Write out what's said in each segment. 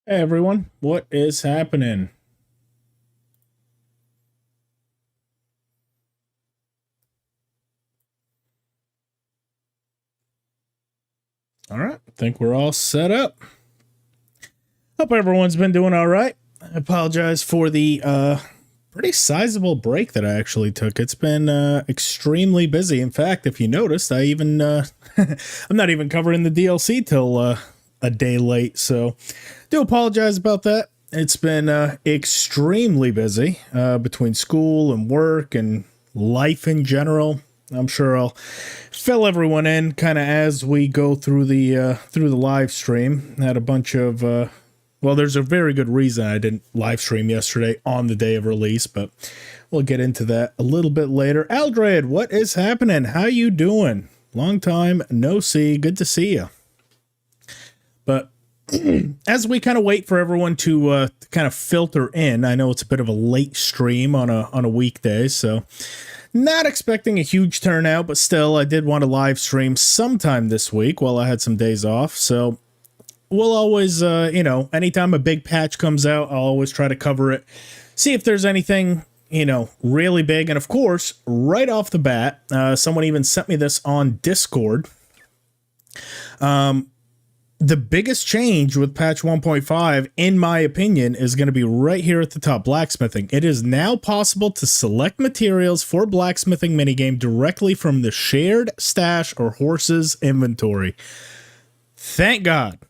Hey everyone, what is happening? All right, I think we're all set up. Hope everyone's been doing all right. I apologize for the pretty sizable break that I actually took. It's been extremely busy. In fact, if you noticed, I even I'm not even covering the DLC till a day late. So, do apologize about that. It's been extremely busy between school and work and life in general. I'm sure I'll fill everyone in kind of as we go through the live stream. Had a bunch of well, there's a very good reason I didn't live stream yesterday on the day of release, but we'll get into that a little bit later. Aldred, what is happening? How you doing? Long time no see. Good to see you. But as we kind of wait for everyone to kind of filter in, I know it's a bit of a late stream on a weekday, so not expecting a huge turnout, but still, I did want to live stream sometime this week while I had some days off. So we'll always, anytime a big patch comes out, I'll always try to cover it, see if there's anything, really big. And of course, right off the bat, someone even sent me this on Discord. The biggest change with patch 1.5, in my opinion, is going to be right here at the top, blacksmithing. It is now possible to select materials for blacksmithing minigame directly from the shared stash or horse's inventory. Thank God,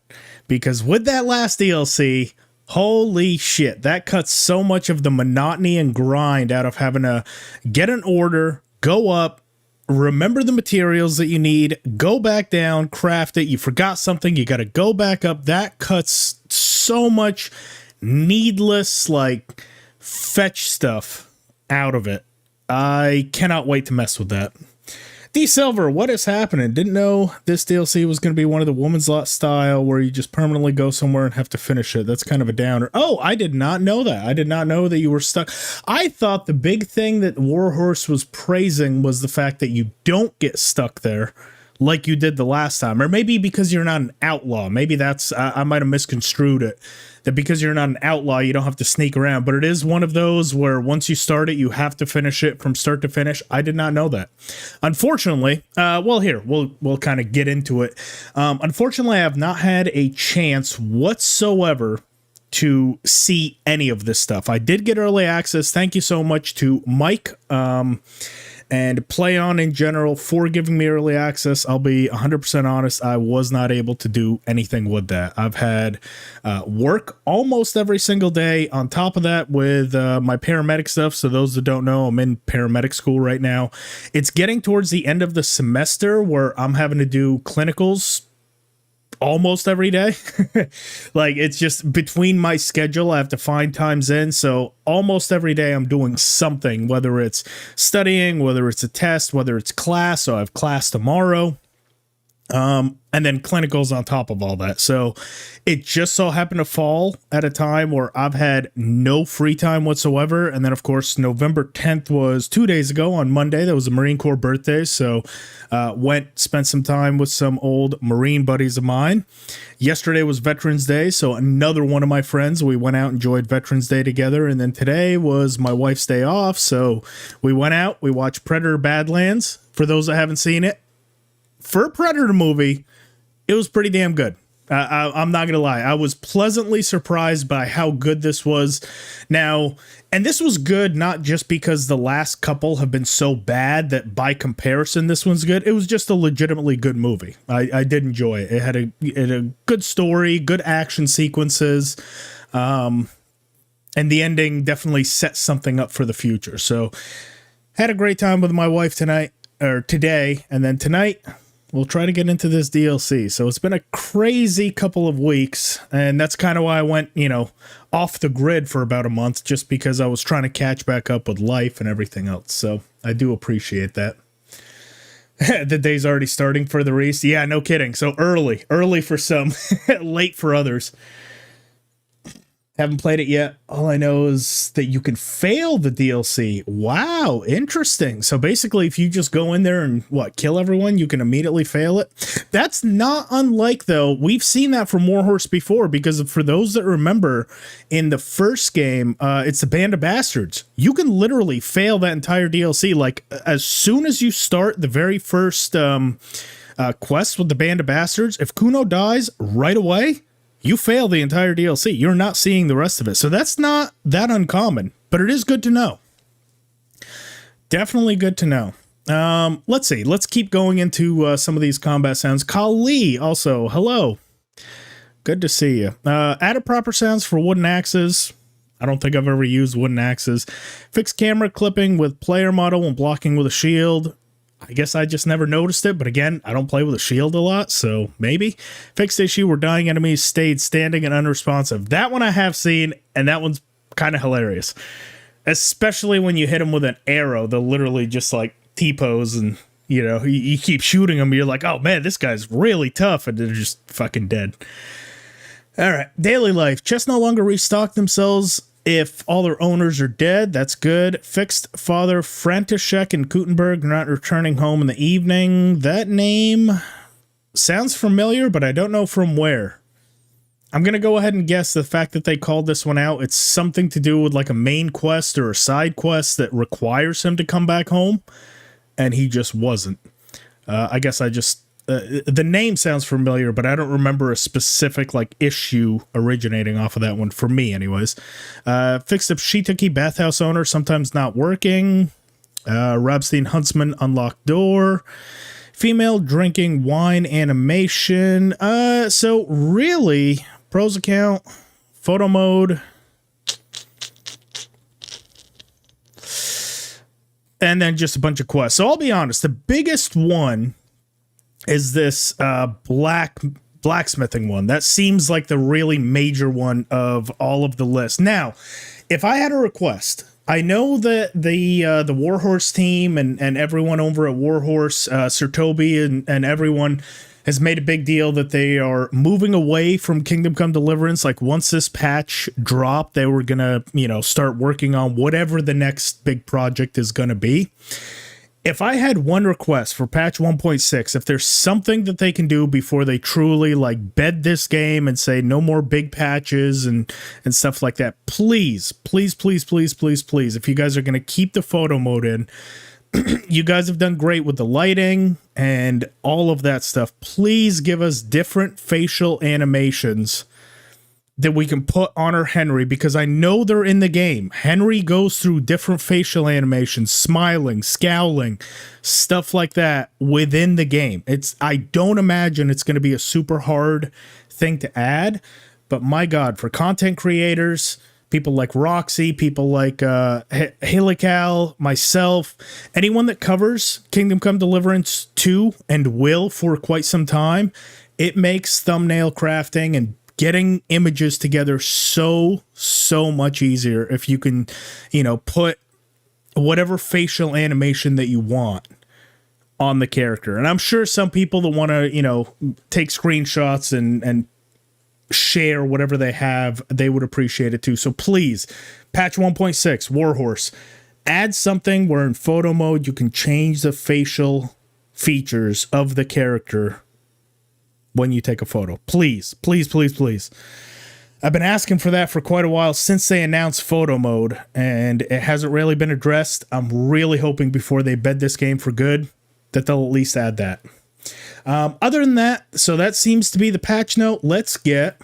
because with that last DLC, holy shit, that cuts so much of the monotony and grind out of having to get an order, go up, remember the materials that you need, go back down, craft it. You forgot something, you got to go back up. That cuts so much needless, like, fetch stuff out of it. I cannot wait to mess with that. D Silver, what is happening? Didn't know this DLC was going to be one of the woman's lot style where you just permanently go somewhere and have to finish it. That's kind of a downer. Oh, I did not know that. I did not know that you were stuck. I thought the big thing that Warhorse was praising was the fact that you don't get stuck there like you did the last time. Or maybe because you're not an outlaw. Maybe that's, I might have misconstrued it. That because you're not an outlaw, you don't have to sneak around. But it is one of those where once you start it, you have to finish it from start to finish. I did not know that. Unfortunately, here, we'll kind of get into it. Unfortunately, I have not had a chance whatsoever to see any of this stuff. I did get early access. Thank you so much to Mike and Play On in general for giving me early access. I'll be 100% honest, I was not able to do anything with that. I've had work almost every single day on top of that with my paramedic stuff. So those that don't know, I'm in paramedic school right now. It's getting towards the end of the semester where I'm having to do clinicals almost every day. Like, it's just between my schedule, I have to find times in. So almost every day I'm doing something, whether it's studying, whether it's a test, whether it's class. So I have class tomorrow. And then clinicals on top of all that. So it just so happened to fall at a time where I've had no free time whatsoever. And then, of course, November 10th was 2 days ago on Monday. That was a Marine Corps birthday. So spent some time with some old Marine buddies of mine. Yesterday was Veterans Day. So another one of my friends, we went out and enjoyed Veterans Day together. And then today was my wife's day off. So we went out, we watched Predator Badlands. For those that haven't seen it, for a Predator movie, it was pretty damn good. I'm not going to lie. I was pleasantly surprised by how good this was. Now, and this was good not just because the last couple have been so bad that by comparison, this one's good. It was just a legitimately good movie. I did enjoy it. It had a good story, good action sequences. And the ending definitely set something up for the future. So, had a great time with my wife today. And then tonight, we'll try to get into this DLC. So it's been a crazy couple of weeks, and that's kind of why I went, off the grid for about a month, just because I was trying to catch back up with life and everything else. So I do appreciate that. The day's already starting for the race. Yeah, no kidding. So early for some, late for others. Haven't played it yet. All I know is that you can fail the DLC. Wow, interesting. So basically, if you just go in there and kill everyone, you can immediately fail it. That's not unlike, though. We've seen that from Warhorse before, because for those that remember, in the first game, it's the Band of Bastards. You can literally fail that entire DLC. Like, as soon as you start the very first quest with the Band of Bastards, if Kuno dies right away, you fail the entire DLC. You're not seeing the rest of it. So that's not that uncommon, but it is good to know. Definitely good to know. Let's see. Let's keep going into some of these combat sounds. Kali also, hello. Good to see you. Added proper sounds for wooden axes. I don't think I've ever used wooden axes. Fixed camera clipping with player model when blocking with a shield. I guess I just never noticed it, but again, I don't play with a shield a lot, so maybe. Fixed issue where dying enemies stayed standing and unresponsive. That one I have seen, and that one's kind of hilarious. Especially when you hit them with an arrow, they'll literally just like T-pose, and you keep shooting them, and you're like, oh man, this guy's really tough, and they're just fucking dead. Alright, daily life. Chests no longer restock themselves if all their owners are dead. That's good. Fixed Father František and Gutenberg not returning home in the evening. That name sounds familiar, but I don't know from where. I'm going to go ahead and guess the fact that they called this one out, it's something to do with like a main quest or a side quest that requires him to come back home, and he just wasn't. I guess I just... the name sounds familiar, but I don't remember a specific issue originating off of that one, for me anyways. Fixed up Shitaki bathhouse owner, sometimes not working. Rabstein Huntsman unlocked door. Female drinking wine animation. So really, pros account, photo mode, and then just a bunch of quests. So I'll be honest, the biggest one is this blacksmithing one. That seems like the really major one of all of the list. Now, if I had a request, I know that the Warhorse team and everyone over at Warhorse, Sir Toby and everyone has made a big deal that they are moving away from Kingdom Come Deliverance. Like, once this patch dropped, they were gonna, start working on whatever the next big project is gonna be. If I had one request for patch 1.6, if there's something that they can do before they truly bed this game and say no more big patches and stuff like that, please, please, please, please, please, please, if you guys are going to keep the photo mode in, you guys have done great with the lighting and all of that stuff. Please give us different facial animations that we can put on our Henry, because I know they're in the game. Henry goes through different facial animations, smiling, scowling, stuff like that within the game. I don't imagine it's going to be a super hard thing to add, but my God, for content creators, people like Roxy, people like Helical, myself, anyone that covers Kingdom Come Deliverance 2 and will for quite some time, it makes thumbnail crafting and getting images together so much easier if you can, put whatever facial animation that you want on the character. And I'm sure some people that want to, take screenshots and share whatever they have, they would appreciate it too. So please, patch 1.6, Warhorse, add something where in photo mode you can change the facial features of the character when you take a photo. Please, please, please, please. I've been asking for that for quite a while since they announced photo mode, and it hasn't really been addressed. I'm really hoping before they bed this game for good that they'll at least add that. Other than that, so that seems to be the patch note. Let's get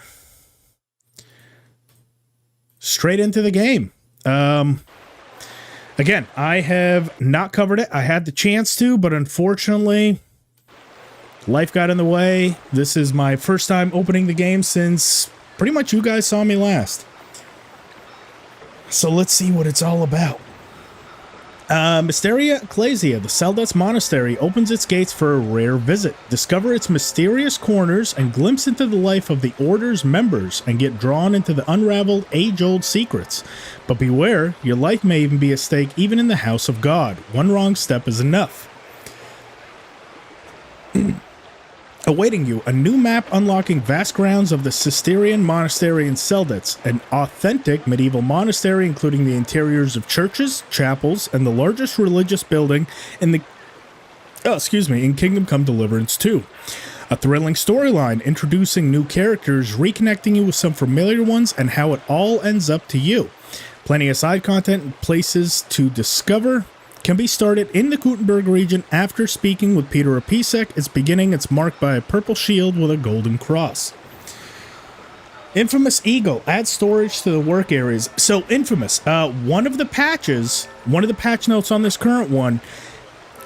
straight into the game. Again, I have not covered it. I had the chance to, but unfortunately, life got in the way. This is my first time opening the game since pretty much you guys saw me last. So let's see what it's all about. Mysteria Ecclasia, the Saldettes Monastery, opens its gates for a rare visit. Discover its mysterious corners and glimpse into the life of the Order's members and get drawn into the unraveled age-old secrets. But beware, your life may even be at stake even in the House of God. One wrong step is enough. Awaiting you, a new map unlocking vast grounds of the Cistercian monastery in Selditz, an authentic medieval monastery including the interiors of churches, chapels, and the largest religious building in the in Kingdom Come Deliverance 2. A thrilling storyline introducing new characters, reconnecting you with some familiar ones, and how it all ends up to you. Plenty of side content and places to discover. Can be started in the Gutenberg region after speaking with Peter Apisek. Its beginning, it's marked by a purple shield with a golden cross. Infamous Eagle, add storage to the work areas. So Infamous, one of the patch notes on this current one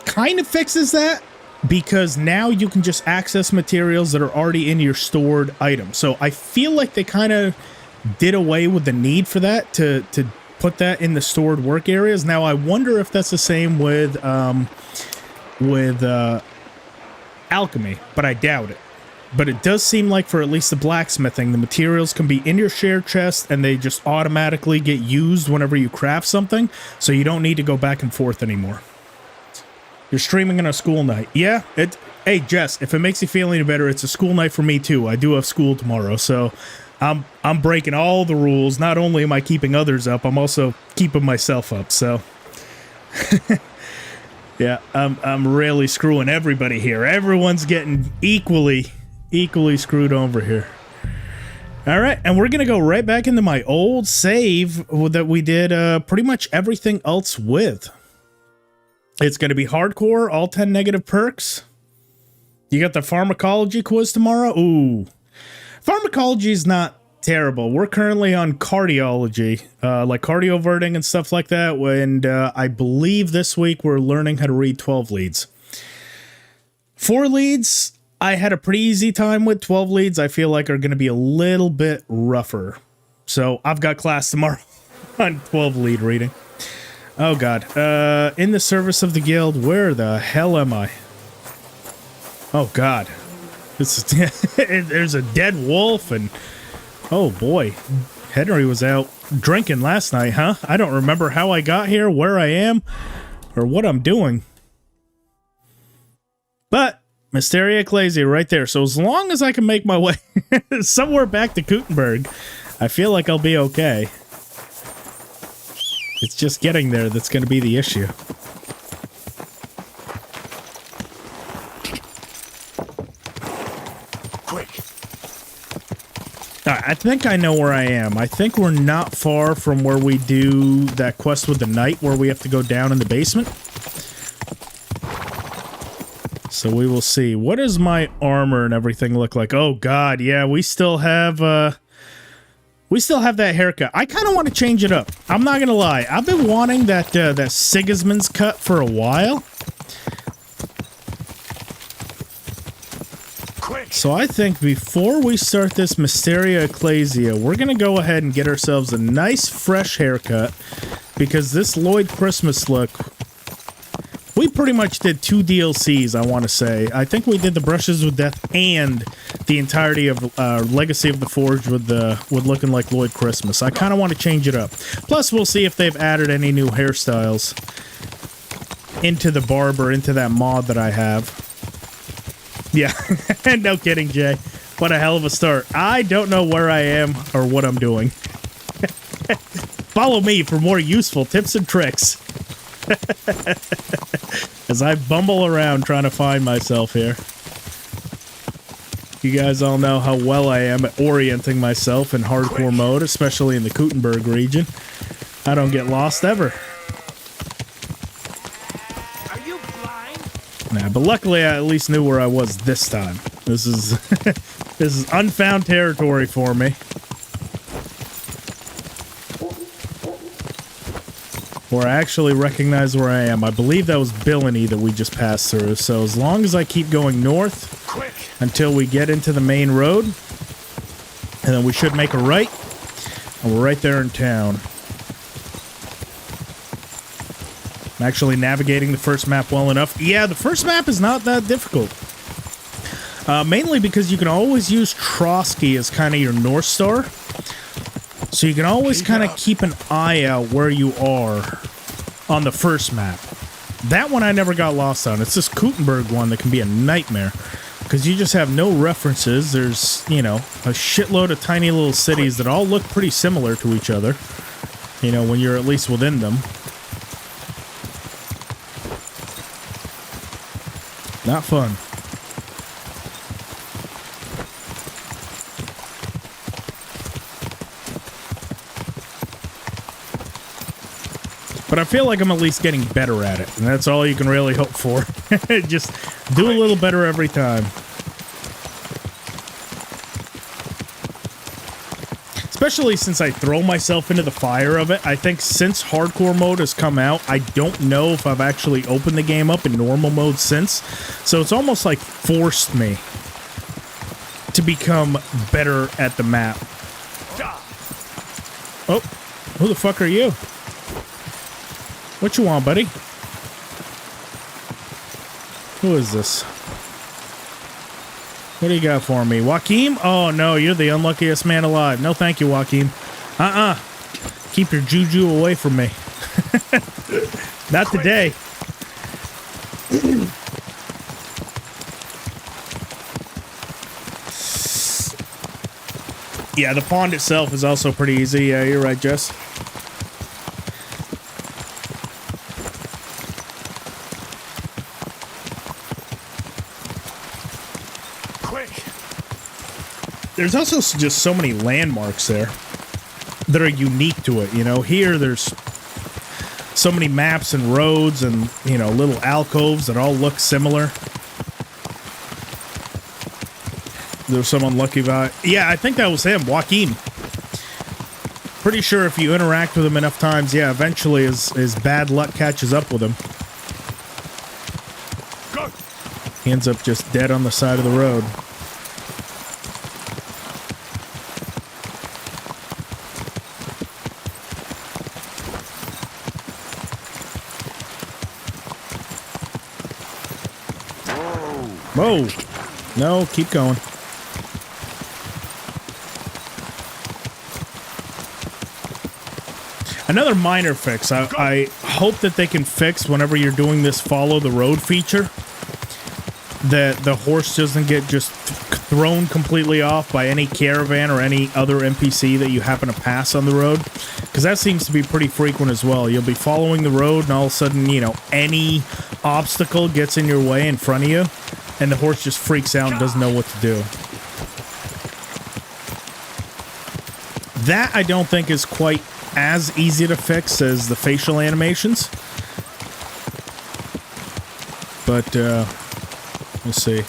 kind of fixes that, because now you can just access materials that are already in your stored items. So I feel like they kind of did away with the need for that to put that in the stored work areas. Now I wonder if that's the same with alchemy, but I doubt it. But it does seem like for at least the blacksmithing, the materials can be in your shared chest and they just automatically get used whenever you craft something, so you don't need to go back and forth anymore. You're streaming on a school night. Yeah, hey Jess, if it makes you feel any better, it's a school night for me too. I do have school tomorrow, so I'm breaking all the rules. Not only am I keeping others up, I'm also keeping myself up, so yeah, I'm really screwing everybody here. Everyone's getting equally screwed over here. All right, and we're gonna go right back into my old save that we did pretty much everything else with. It's gonna be hardcore, all 10 negative perks. You got the pharmacology quiz tomorrow. Ooh, pharmacology is not terrible. We're currently on cardiology, like cardioverting and stuff like that, and I believe this week we're learning how to read 12 leads. 4 leads, I had a pretty easy time with. 12 leads, I feel like are going to be a little bit rougher. So I've got class tomorrow on 12 lead reading. Oh God. In the service of the guild, where the hell am I? Oh God. There's a dead wolf, and oh boy, Henry was out drinking last night, huh? I don't remember how I got here, where I am, or what I'm doing. But Mysteria Ecclasia right there. So as long as I can make my way somewhere back to Gutenberg, I feel like I'll be okay. It's just getting there that's going to be the issue. Alright, I think I know where I am. I think we're not far from where we do that quest with the knight, where we have to go down in the basement. So we will see. What does my armor and everything look like? Oh God, yeah, we still have that haircut. I kind of want to change it up. I'm not gonna lie. I've been wanting that Sigismund's cut for a while. So I think before we start this Mysteria Ecclasia, we're going to go ahead and get ourselves a nice fresh haircut, because this Lloyd Christmas look, we pretty much did 2 DLCs, I want to say. I think we did the Brushes with Death and the entirety of Legacy of the Forge with looking like Lloyd Christmas. I kind of want to change it up. Plus, we'll see if they've added any new hairstyles into the barber, into that mod that I have. Yeah, no kidding, Jay. What a hell of a start. I don't know where I am or what I'm doing. Follow me for more useful tips and tricks as I bumble around trying to find myself here. You guys all know how well I am at orienting myself in hardcore mode, especially in the Gutenberg region. I don't get lost ever. Nah, but luckily I at least knew where I was this time. This is this is unfound territory for me. Or I actually recognize where I am. I believe that was Billany that we just passed through. So as long as I keep going north until we get into the main road, and then we should make a right, and we're right there in town. I'm actually navigating the first map well enough. Yeah, the first map is not that difficult. Mainly because you can always use Trotsky as kind of your North Star. So you can always kind of keep an eye out where you are on the first map. That one I never got lost on. It's this Gutenberg one that can be a nightmare. Because you just have no references. There's, you know, a shitload of tiny little cities that all look pretty similar to each other. You know, when you're at least within them. Not fun. But I feel like I'm at least getting better at it, and that's all you can really hope for. Just do a little better every time. Especially since I throw myself into the fire of it. I think since hardcore mode has come out, I don't know if I've actually opened the game up in normal mode since. So it's almost like forced me to become better at the map. Oh, who the fuck are you? What you want, buddy? Who is this? What do you got for me? Joaquin? Oh, no, you're the unluckiest man alive. No, thank you, Joaquin. Keep your juju away from me. Not today. Yeah, the pond itself is also pretty easy. Yeah, you're right, Jess. There's also just so many landmarks there that are unique to it. You know, here there's so many maps and roads and, you know, little alcoves that all look similar. There's some unlucky guy. Yeah, I think that was him, Joaquin. Pretty sure if you interact with him enough times, yeah, eventually his bad luck catches up with him. He ends up just dead on the side of the road. Whoa! No, keep going. Another minor fix. I hope that they can fix whenever you're doing this follow the road feature, that the horse doesn't get just thrown completely off by any caravan or any other NPC that you happen to pass on the road, because that seems to be pretty frequent as well. You'll be following the road and all of a sudden, you know, any obstacle gets in your way in front of you, and the horse just freaks out and doesn't know what to do. That I don't think is quite as easy to fix as the facial animations. But, we'll see.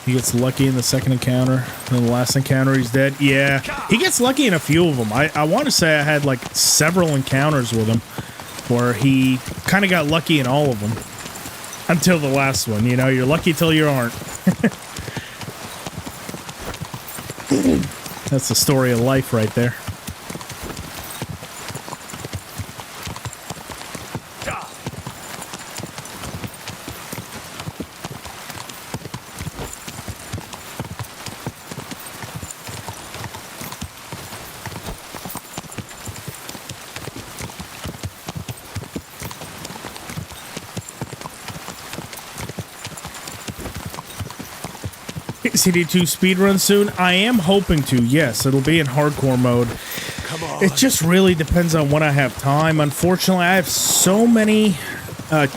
He gets lucky in the second encounter. And in the last encounter, he's dead. Yeah, he gets lucky in a few of them. I want to say I had, like, several encounters with him where he kind of got lucky in all of them. Until the last one, you know, you're lucky till you aren't. That's the story of life right there. CD2 speedrun soon? I am hoping to, yes. It'll be in hardcore mode. Come on. It just really depends on when I have time. Unfortunately, I have so many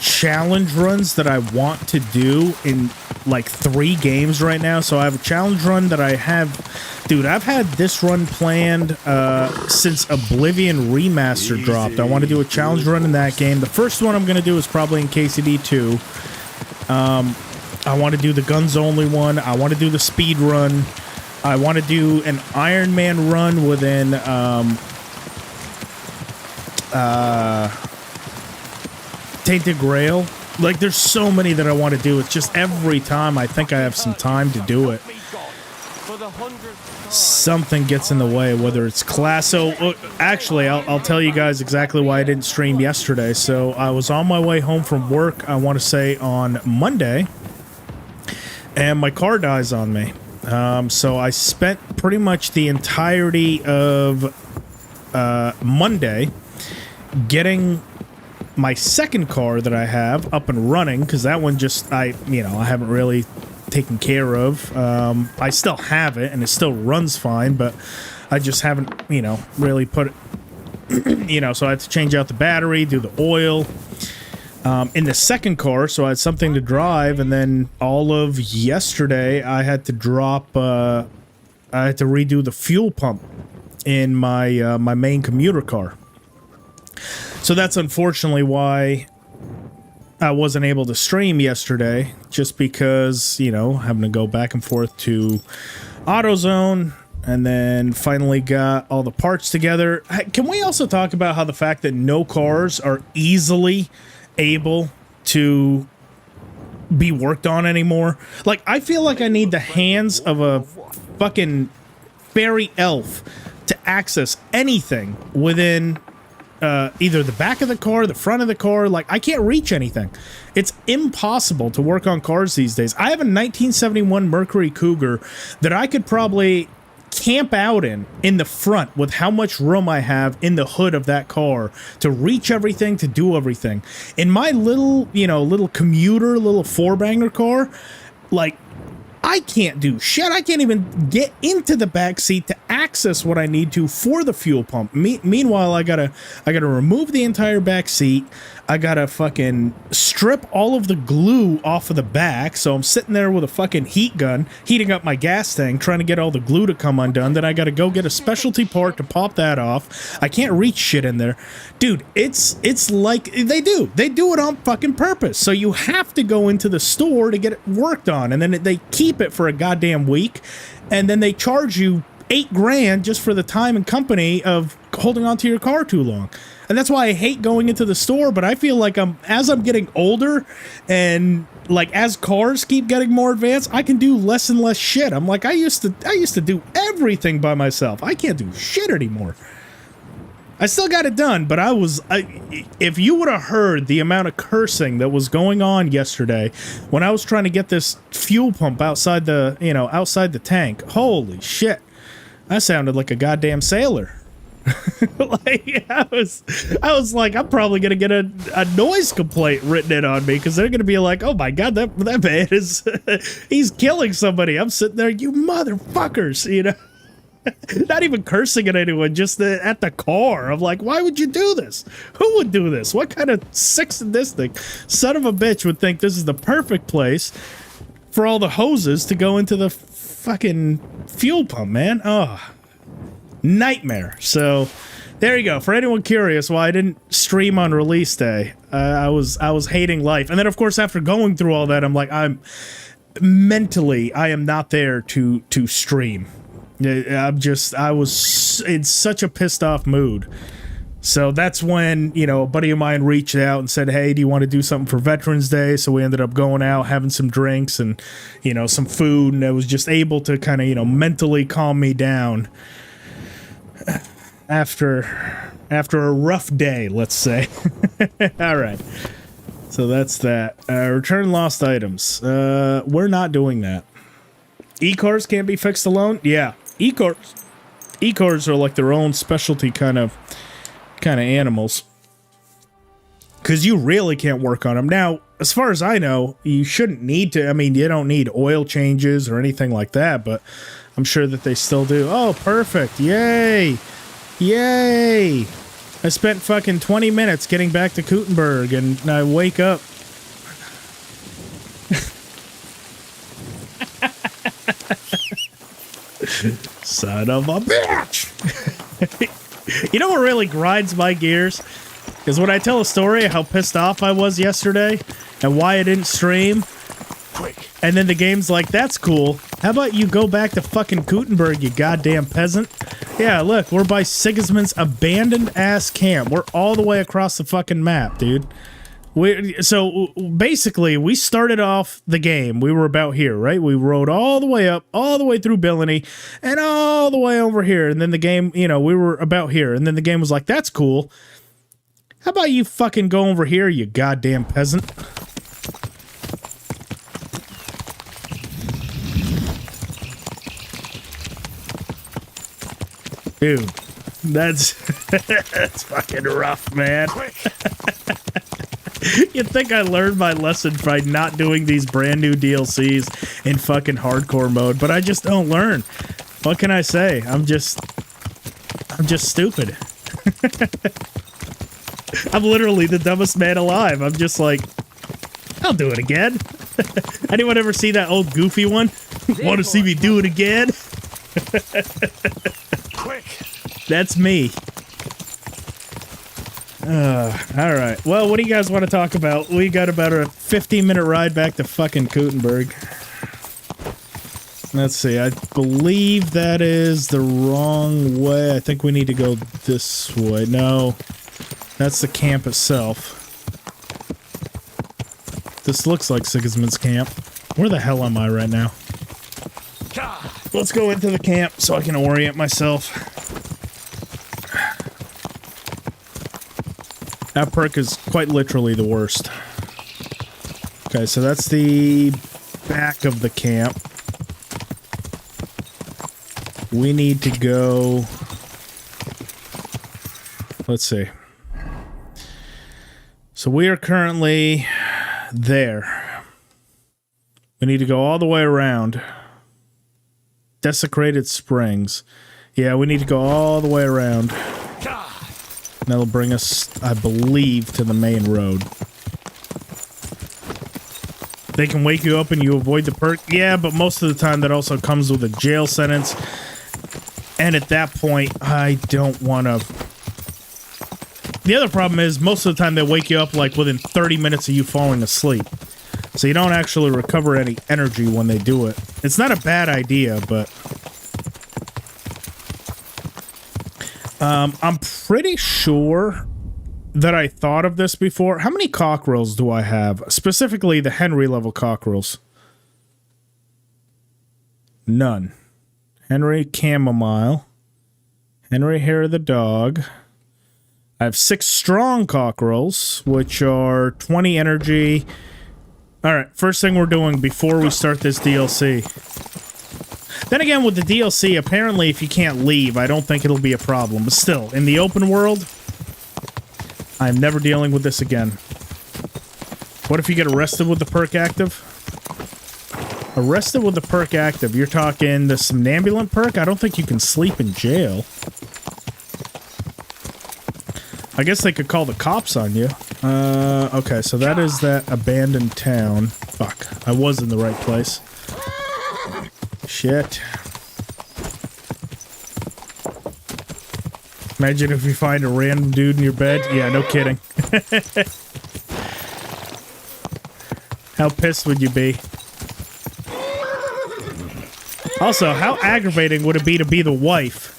challenge runs that I want to do in like 3 games right now. So I have a challenge run that I have... Dude, I've had this run planned since Oblivion Remaster dropped. I want to do a challenge run in that game. The first one I'm going to do is probably in KCD2. I want to do the guns only one. I want to do the speed run. I want to do an Iron Man run within Tainted Grail. Like, there's so many that I want to do. It's just every time I think I have some time to do it, something gets in the way, whether it's class. So actually, I'll tell you guys exactly why I didn't stream yesterday. So I was on my way home from work, I want to say on Monday, and my car dies on me. So I spent pretty much the entirety of Monday getting my second car that I have up and running, because that one just, I haven't really taken care of. I still have it, and it still runs fine, but I just haven't, really put it, so I had to change out the battery, do the oil. In the second car, so I had something to drive, and then all of yesterday, I had to I had to redo the fuel pump in my my main commuter car. So that's unfortunately why I wasn't able to stream yesterday, just because, having to go back and forth to AutoZone, and then finally got all the parts together. Can we also talk about how the fact that no cars are easily able to be worked on anymore? Like, I feel like I need the hands of a fucking fairy elf to access anything within either the back of the car, the front of the car. Like, I can't reach anything. It's impossible to work on cars these days. I have a 1971 Mercury Cougar that I could probably camp out in the front with how much room I have in the hood of that car to reach everything, to do everything. In my little, little commuter, little four-banger car, like, I can't do shit. I can't even get into the back seat to access what I need to for the fuel pump. Meanwhile, I gotta remove the entire back seat. I gotta fucking strip all of the glue off of the back. So I'm sitting there with a fucking heat gun, heating up my gas tank, trying to get all the glue to come undone. Then I gotta go get a specialty part to pop that off. I can't reach shit in there. Dude, it's like they do it on fucking purpose. So you have to go into the store to get it worked on, and then they keep it for a goddamn week, and then they charge you $8,000 just for the time and company of holding onto your car too long. And that's why I hate going into the store. But I feel like as I'm getting older, and like as cars keep getting more advanced, I can do less and less shit. I'm like, I used to do everything by myself. I can't do shit anymore. I still got it done, but if you would have heard the amount of cursing that was going on yesterday when I was trying to get this fuel pump outside the tank, holy shit, I sounded like a goddamn sailor. Like, I was like, I'm probably gonna get a noise complaint written in on me, because they're gonna be like, oh my god, that man is he's killing somebody. I'm sitting there, you motherfuckers, not even cursing at anyone, just at the car. I'm like, why would you do this? Who would do this? What kind of sick sadistic son of a bitch would think this is the perfect place for all the hoses to go into the fucking fuel pump, man? Oh, nightmare. So there you go. For anyone curious why I didn't stream on release day, I was hating life. And then of course, after going through all that, I'm like, I am not there to stream. I was in such a pissed off mood. So that's when, a buddy of mine reached out and said, hey, do you want to do something for Veterans Day? So we ended up going out, having some drinks and, some food. And I was just able to kind of, mentally calm me down after a rough day, let's say. All right. So that's that. Return lost items. We're not doing that. E-cars can't be fixed alone? Yeah. E-cars are like their own specialty kind of animals, because you really can't work on them. Now, as far as I know, you shouldn't need to. I mean, you don't need oil changes or anything like that, but I'm sure that they still do. Oh, perfect. Yay. Yay. I spent fucking 20 minutes getting back to Gutenberg, and I wake up. Son of a bitch! You know what really grinds my gears? Is when I tell a story of how pissed off I was yesterday and why I didn't stream. Quick. And then the game's like, that's cool. How about you go back to fucking Gutenberg, you goddamn peasant? Yeah, look, we're by Sigismund's abandoned-ass camp. We're all the way across the fucking map, dude. So basically, we started off the game. We were about here, right? We rode all the way up, all the way through Billany, and all the way over here. And then the game, we were about here. And then the game was like, that's cool. How about you fucking go over here, you goddamn peasant? Dude, that's fucking rough, man. You'd think I learned my lesson by not doing these brand new DLCs in fucking hardcore mode, but I just don't learn. What can I say? I'm just stupid. I'm literally the dumbest man alive. I'm just like, I'll do it again. Anyone ever see that old Goofy one? Want to see me do it again? Quick. That's me. Alright. Well, what do you guys want to talk about? We got about a 15-minute ride back to fucking Gutenberg. Let's see. I believe that is the wrong way. I think we need to go this way. No. That's the camp itself. This looks like Sigismund's camp. Where the hell am I right now? Let's go into the camp so I can orient myself. That perk is quite literally the worst. Okay, so that's the back of the camp. We need to go... Let's see. So we are currently there. We need to go all the way around. Desecrated Springs. Yeah, we need to go all the way around. That'll bring us, I believe, to the main road. They can wake you up and you avoid the perk. Yeah, but most of the time that also comes with a jail sentence. And at that point, I don't want to... The other problem is, most of the time they wake you up like within 30 minutes of you falling asleep. So you don't actually recover any energy when they do it. It's not a bad idea, but... I'm pretty sure that I thought of this before. How many cockerels do I have? Specifically, the Henry level cockerels. None. Henry chamomile. Henry hair of the dog. I have 6 strong cockerels, which are 20 energy. Alright, first thing we're doing before we start this DLC. Then again, with the DLC, apparently if you can't leave, I don't think it'll be a problem. But still, in the open world, I'm never dealing with this again. What if you get arrested with the perk active? Arrested with the perk active, you're talking the somnambulant perk? I don't think you can sleep in jail. I guess they could call the cops on you. Okay, so that is that abandoned town. Fuck, I was in the right place. Shit. Imagine if you find a random dude in your bed. Yeah, no kidding. How pissed would you be? Also, how aggravating would it be to be the wife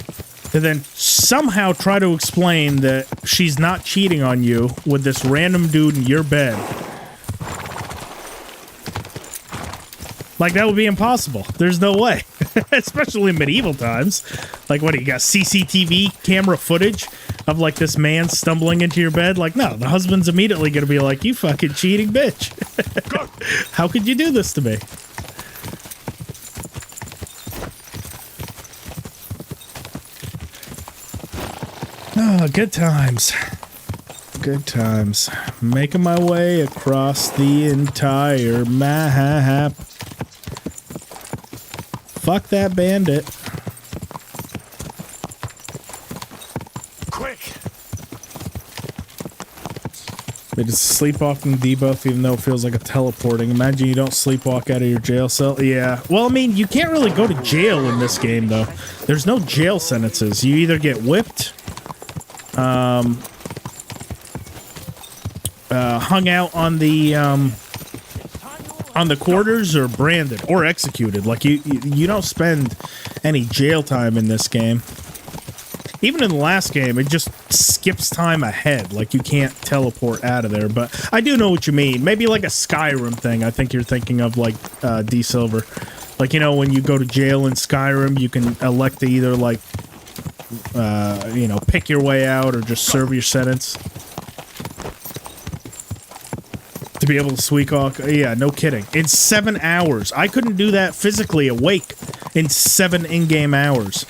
to then somehow try to explain that she's not cheating on you with this random dude in your bed? Like, that would be impossible. There's no way. Especially in medieval times. Like, what, you got CCTV camera footage of, like, this man stumbling into your bed? Like, no, the husband's immediately gonna be like, you fucking cheating bitch. How could you do this to me? Oh, good times. Good times. Making my way across the entire map. Fuck that bandit. Quick. It is sleepwalking debuff, even though it feels like a teleporting. Imagine you don't sleepwalk out of your jail cell. Yeah. Well, I mean, you can't really go to jail in this game, though. There's no jail sentences. You either get whipped, hung out on the quarters, or branded or executed. Like you don't spend any jail time in this game. Even in the last game, it just skips time ahead. Like, you can't teleport out of there. But I do know what you mean. Maybe like a Skyrim thing. I think you're thinking of, like, D-Silver. Like, you know, when you go to jail in Skyrim, you can elect to either, like, you know, pick your way out or just serve your sentence. To be able to sleepwalk. Yeah, no kidding. In 7 hours. I couldn't do that physically awake in 7 in-game hours.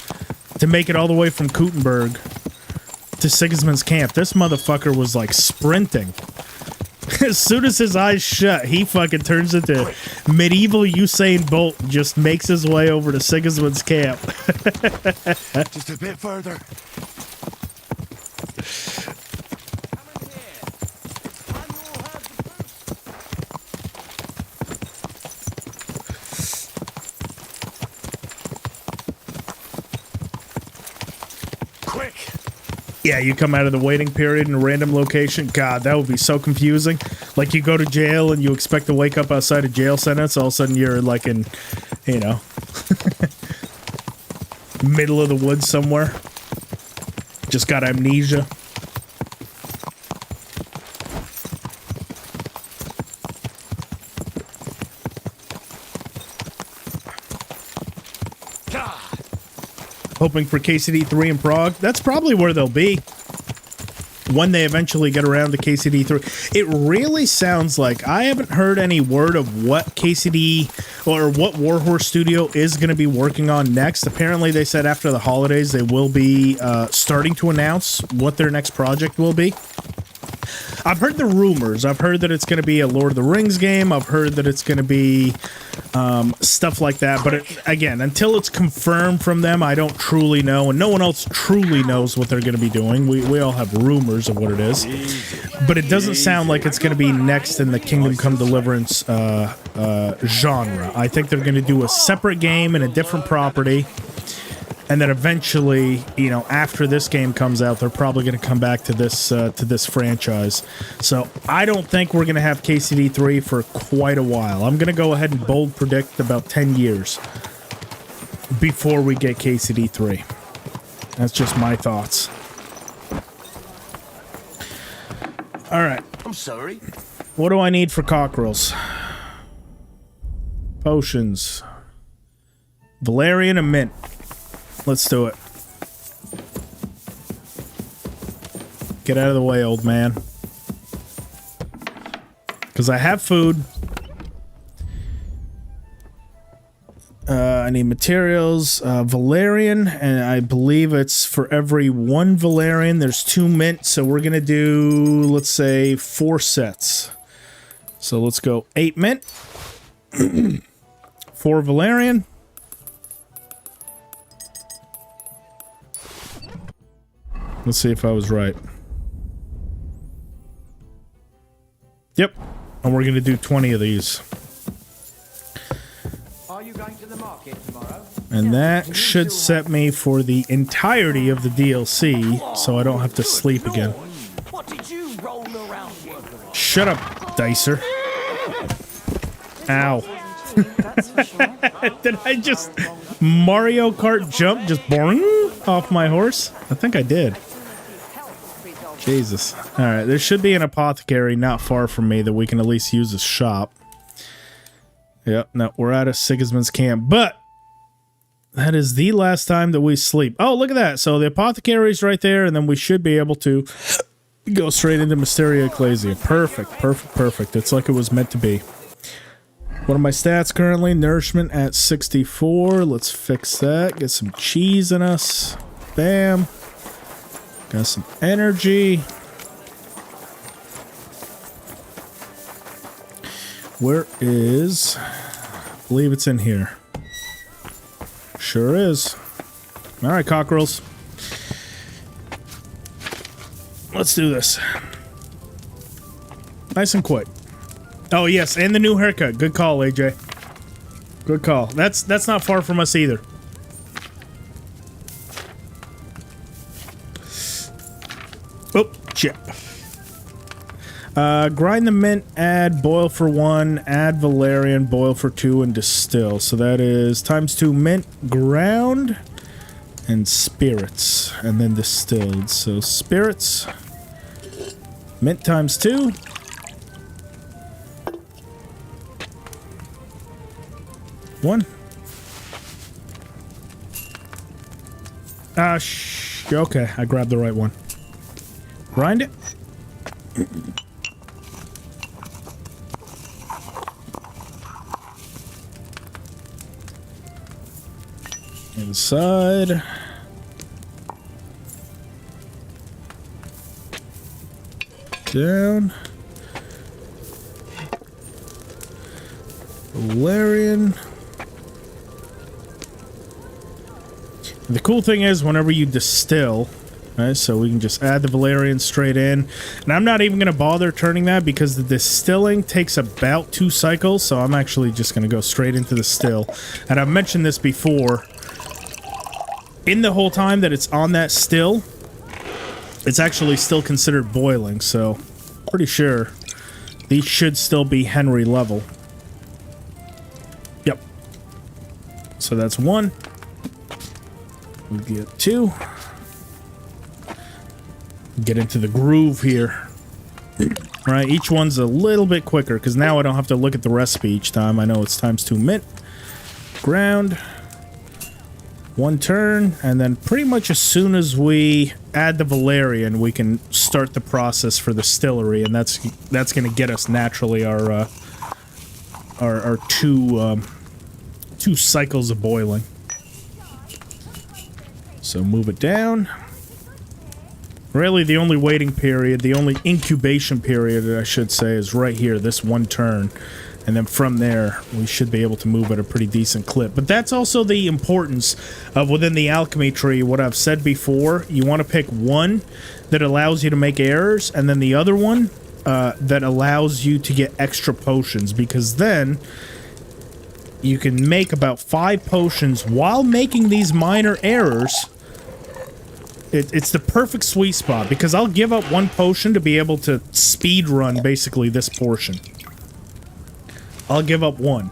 To make it all the way from Gutenberg to Sigismund's camp. This motherfucker was like sprinting. As soon as his eyes shut, he fucking turns into medieval Usain Bolt, just makes his way over to Sigismund's camp. Just a bit further. Quick! Yeah, you come out of the waiting period in a random location. God, that would be so confusing. Like, you go to jail and you expect to wake up outside a jail sentence. All of a sudden you're like in, you know, middle of the woods somewhere. Just got amnesia. Hoping for KCD 3 in Prague. That's probably where they'll be when they eventually get around to KCD 3. It really sounds like I haven't heard any word of what KCD or what Warhorse Studio is going to be working on next. Apparently, they said after the holidays they will be starting to announce what their next project will be. I've heard the rumors. I've heard that it's going to be a Lord of the Rings game. I've heard that it's going to be stuff like that. But again, until it's confirmed from them, I don't truly know. And no one else truly knows what they're going to be doing. We all have rumors of what it is. But it doesn't sound like it's going to be next in the Kingdom Come Deliverance genre. I think they're going to do a separate game and a different property. And then eventually, you know, after this game comes out, they're probably going to come back to this franchise. So I don't think we're going to have KCD 3 for quite a while. I'm going to go ahead and bold predict about 10 years before we get KCD 3. That's just my thoughts. All right. I'm sorry. What do I need for cockerels? Potions. Valerian and mint. Let's do it. Get out of the way, old man. Because I have food. I need materials. Valerian, and I believe it's for every 1 Valerian, there's 2 mint. So we're going to do, let's say, 4 sets. So let's go 8 mint. 4 Valerian. Let's see if I was right. Yep. And we're going to do 20 of these. Are you going to the market tomorrow? And that should set me for the entirety of the DLC, so I don't have to sleep again. What did you roll around with? Shut up, Dicer. Ow. Did I just Mario Kart jump just boring off my horse? I think I did. Jesus. Alright, there should be an apothecary not far from me that we can at least use as shop. Yep, no, we're out of Sigismund's camp, but that is the last time that we sleep. Oh, look at that. So the apothecary's right there, and then we should be able to go straight into Mysteria Ecclasia. Perfect, perfect, perfect. It's like it was meant to be. What are my stats currently? Nourishment at 64. Let's fix that. Get some cheese in us. Bam. Got some energy. Where is... I believe it's in here. Sure is. Alright, cockerels. Let's do this. Nice and quick. Oh, yes, and the new haircut. Good call, AJ. Good call. That's not far from us either. Oh, shit. Grind the mint, add boil for 1, add Valerian, boil for 2, and distill. So that is ×2 mint, ground, and spirits, and then distilled. So spirits, mint ×2. One. Okay, I grabbed the right one. Grind it. Inside. Down. Valerian. The cool thing is whenever you distill, right, so we can just add the Valerian straight in. And I'm not even going to bother turning that because the distilling takes about 2 cycles, so I'm actually just going to go straight into the still. And I've mentioned this before. In the whole time that it's on that still, it's actually still considered boiling, so pretty sure these should still be Henry level. Yep. So that's 1. We get 2. Get into the groove here. Right, each one's a little bit quicker because now I don't have to look at the recipe each time. I know it's ×2 mint. Ground. 1 turn, and then pretty much as soon as we add the Valerian, we can start the process for the distillery, and that's going to get us naturally our 2 cycles of boiling. So move it down. Really, the only waiting period, the only incubation period, I should say, is right here, this 1 turn. And then from there, we should be able to move at a pretty decent clip. But that's also the importance of within the alchemy tree, what I've said before. You want to pick one that allows you to make errors, and then the other one that allows you to get extra potions. Because then you can make about 5 potions while making these minor errors. It's the perfect sweet spot, because I'll give up 1 potion to be able to speed run basically this portion. I'll give up 1.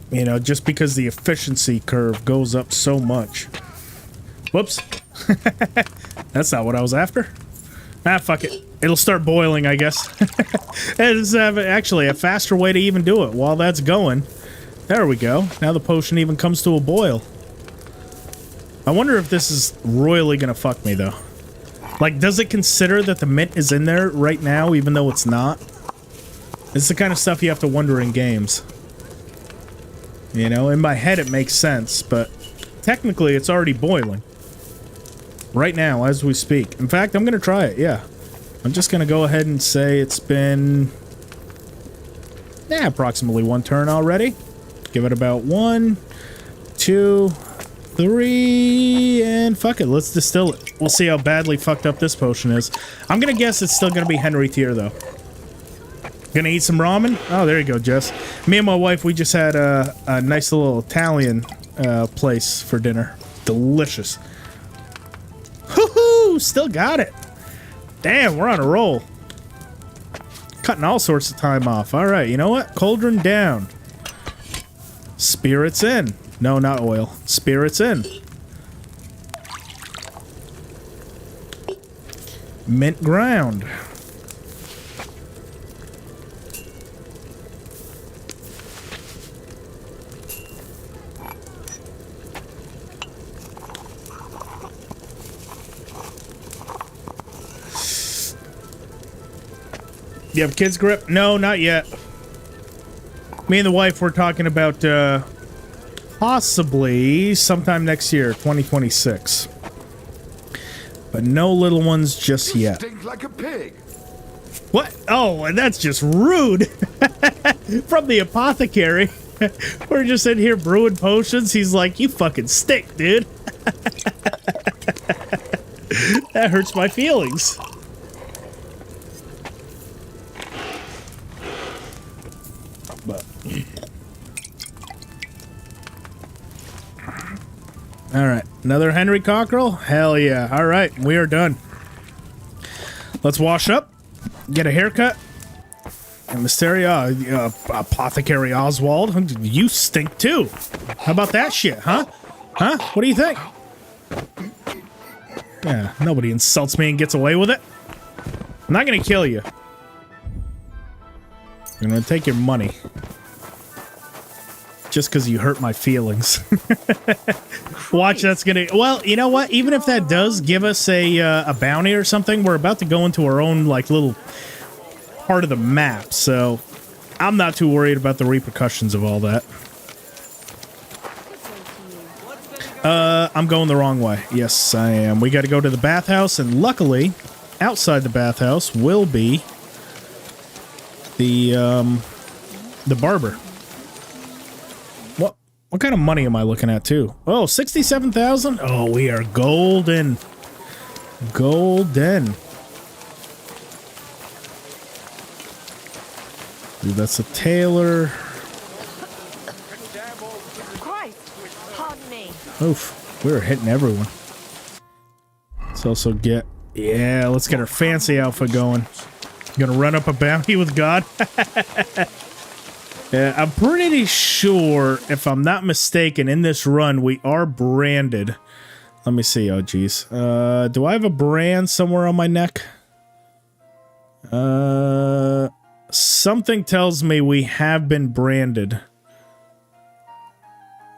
You know, just because the efficiency curve goes up so much. Whoops. That's not what I was after. Ah, fuck it. It'll start boiling, I guess. It's actually a faster way to even do it. While that's going, there we go. Now the potion even comes to a boil. I wonder if this is royally gonna fuck me, though. Like, does it consider that the mint is in there right now, even though it's not? It's the kind of stuff you have to wonder in games. You know, in my head it makes sense, but technically it's already boiling. Right now, as we speak. In fact, I'm gonna try it, yeah. I'm just gonna go ahead and say it's been... approximately 1 turn already. Give it about 1, 2... 3, and fuck it, let's distill it. We'll see how badly fucked up this potion is. I'm gonna guess it's still gonna be Henry tier, though. Gonna eat some ramen? Oh, there you go, Jess. Me and my wife, we just had a nice little Italian place for dinner. Delicious. Woohoo! Still got it. Damn, we're on a roll. Cutting all sorts of time off. All right, you know what? Cauldron down. Spirits in. No, not oil. Spirits in. Mint ground. You have kids grip? No, not yet. Me and the wife were talking about possibly sometime next year, 2026. But no little ones just yet. Stink like a pig. What? Oh, that's just rude. From the apothecary. We're just in here brewing potions. He's like, you fucking stink, dude. That hurts my feelings. But... Alright, another Henry Cockerel? Hell yeah. Alright, we are done. Let's wash up, get a haircut, and Mysteria, Apothecary Oswald, you stink too. How about that shit, huh? Huh? What do you think? Yeah, nobody insults me and gets away with it. I'm not gonna kill you. I'm gonna take your money. Just because you hurt my feelings. Watch, that's gonna... Well, you know what? Even if that does give us a bounty or something, we're about to go into our own, like, little part of the map, so I'm not too worried about the repercussions of all that. I'm going the wrong way. Yes, I am. We got to go to the bathhouse, and luckily, outside the bathhouse will be the barber. What kind of money am I looking at too? Oh, 67,000. Oh, we are golden. Golden. Dude, that's a tailor. Christ, pardon me. Oof, we were hitting everyone. Let's also get, yeah, let's get our fancy outfit going. Gonna run up a bounty with God. Yeah, I'm pretty sure, if I'm not mistaken, in this run, we are branded. Let me see. Oh, geez. Do I have a brand somewhere on my neck? Something tells me we have been branded.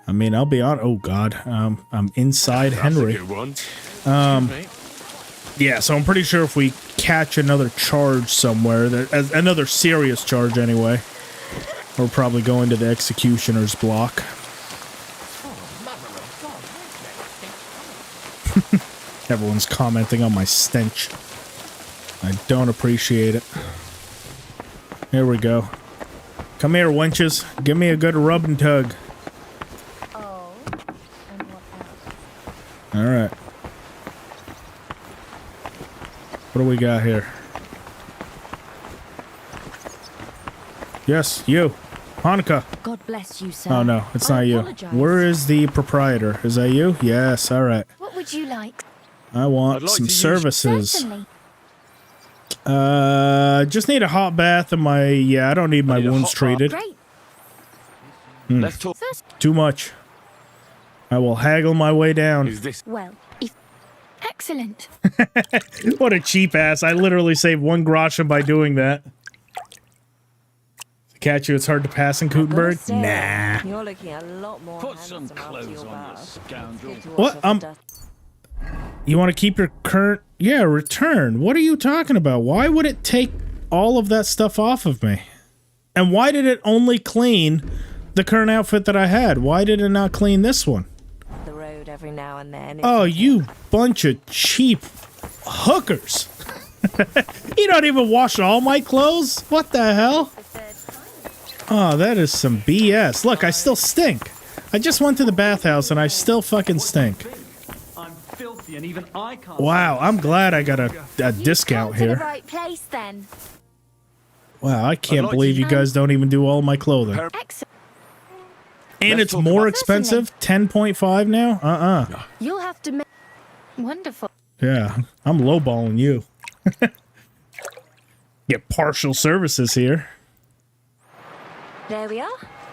I mean, I'll be on. Oh, God. I'm inside Henry. Yeah, so I'm pretty sure if we catch another charge somewhere, another serious charge anyway, we're probably going to the executioner's block. Everyone's commenting on my stench. I don't appreciate it. Here we go. Come here, wenches. Give me a good rub and tug. Oh, and what else? All right. What do we got here? Yes, you. Hanukkah. God bless you, sir. Oh, no, it's not you. Apologize. Where is the proprietor? Is that you? Yes, all right. What would you like? I want I'd like some to use- services. Certainly. Just need a hot bath and my... Yeah, I don't need my need a wounds hot bath. treated. Great. Let's talk. First, Too much. I will haggle my way down. Is this? well, if... Excellent. What a cheap ass. I literally saved 1 groschen by doing that. Catch you, it's hard to pass in Gutenberg? Nah. You're looking a lot more Put some handsome after clothes your on, you bath. scoundrel. Good to wash What? off the dust. You want to keep your current... Yeah, return. What are you talking about? Why would it take all of that stuff off of me? And why did it only clean the current outfit that I had? Why did it not clean this one? The road every now and then. Oh, you bunch of cheap hookers. You don't even wash all my clothes? What the hell? Oh, that is some BS. Look, I still stink. I just went to the bathhouse and I still fucking stink. I'm filthy and even I can't. Wow, I'm glad I got a discount Come to here. the right place then. Wow, I can't I'd like believe to- you guys don't even do all my clothing. Excellent. And Let's it's talk more about- expensive? 10.5 now? You'll have to make... Wonderful. Yeah, I'm lowballing you. Get partial services here. There we are.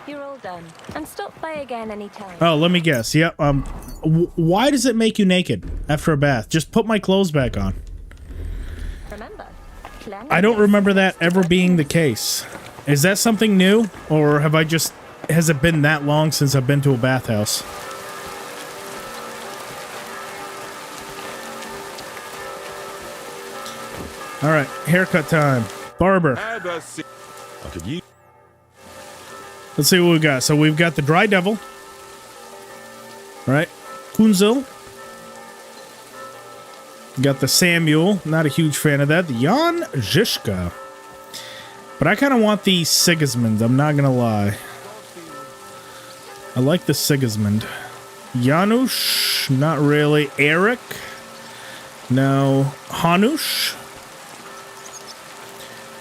You're all done. And stop by again anytime. Oh, let me guess. Yeah, why does it make you naked after a bath? Just put my clothes back on. Remember, I don't remember that ever being the case. Is that something new? Or has it been that long since I've been to a bathhouse? All right, haircut time. Barber. I could use. Let's see what we got. So we've got the Dry Devil. Right? Kunzel. Got the Samuel. Not a huge fan of that. The Jan Zizka. But I kind of want the Sigismund. I'm not going to lie. I like the Sigismund. Janusz. Not really. Eric. No. Hanush.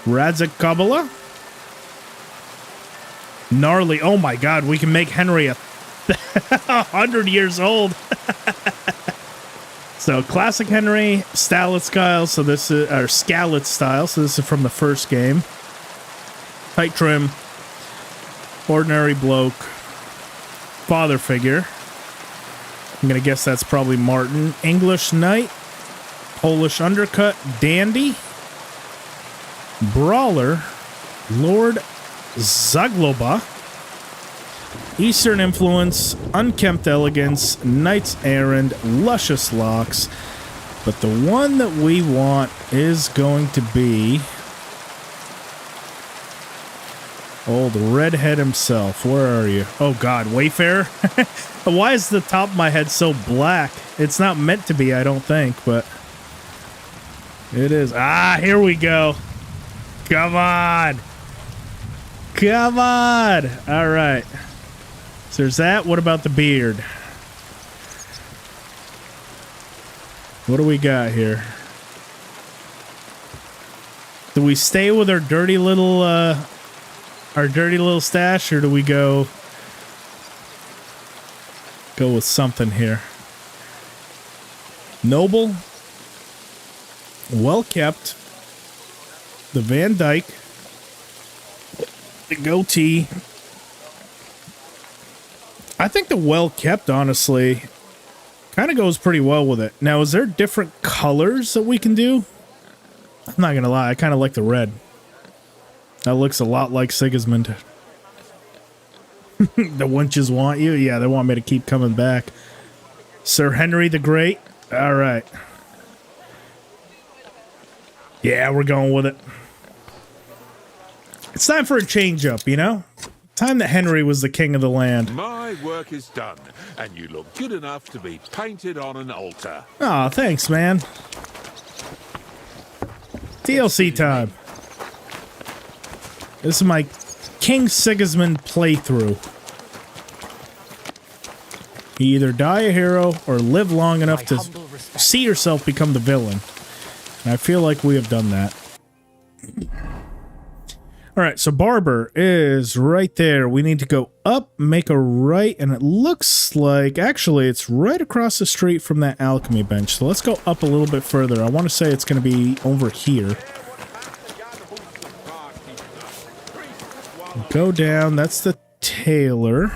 Radzik Kabbalah. Gnarly. Oh my god, we can make Henry 100 years old. So classic Henry, Stalit style. So this is or Scalet style. So this is from the first game. Tight trim. Ordinary bloke. Father figure. I'm gonna guess that's probably Martin. English knight. Polish undercut. Dandy. Brawler. Lord Zagloba. Eastern influence, unkempt elegance, knight's errand, luscious locks. But the one that we want is going to be old redhead himself. Where are you? Oh god, Wayfarer? Why is the top of my head so black? It's not meant to be, I don't think, but it is. Ah, here we go. Come on. Come on. All right. So there's that. What about the beard? What do we got here? Do we stay with our dirty little stash, or do we go with something here? Noble, well kept, the Van Dyke, the goatee. I think the well kept, honestly, kind of goes pretty well with it. Now, is there different colors that we can do? I'm not gonna lie, I kind of like the red. That looks a lot like Sigismund. The wenches want you? Yeah, they want me to keep coming back. Sir Henry the Great? Alright. Yeah, we're going with it. It's time for a change up, you know? Time that Henry was the king of the land. My work is done, and you look good enough to be painted on an altar. Aw, thanks, man. DLC time. This is my King Sigismund playthrough. You either die a hero or live long enough to see yourself become the villain. And I feel like we have done that. Alright, so Barber is right there. We need to go up, make a right, and it looks like... Actually, it's right across the street from that alchemy bench. So let's go up a little bit further. I want to say it's going to be over here. Go down. That's the tailor.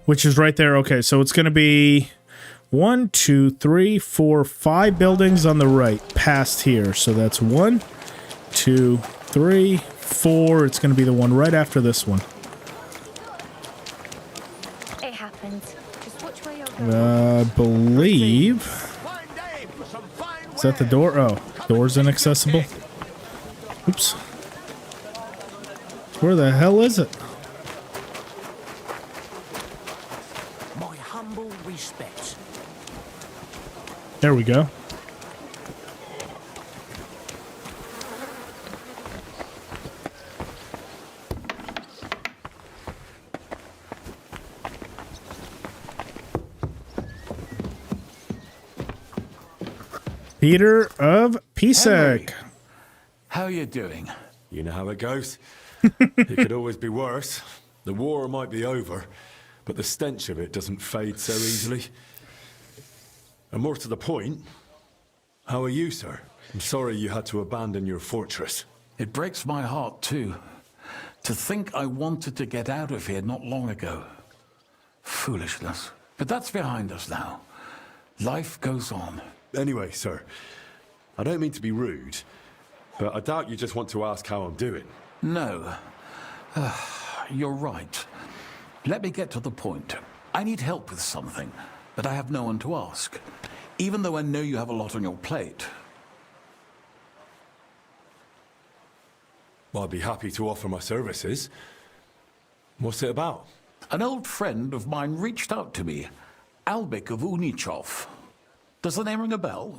Which is right there. Okay, so it's going to be 1, 2, 3, 4, 5 buildings on the right past here. So that's 1, 2, 3, 4. It's going to be the one right after this one. It happens. Just watch where you're going. I believe... Is that the door? Oh, door's inaccessible. Oops. Where the hell is it? My humble respects. There we go. Peter of Pisek. How you doing? You know how it goes. It could always be worse. The war might be over, but the stench of it doesn't fade so easily. And more to the point, how are you, sir? I'm sorry you had to abandon your fortress. It breaks my heart, too. To think I wanted to get out of here not long ago. Foolishness. But that's behind us now. Life goes on. Anyway, sir, I don't mean to be rude, but I doubt you just want to ask how I'm doing. No. You're right. Let me get to the point. I need help with something, but I have no one to ask. Even though I know you have a lot on your plate. Well, I'd be happy to offer my services. What's it about? An old friend of mine reached out to me, Albik of Unichov. Does the name ring a bell?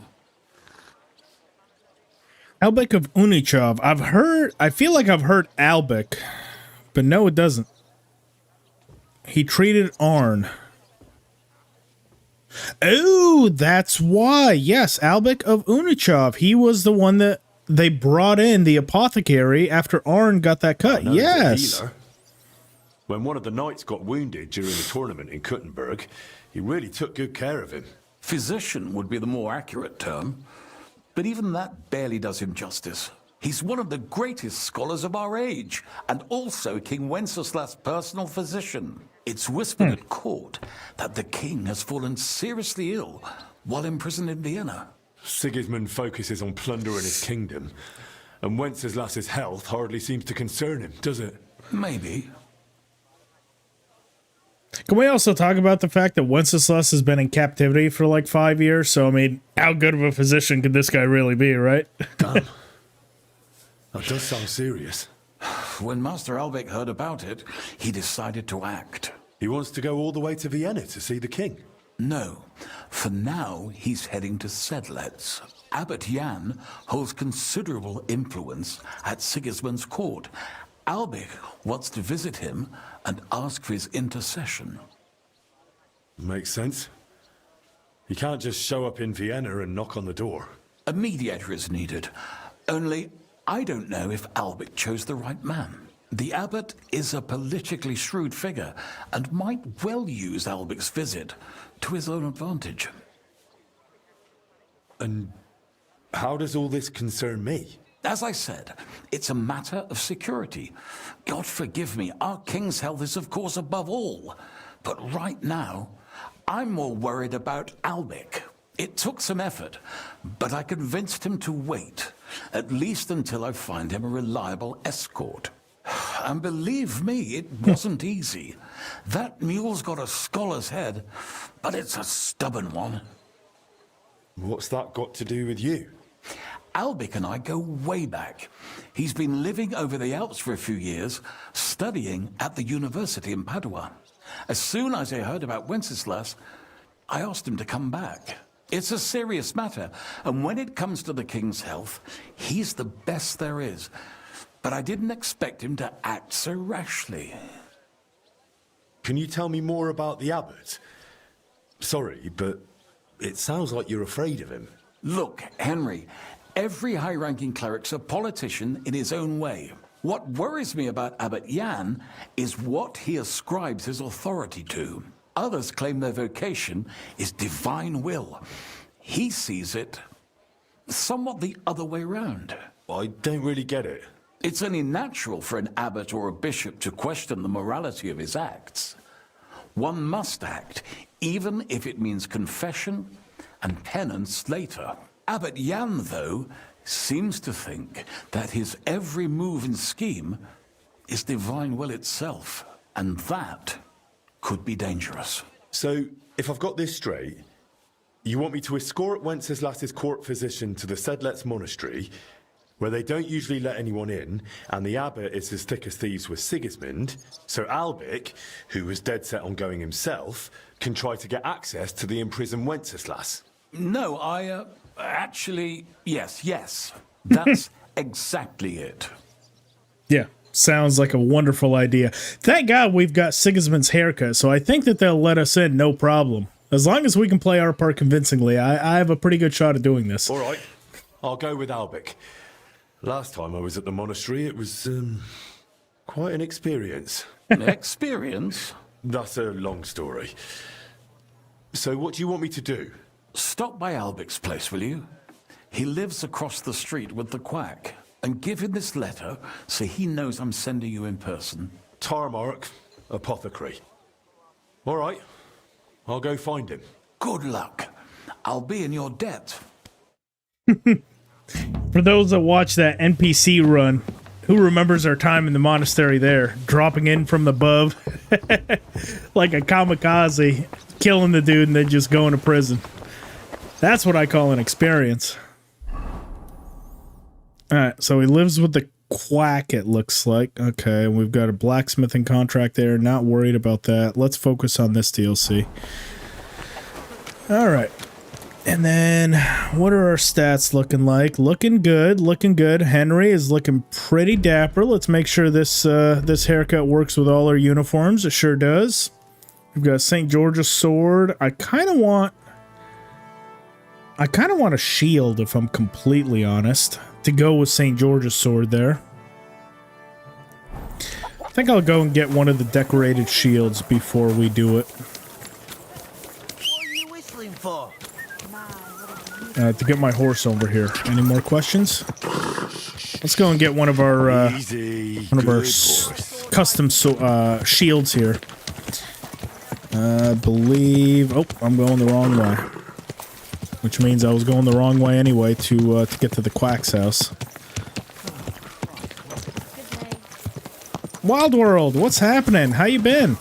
Albik of Unichov. I feel like I've heard Albik, but no, it doesn't. He treated Arn. Oh, that's why. Yes, Albik of Unichov. He was the one that they brought in, the apothecary, after Arn got that cut. Yes. When one of the knights got wounded during the tournament in Kuttenberg, he really took good care of him. Physician would be the more accurate term. But even that barely does him justice. He's one of the greatest scholars of our age, and also King Wenceslas's personal physician. It's whispered at court that the king has fallen seriously ill while imprisoned in Vienna. Sigismund focuses on plundering his kingdom, and Wenceslas's health hardly seems to concern him, does it? Maybe. Can we also talk about the fact that Wenceslas has been in captivity for like 5 years? So, I mean, how good of a physician could this guy really be, right? Damn. That does sound serious. When Master Albek heard about it, he decided to act. He wants to go all the way to Vienna to see the king. No. For now, he's heading to Sedlitz. Abbot Jan holds considerable influence at Sigismund's court, Albic wants to visit him and ask for his intercession. Makes sense. You can't just show up in Vienna and knock on the door. A mediator is needed. Only, I don't know if Albic chose the right man. The abbot is a politically shrewd figure and might well use Albic's visit to his own advantage. And how does all this concern me? As I said, it's a matter of security. God forgive me, our king's health is of course above all. But right now, I'm more worried about Albic. It took some effort, but I convinced him to wait, at least until I find him a reliable escort. And believe me, it wasn't easy. That mule's got a scholar's head, but it's a stubborn one. What's that got to do with you? Albic and I go way back. He's been living over the Alps for a few years, studying at the university in Padua. As soon as I heard about Wenceslas, I asked him to come back. It's a serious matter, and when it comes to the king's health, he's the best there is. But I didn't expect him to act so rashly. Can you tell me more about the abbot? Sorry, but it sounds like you're afraid of him. Look, Henry, every high-ranking cleric's a politician in his own way. What worries me about Abbot Jan is what he ascribes his authority to. Others claim their vocation is divine will. He sees it somewhat the other way round. I don't really get it. It's only natural for an abbot or a bishop to question the morality of his acts. One must act, even if it means confession and penance later. Abbot Jan, though, seems to think that his every move and scheme is divine will itself, and that could be dangerous. So, if I've got this straight, you want me to escort Wenceslas's court physician to the Sedlets monastery, where they don't usually let anyone in, and the abbot is as thick as thieves with Sigismund, so Albic, who was dead set on going himself, can try to get access to the imprisoned Wenceslas? No, actually, yes. That's exactly it. Yeah, sounds like a wonderful idea. Thank God we've got Sigismund's haircut, so I think that they'll let us in, no problem. As long as we can play our part convincingly, I have a pretty good shot at doing this. All right, I'll go with Albic. Last time I was at the monastery, it was quite an experience. An experience? That's a long story. So what do you want me to do? Stop by Albic's place, will you? He lives across the street with the quack. And give him this letter so he knows I'm sending you in person. Tarmark, apothecary. All right, I'll go find him. Good luck. I'll be in your debt. For those that watch that NPC run, who remembers our time in the monastery there, dropping in from above like a kamikaze, killing the dude and then just going to prison. That's what I call an experience. Alright, so he lives with the quack, it looks like. Okay, we've got a blacksmithing contract there. Not worried about that. Let's focus on this DLC. Alright. And then, what are our stats looking like? Looking good, looking good. Henry is looking pretty dapper. Let's make sure this this haircut works with all our uniforms. It sure does. We've got St. George's sword. I kind of want a shield, if I'm completely honest, to go with St. George's sword there. I think I'll go and get one of the decorated shields before we do it. What are you whistling for? To get my horse over here. Any more questions? Let's go and get one of our custom shields here. I believe. Oh, I'm going the wrong way. Which means I was going the wrong way anyway to get to the quack's house. Wild World, what's happening? How you been?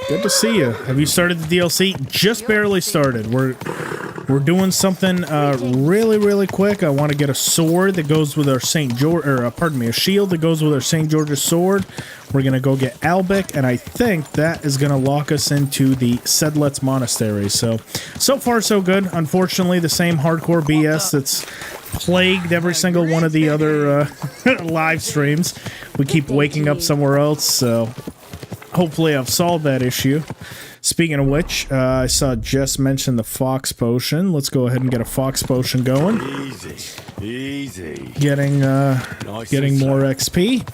Good to see you. Have you started the DLC? Just barely started. We're doing something really quick. I want to get a sword that goes with our St. George, or pardon me, a shield that goes with our St. George's sword. We're gonna go get Albic, and I think that is gonna lock us into the Sedlets monastery. So far so good. Unfortunately, the same hardcore BS that's plagued every single one of the other live streams. We keep waking up somewhere else, so hopefully I've solved that issue. Speaking of which, I saw Jess mention the Fox Potion. Let's go ahead and get a Fox Potion going. Easy. Getting Nice getting more XP.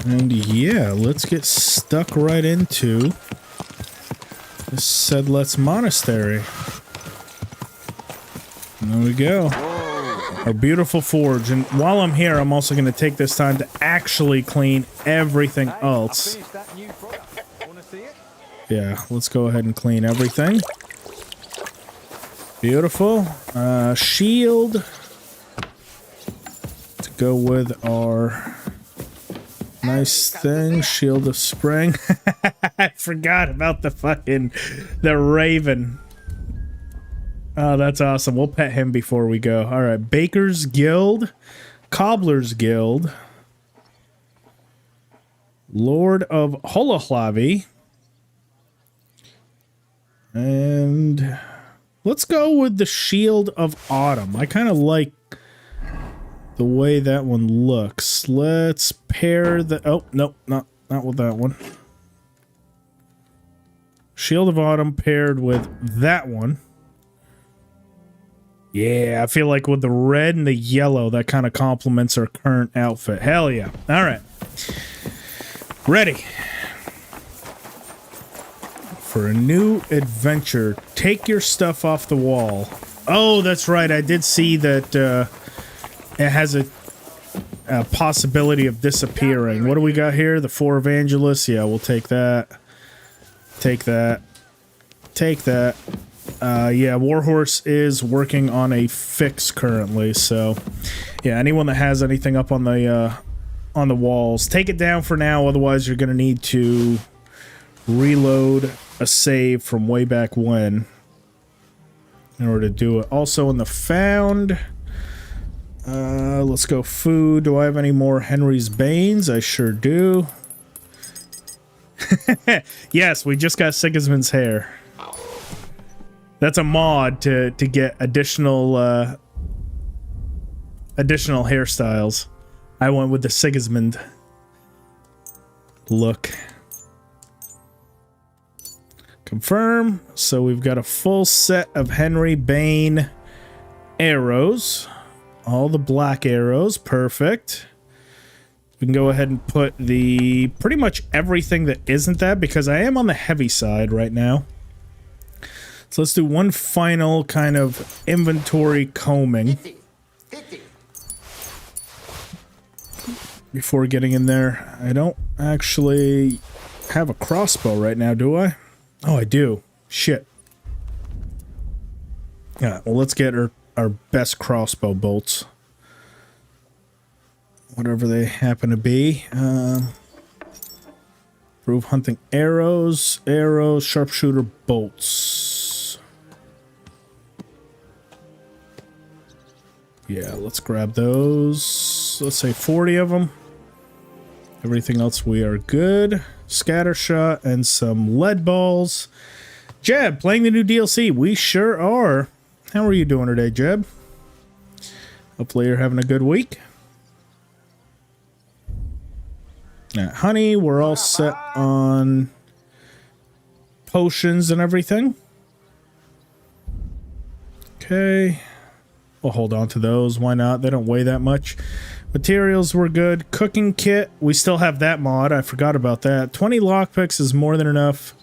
And yeah, let's get stuck right into this Sedlet's Monastery. There we go. Our beautiful forge. And while I'm here, I'm also going to take this time to actually clean everything else. Yeah, let's go ahead and clean everything. Beautiful. Shield to go with our nice thing. Shield of Spring. I forgot about the Raven. Oh, that's awesome. We'll pet him before we go. All right, Baker's Guild, Cobbler's Guild, Lord of Holohlavi, and let's go with the Shield of Autumn. I kind of like the way that one looks. Let's pair the... Oh, nope, not with that one. Shield of Autumn paired with that one. Yeah, I feel like with the red and the yellow, that kind of complements our current outfit. Hell yeah. All right. Ready for a new adventure. Take your stuff off the wall. Oh, that's right. I did see that it has a possibility of disappearing. What do we got here? The 4 Evangelists. Yeah, we'll take that. Take that. Take that. Yeah, Warhorse is working on a fix currently, so yeah, anyone that has anything up on the walls, take it down for now, otherwise you're going to need to reload a save from way back when in order to do it. Also in the found, let's go food. Do I have any more Henry's Banes? I sure do. Yes, we just got Sigismund's hair. That's a mod to get additional hairstyles. I went with the Sigismund look. Confirm. So we've got a full set of Henry Bane arrows. All the black arrows. Perfect. We can go ahead and put the pretty much everything that isn't that, because I am on the heavy side right now. So let's do one final kind of inventory combing before getting in there. I don't actually have a crossbow right now, do I? Oh, I do. Shit. Yeah, well, let's get our best crossbow bolts. Whatever they happen to be. Improve hunting arrows, sharpshooter bolts. Yeah, let's grab those. Let's say 40 of them. Everything else we are good. Scattershot and some lead balls. Jeb, playing the new DLC. We sure are. How are you doing today, Jeb? Hopefully you're having a good week. Now, honey, we're all set on potions and everything. Okay. We'll hold on to those. Why not? They don't weigh that much. Materials were good. Cooking kit. We still have that mod. I forgot about that. 20 lockpicks is more than enough.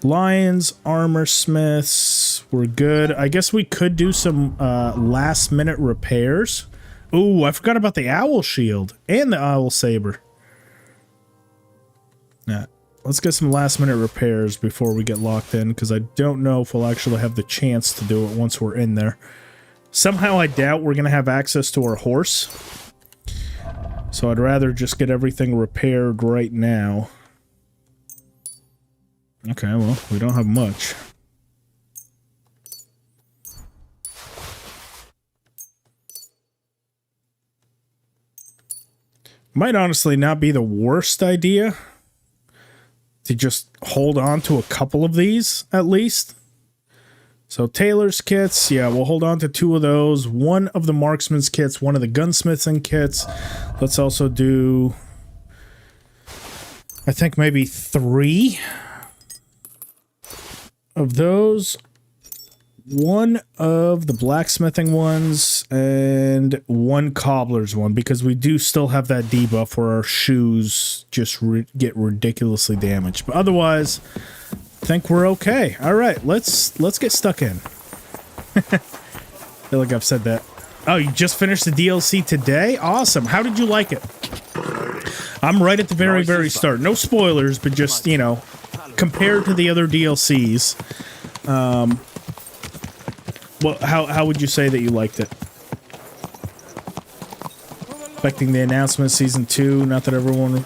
Lions, armor smiths. We're good. I guess we could do some last minute repairs. Ooh, I forgot about the owl shield and the owl saber. Nah, let's get some last minute repairs before we get locked in, because I don't know if we'll actually have the chance to do it once we're in there. Somehow I doubt we're going to have access to our horse. So I'd rather just get everything repaired right now. Okay, well, we don't have much. Might honestly not be the worst idea to just hold on to a couple of these at least. So tailor's kits, yeah, we'll hold on to 2 of those. 1 of the marksman's kits, 1 of the gunsmithing kits. Let's also do, I think maybe 3 of those. 1 of the blacksmithing ones and 1 cobbler's one, because we do still have that debuff where our shoes just get ridiculously damaged. But otherwise, I think we're okay. All right, let's get stuck in. I feel like I've said that. Oh, you just finished the DLC today? Awesome. How did you like it? I'm right at the very start. No spoilers, but just, you know, compared to the other DLCs. Well, how would you say that you liked it? Expecting the announcement of Season 2, not that everyone...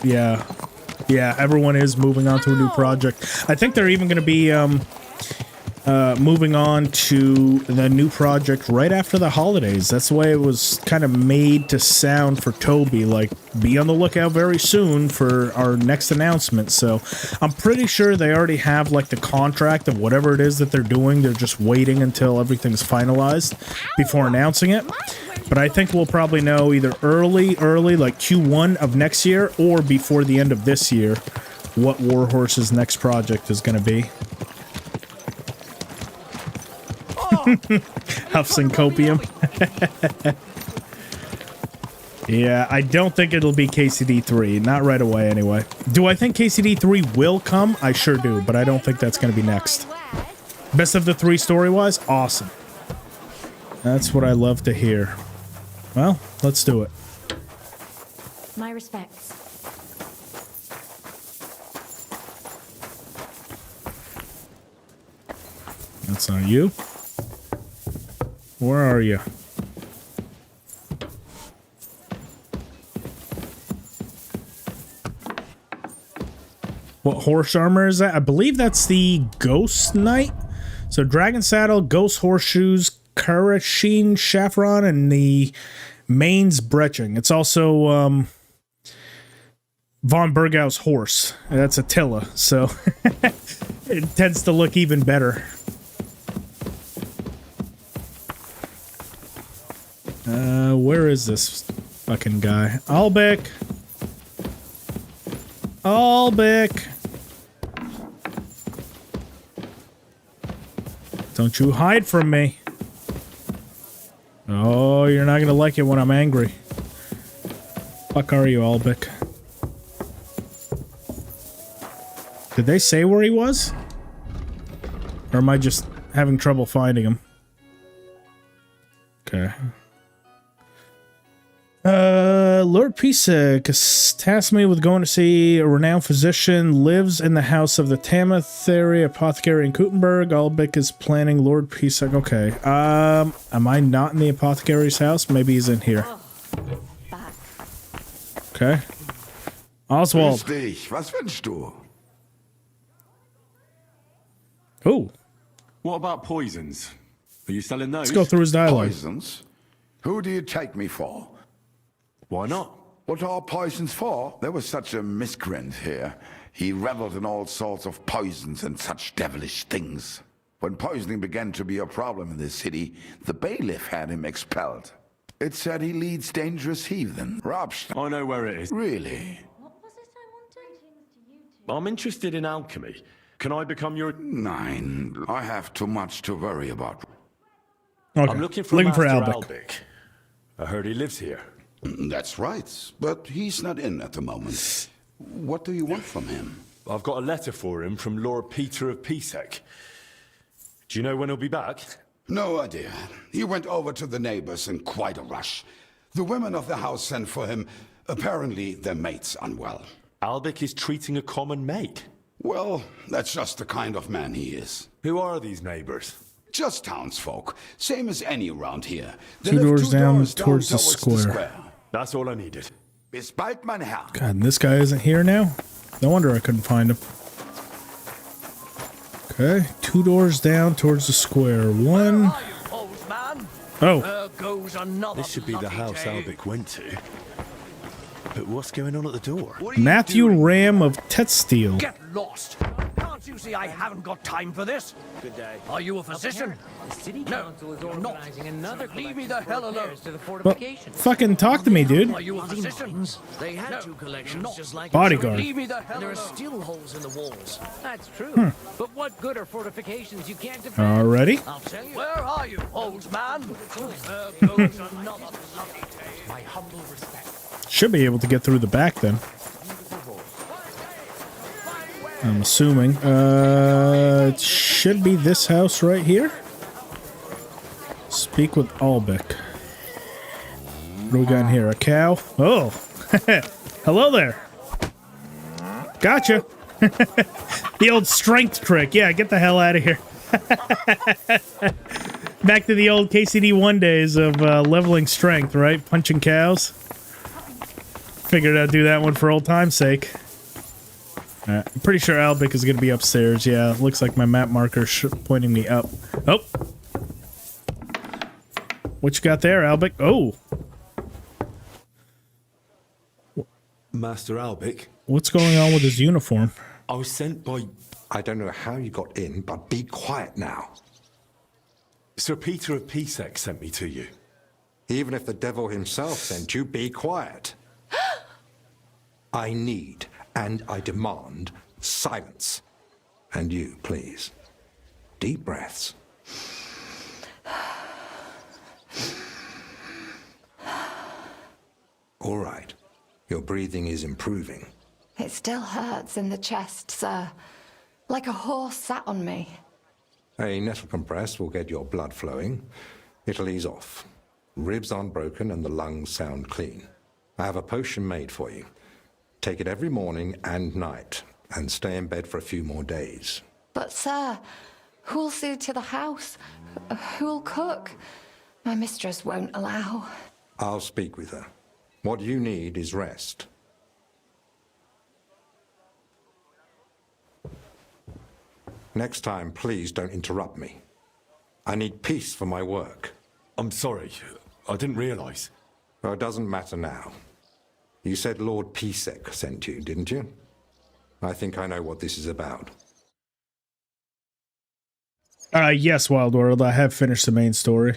Yeah, everyone is moving on to a new project. I think they're even going to be moving on to the new project right after the holidays. That's the way it was kind of made to sound for Toby, like, be on the lookout very soon for our next announcement. So I'm pretty sure they already have, like, the contract of whatever it is that they're doing. They're just waiting until everything's finalized before announcing it. But I think we'll probably know either early, like Q1 of next year, or before the end of this year, what Warhorse's next project is going to be. Huffs and copium. Yeah, I don't think it'll be KCD 3. Not right away, anyway. Do I think KCD 3 will come? I sure do, but I don't think that's going to be next. Best of the 3 story-wise? Awesome. That's what I love to hear. Well, let's do it. My respects. That's not you. Where are you? What horse armor is that? I believe that's the Ghost Knight. So Dragon Saddle, Ghost Horseshoes, Karashin Chafron, and the Mainz Bretching. It's also Von Bergau's horse. That's Attila, so it tends to look even better. Where is this fucking guy? Albic! Albic! Don't you hide from me. Oh, you're not gonna like it when I'm angry. Fuck are you, Albic? Did they say where he was? Or am I just having trouble finding him? Okay. Lord Pisek tasked me with going to see a renowned physician, lives in the house of the Tamatheri apothecary in Kutenberg. Albic is planning Lord Pisek. Okay. Am I not in the apothecary's house? Maybe he's in here. Okay. Oswald. Grüß dich. Was wünschst du? Oh. What about poisons? Are you selling those? Let's go through his dialogue. Poisons? Who do you take me for? Why not? What are poisons for? There was such a miscreant here. He reveled in all sorts of poisons and such devilish things. When poisoning began to be a problem in this city, the bailiff had him expelled. It said he leads dangerous heathen. Robst. I know where it is. Really? I'm interested in alchemy. Can I become your... Nein, I have too much to worry about. Okay. I'm looking for Master Albic. I heard he lives here. That's right, but he's not in at the moment. What do you want from him? I've got a letter for him from Lord Peter of Pisek. Do you know when he'll be back? No idea. He went over to the neighbors in quite a rush. The women of the house sent for him. Apparently, their mate's unwell. Albic is treating a common mate. Well, that's just the kind of man he is. Who are these neighbors? Just townsfolk, same as any around here. They Two live doors down towards the square. That's all I needed. Bis bald, mein Herr. God, and this guy isn't here now? No wonder I couldn't find him. Okay, 2 doors down towards the square. One. Oh. This should be the house Albic went to. But what's going on at the door? Matthew Ram of Tetsteel. Get lost! Can't you see I haven't got time for this? Good day. Are you a physician? The city No, council is you're not. organizing another Leave me collection the of hell alone. repairs to the Well, fortifications. fucking talk to me, dude. Are you a physician? They had No, two collections not. just like Bodyguard. Leave me the hell And there are alone. still holes in the walls. That's true. But what good are fortifications you can't defend? Alriady. I'll tell you. Where are you, old man? There goes another bloody day. My humble respect. Should be able to get through the back then. I'm assuming. It should be this house right here. Speak with Albeck. What do we got in here? A cow? Oh! Hello there! Gotcha! The old strength trick. Yeah, get the hell out of here. Back to the old KCD1 days of leveling strength, right? Punching cows. Figured I'd do that one for old time's sake. I'm pretty sure Albic is going to be upstairs. Yeah, looks like my map marker's pointing me up. Oh! What you got there, Albic? Oh! Master Albic, What's going on with his uniform? I was sent by I don't know how you got in, but be quiet now. Sir Peter of Pisek sent me to you. Even if the devil himself sent you, be quiet. I need and I demand silence. And you, please. Deep breaths. All right. Your breathing is improving. It still hurts in the chest, sir. Like a horse sat on me. A nettle compress will get your blood flowing. It'll ease off. Ribs aren't broken and the lungs sound clean. I have a potion made for you. Take it every morning and night, and stay in bed for a few more days. But, sir, who'll see to the house? Who'll cook? My mistress won't allow. I'll speak with her. What you need is rest. Next time, please don't interrupt me. I need peace for my work. I'm sorry, I didn't realise. Well, it doesn't matter now. You said Lord Pisek sent you, didn't you? I think I know what this is about. Yes, Wild World. I have finished the main story.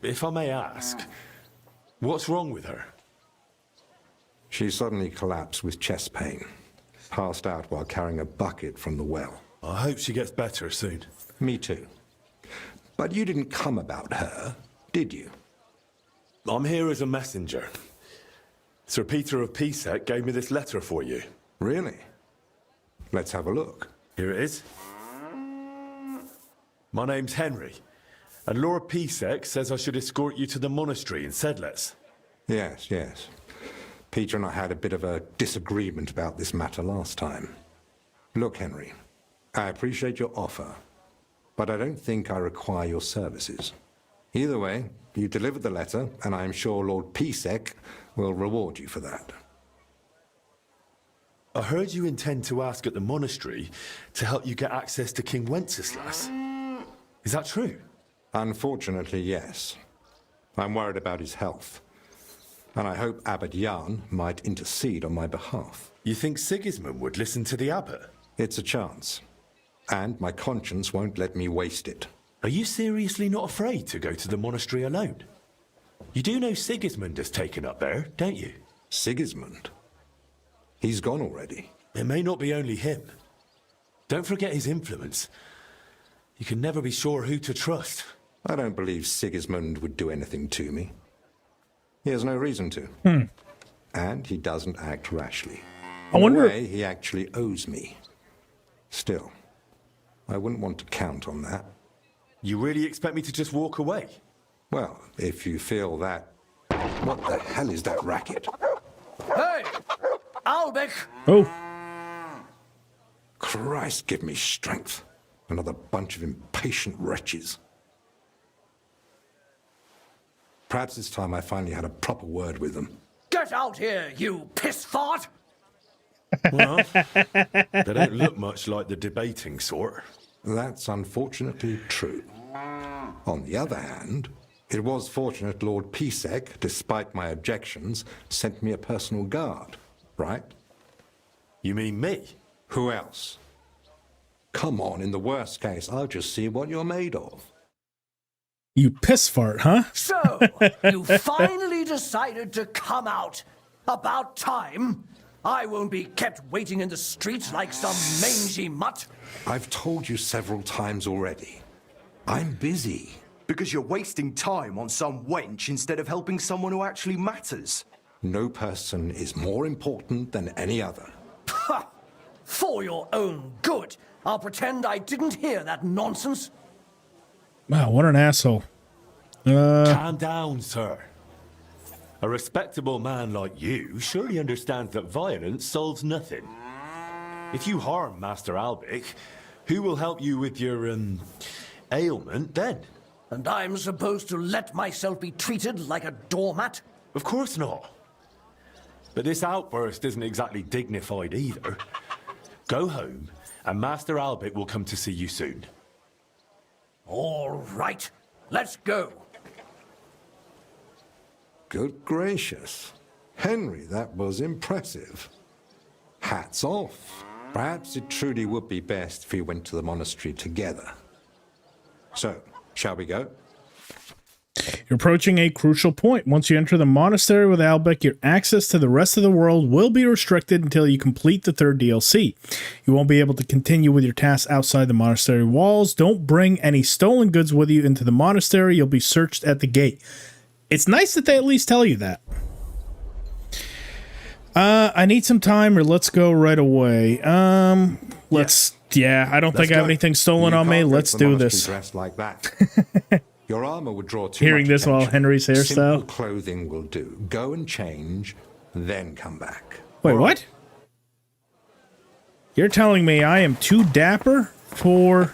If I may ask, what's wrong with her? She suddenly collapsed with chest pain. Passed out while carrying a bucket from the well. I hope she gets better soon. Me too. But you didn't come about her, did you? I'm here as a messenger. Sir Peter of Pisek gave me this letter for you. Really? Let's have a look. Here it is. My name's Henry, and Lord Pisek says I should escort you to the monastery in Sedlitz. Yes, yes. Peter and I had a bit of a disagreement about this matter last time. Look, Henry, I appreciate your offer, but I don't think I require your services. Either way, you delivered the letter, and I am sure Lord Pisek will reward you for that. I heard you intend to ask at the monastery to help you get access to King Wenceslas. Is that true? Unfortunately, yes. I'm worried about his health, and I hope Abbot Jan might intercede on my behalf. You think Sigismund would listen to the abbot? It's a chance, and my conscience won't let me waste it. Are you seriously not afraid to go to the monastery alone? You do know Sigismund has taken up there, don't you? Sigismund? He's gone already. It may not be only him. Don't forget his influence. You can never be sure who to trust. I don't believe Sigismund would do anything to me. He has no reason to. And he doesn't act rashly. I wonder. In a way, he actually owes me. Still, I wouldn't want to count on that. You really expect me to just walk away? Well, if you feel that... What the hell is that racket? Hey! Albic! Oh. Christ, give me strength. Another bunch of impatient wretches. Perhaps it's time I finally had a proper word with them. Get out here, you piss fart! Well, they don't look much like the debating sort. That's unfortunately true. On the other hand, It was fortunate Lord Pisek, despite my objections, sent me a personal guard, right? You mean me? Who else? Come on, in the worst case, I'll just see what you're made of. You piss fart, huh? So, you finally decided to come out. About time. I won't be kept waiting in the streets like some mangy mutt. I've told you several times already. I'm busy. Because you're wasting time on some wench instead of helping someone who actually matters. No person is more important than any other. Ha! For your own good, I'll pretend I didn't hear that nonsense. Wow, what an asshole. Calm down, sir. A respectable man like you surely understands that violence solves nothing. If you harm Master Albic, who will help you with your, ailment then? And I'm supposed to let myself be treated like a doormat? Of course not. But this outburst isn't exactly dignified either. Go home, and Master Albic will come to see you soon. All right, let's go. Good gracious. Henry, that was impressive. Hats off. Perhaps it truly would be best if we went to the monastery together. So, shall we go? You're approaching a crucial point. Once you enter the monastery with Albic, your access to the rest of the world will be restricted until you complete the 3rd DLC. You won't be able to continue with your tasks outside the monastery walls. Don't bring any stolen goods with you into the monastery. You'll be searched at the gate. It's nice that they at least tell you that. I need some time, or let's go right away. Yeah, I don't think I have anything stolen on me. Let's do this. Dressed like that. Your armor would draw too Hearing much this while attention. Henry's hairstyle. Simple clothing will do. Go and change, then come back. Wait, what? You're telling me I am too dapper for...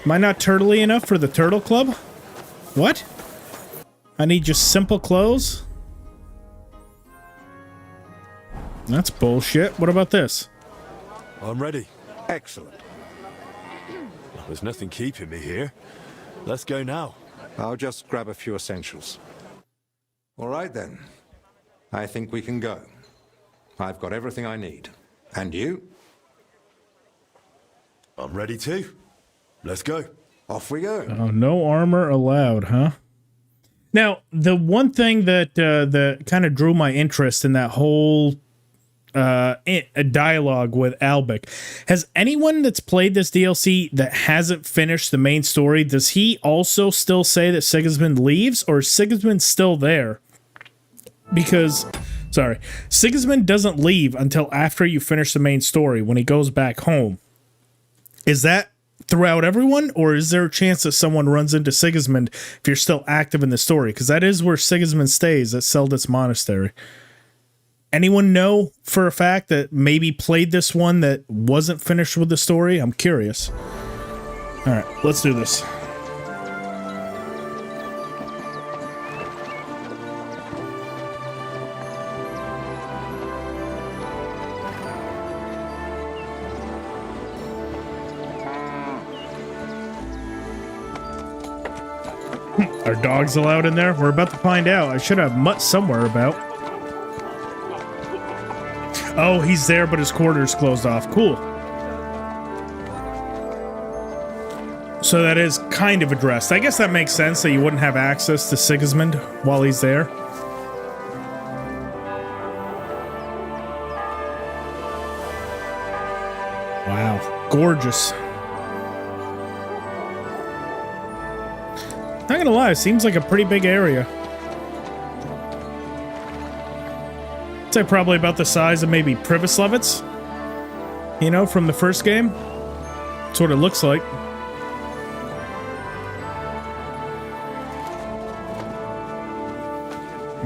Am I not turtly enough for the Turtle Club? What? I need just simple clothes? That's bullshit. What about this? I'm ready. Excellent. There's nothing keeping me here. Let's go now. I'll just grab a few essentials. All right, then. I think we can go. I've got everything I need. And you? I'm ready too. Let's go. Off we go. Oh, no armor allowed, huh? Now, the one thing that kind of drew my interest in that whole dialogue with Albic, has anyone that's played this DLC that hasn't finished the main story, does he also still say that Sigismund leaves, or is Sigismund still there? Because, sorry, Sigismund doesn't leave until after you finish the main story, when he goes back home. Is that throughout everyone, or is there a chance that someone runs into Sigismund if you're still active in the story? Because that is where Sigismund stays, at Selditz Monastery. Anyone know for a fact that maybe played this one that wasn't finished with the story? I'm curious. All right, let's do this. Are dogs allowed in there? We're about to find out. I should have Mutt somewhere about. Oh, he's there, but his quarters closed off. Cool. So that is kind of addressed. I guess that makes sense that you wouldn't have access to Sigismund while he's there. Wow. Gorgeous. Not gonna lie, it seems like a pretty big area. I'd say probably about the size of maybe Privislevitz, you know, from the first game. That's what it looks like.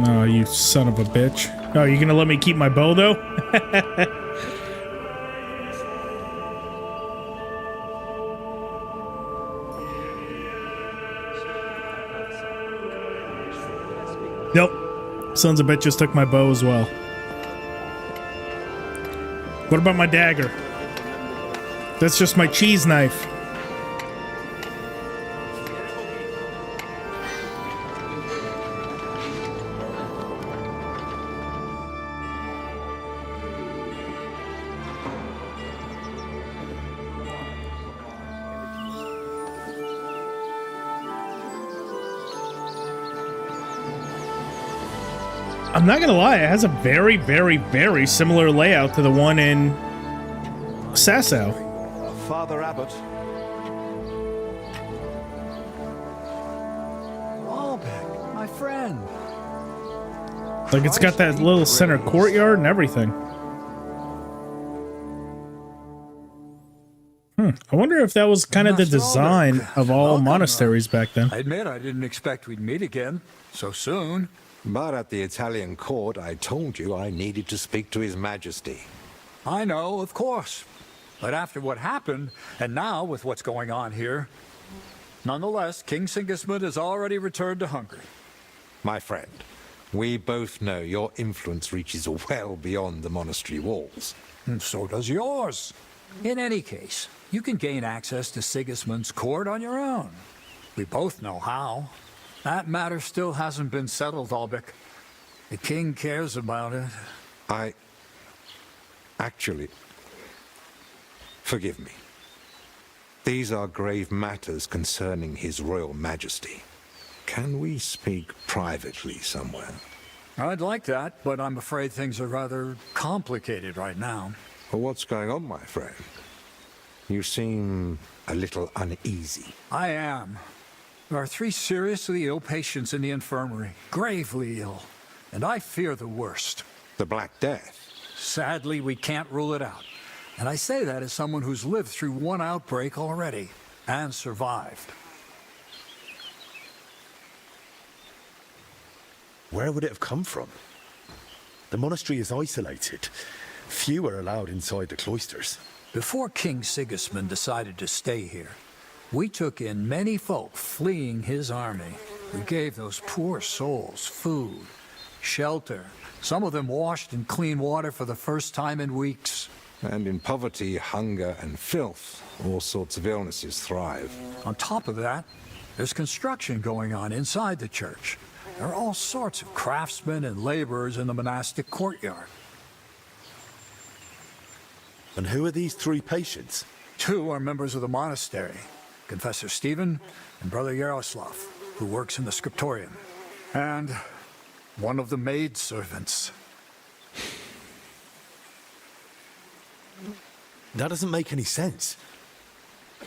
Oh, you son of a bitch. Oh, you gonna let me keep my bow, though? Nope. Sons of bitches took my bow as well. What about my dagger? That's just my cheese knife. I'm not gonna lie, it has a very, very, very similar layout to the one in Sasau. Father Abbot. Albert, my friend. Like, it's got that little center courtyard and everything. I wonder if that was kind of the design of all monasteries back then. I admit I didn't expect we'd meet again so soon. But at the Italian court, I told you I needed to speak to His Majesty. I know, of course. But after what happened, and now with what's going on here, nonetheless, King Sigismund has already returned to Hungary. My friend, we both know your influence reaches well beyond the monastery walls. And so does yours. In any case, you can gain access to Sigismund's court on your own. We both know how. That matter still hasn't been settled, Albik. The king cares about it. Actually, forgive me. These are grave matters concerning His Royal Majesty. Can we speak privately somewhere? I'd like that, but I'm afraid things are rather complicated right now. Well, what's going on, my friend? You seem a little uneasy. I am. There are 3 seriously ill patients in the infirmary, gravely ill, and I fear the worst. The Black Death? Sadly, we can't rule it out. And I say that as someone who's lived through one outbreak already, and survived. Where would it have come from? The monastery is isolated. Few are allowed inside the cloisters. Before King Sigismund decided to stay here, we took in many folk fleeing his army. We gave those poor souls food, shelter. Some of them washed in clean water for the first time in weeks. And in poverty, hunger, and filth, all sorts of illnesses thrive. On top of that, there's construction going on inside the church. There are all sorts of craftsmen and laborers in the monastic courtyard. And who are these 3 patients? 2 are members of the monastery, Confessor Stephen and Brother Yaroslav, who works in the scriptorium, and one of the maidservants. That doesn't make any sense.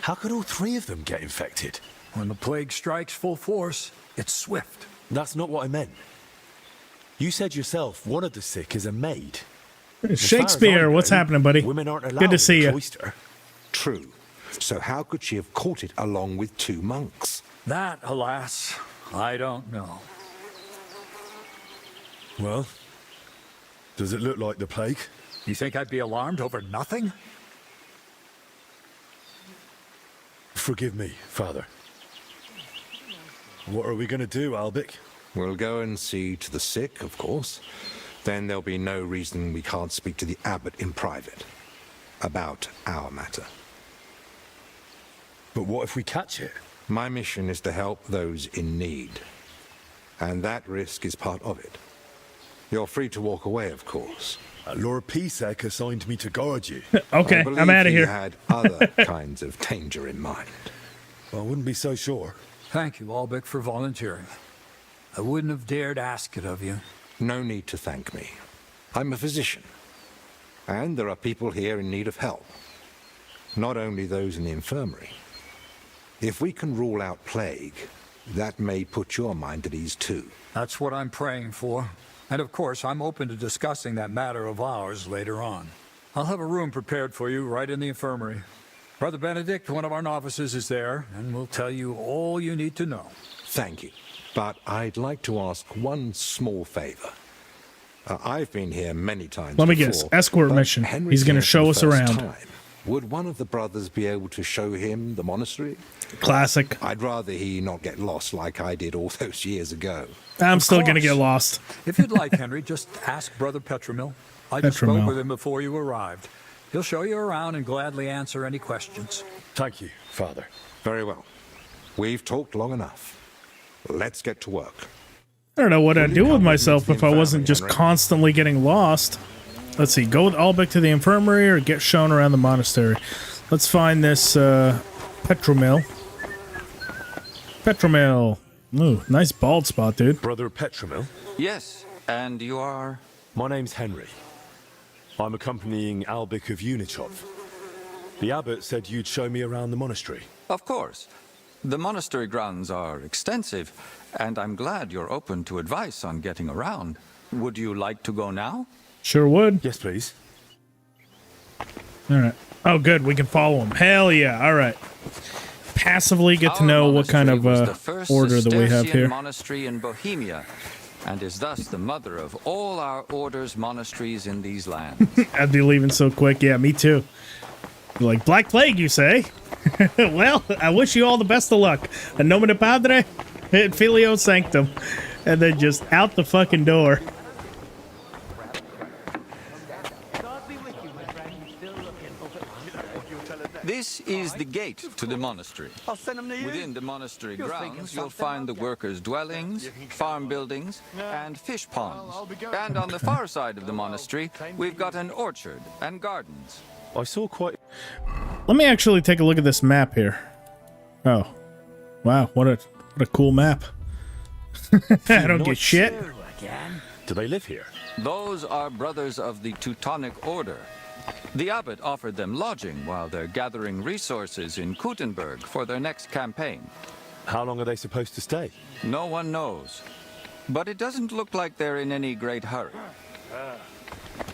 How could all 3 of them get infected? When the plague strikes full force, it's swift. That's not what I meant. You said yourself one of the sick is a maid. Shakespeare, what's happening, buddy? Women aren't allowed Good to see in the you. cloister. True. So how could she have caught it along with 2 monks? That, alas, I don't know. Well, does it look like the plague? You think I'd be alarmed over nothing? Forgive me, Father. What are we going to do, Albik? We'll go and see to the sick, of course. Then there'll be no reason we can't speak to the abbot in private about our matter. But what if we catch it? My mission is to help those in need. And that risk is part of it. You're free to walk away, of course. Lord Pisek assigned me to guard you. Okay, I'm out of here. He had other kinds of danger in mind. I wouldn't be so sure. Thank you, Albik, for volunteering. I wouldn't have dared ask it of you. No need to thank me. I'm a physician. And there are people here in need of help. Not only those in the infirmary. If we can rule out plague, that may put your mind at ease too. That's what I'm praying for. And of course, I'm open to discussing that matter of ours later on. I'll have a room prepared for you right in the infirmary. Brother Benedict, one of our novices, is there, and will tell you all you need to know. Thank you. But I'd like to ask one small favor. I've been here many times Let me before, guess. Escort but mission. Henry's He's going to here show for us the first around. time. Would one of the brothers be able to show him the monastery? Classic. I'd rather he not get lost like I did all those years ago. I'm still going to get lost. If you'd like, Henry, just ask Brother Petramil. I just spoke Petramil. with him before you arrived. He'll show you around and gladly answer any questions. Thank you, Father. Very well. We've talked long enough. Let's get to work. I don't know what I'd do with myself if I wasn't just constantly getting lost. Let's see, go with Albik to the infirmary or get shown around the monastery. Let's find this Petramil. Petramil. Ooh, nice bald spot, dude. Brother Petramil? Yes, And you are? My name's Henry. I'm accompanying Albik of Unichov. The abbot said you'd show me around the monastery. Of course. The monastery grounds are extensive, and I'm glad you're open to advice on getting around. Would you like to go now? Sure would. Yes, please. All right. Oh, good. We can follow him. Hell yeah. All right. Passively get to know what kind of order that we have here. Monastery in Bohemia, and is thus the mother of all our order's monasteries in these lands. I'd be leaving so quick. Yeah, me too. Like, Black Plague, you say? Well, I wish you all the best of luck. A nomine padre, et filio sanctum. And then just out the fucking door. This is the gate to the monastery. I'll send them to you. Within the monastery You're grounds, thinking you'll something find the workers' dwellings, farm buildings, and fish ponds. And on the far side of the monastery, we've got an orchard and gardens. I saw quite... Let me actually take a look at this map here. Oh. Wow, what a cool map. I don't get shit. Do they live here? Those are brothers of the Teutonic Order. The abbot offered them lodging while they're gathering resources in Kuttenberg for their next campaign. How long are they supposed to stay? No one knows. But it doesn't look like they're in any great hurry.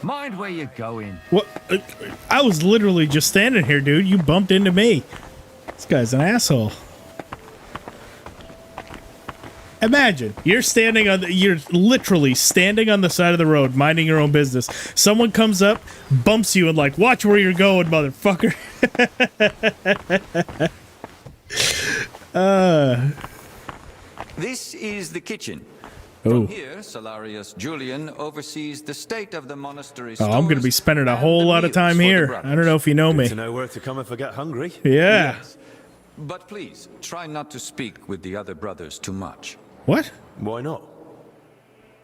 Mind where you're going. What? I was literally just standing here, dude. You bumped into me. This guy's an asshole. Imagine you're standing on you're literally standing on the side of the road, minding your own business. Someone comes up, bumps you, and like, watch where you're going, motherfucker. This is the kitchen. Oh. From here, Salarius Julian oversees the state of the monastery. Oh, I'm gonna be spending a whole lot of time here. I don't know if you know me. To know where to come if I get hungry. Yeah. Yes. But please, try not to speak with the other brothers too much. What? Why not?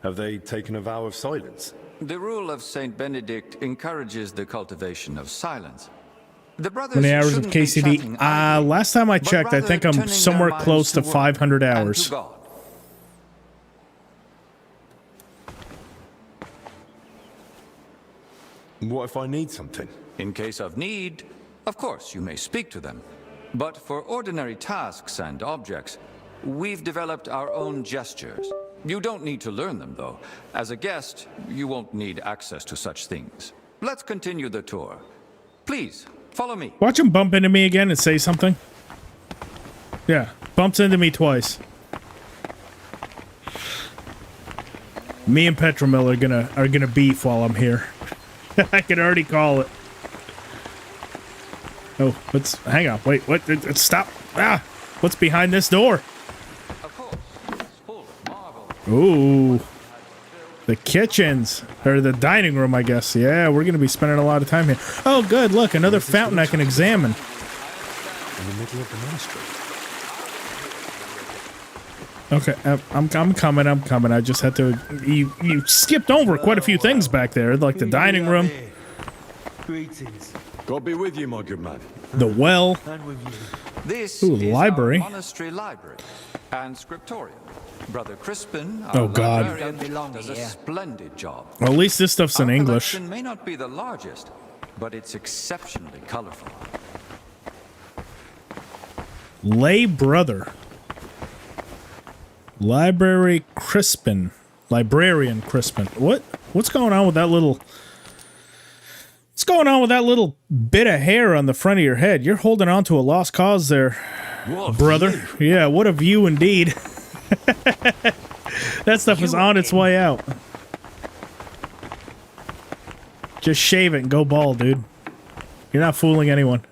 Have they taken a vow of silence? The rule of Saint Benedict encourages the cultivation of silence. The brothers How many hours of shouldn't be KCD? chatting idly, Last time I but checked, I rather think I'm turning somewhere their close to minds 500 work and hours. to God. What if I need something? In case of need, of course, you may speak to them. But for ordinary tasks and objects, we've developed our own gestures. You don't need to learn them, though. As a guest, you won't need access to such things. Let's continue the tour. Please, follow me. Watch him bump into me again and say something. Yeah, bumps into me twice. Me and Petramil are gonna beef while I'm here. I can already call it. Oh, hang on, wait, what? Stop! Ah, what's behind this door? Ooh, the kitchens or the dining room, I guess. Yeah, we're gonna be spending a lot of time here. Oh, good! Look, another fountain I can examine. In the middle of the monastery. Okay, I'm coming. I just had to. You skipped over quite a few things back there, like the dining room, Greetings. God be with you, my good man. the well. And with you. This Ooh, is library. our monastery library and scriptorium. Brother Crispin, Oh, our God. librarian, Don't belong does a here. splendid job. Well, at least this stuff's in Our English. collection may not be the largest, but it's exceptionally colorful. Lay brother. Librarian Crispin. What's going on with that little... What's going on with that little bit of hair on the front of your head? You're holding on to a lost cause there, brother. Yeah, what a view indeed. That stuff is on its way out. Just shave it and go bald, dude. You're not fooling anyone.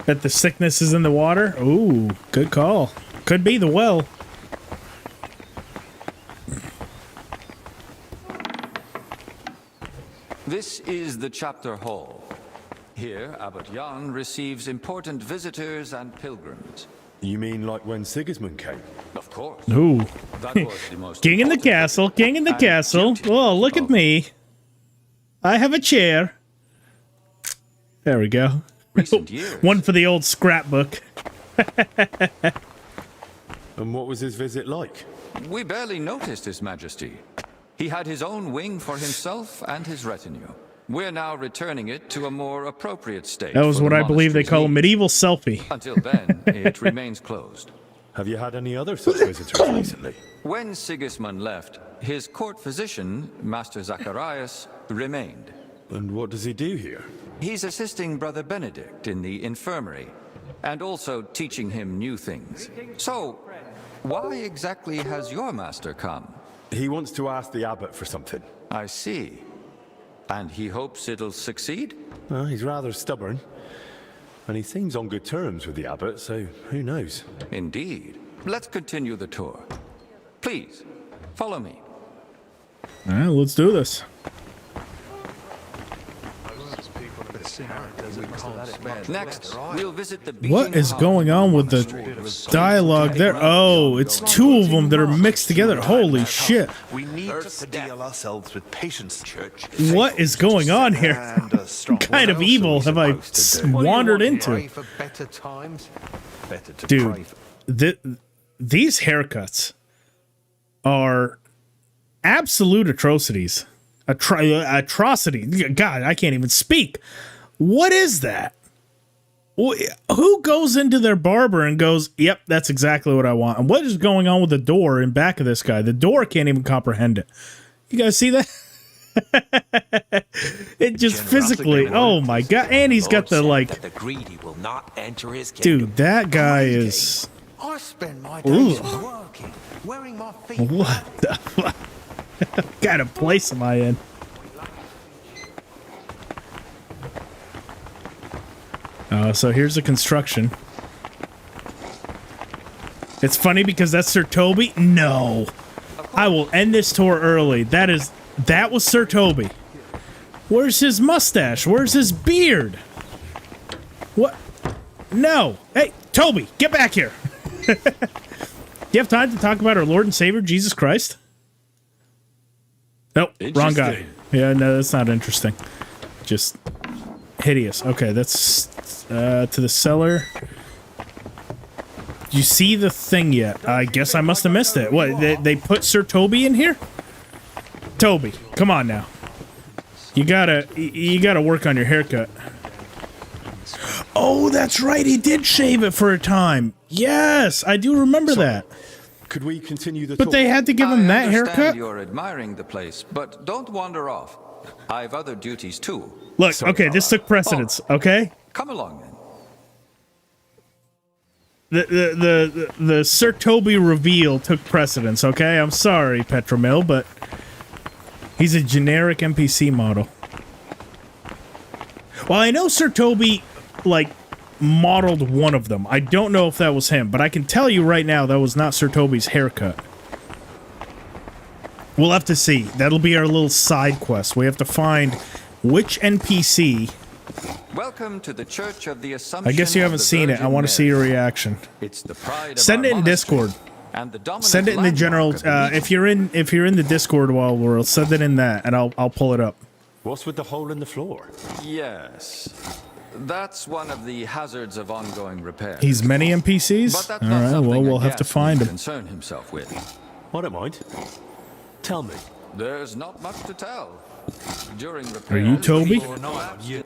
Bet the sickness is in the water? Ooh, good call. Could be the well. This is the chapter hall. Here, Abbot Jan receives important visitors and pilgrims. You mean like when Sigismund came? Of course. Ooh. That was the most King in the important castle, king in the and castle. duty Oh, look at me. I have a chair. There we go. recent years. One for the old scrapbook. And what was his visit like? We barely noticed His Majesty. He had his own wing for himself and his retinue. We're now returning it to a more appropriate state. That was for what the I believe they call a monastery's medieval selfie. needs. Until then, it remains closed. Have you had any other such visitors recently? When Sigismund left, his court physician, Master Zacharias, remained. And what does he do here? He's assisting Brother Benedict in the infirmary, and also teaching him new things. So, why exactly has your master come? He wants to ask the abbot for something. I see. And he hopes it'll succeed? Well, he's rather stubborn. And he seems on good terms with the abbot, so who knows? Indeed. Let's continue the tour. Please, follow me. All right, let's do this. Next, we'll visit the What is going on with the dialogue there? Oh, it's two of them that are mixed together. Holy shit. We need to steel ourselves with patience, Church. What is going on here? What kind of evil have I wandered into? Dude, these haircuts are absolute atrocities. Atrocity. God, I can't even speak. What is that? Who goes into their barber and goes, yep, that's exactly what I want? And what is going on with the door in back of this guy? The door can't even comprehend it. You guys see that? It just physically, oh my God. And he's got the like, The greedy will not enter his dude, that guy is, I spend my days working, wearing my feet. what the fuck? What kind of place am I in? So here's the construction. It's funny because that's Sir Toby. No, I will end this tour early. That was Sir Toby. Where's his mustache? Where's his beard? What? No. Hey, Toby, get back here. Do you have time to talk about our Lord and Savior, Jesus Christ? Nope, wrong guy. Yeah, no, that's not interesting. Just hideous. Okay, that's to the cellar. Do you see the thing yet? I guess I must have missed it. What, they put Sir Toby in here? Toby, come on now. You gotta work on your haircut. Oh, that's right. He did shave it for a time. Yes, I do remember that. Could we continue the But they had to give him that haircut? You're admiring the place, but don't wander off. I've other duties too. Look, okay, this took precedence, okay? Come along then. The Sir Toby reveal took precedence, okay? I'm sorry, Petromil, but he's a generic NPC model. Well, I know Sir Toby, like, modeled one of them. I don't know if that was him, but I can tell you right now that was not Sir Toby's haircut. We'll have to see. That'll be our little side quest. We have to find which NPC. Welcome to the Church of the Assumption. I guess you haven't seen it. I want to see your reaction. It's the pride Send it in Discord. And the dominant send it in the general. If you're in the Discord world, send it in that, and I'll pull it up. What's with the hole in the floor? Yes. That's one of the hazards of ongoing repair. He's many NPCs? But that's all not right, something well, we'll a have to guest find would him. concern himself with. I don't mind. Tell me. There's not much to tell. During Are repairs, you Toby? people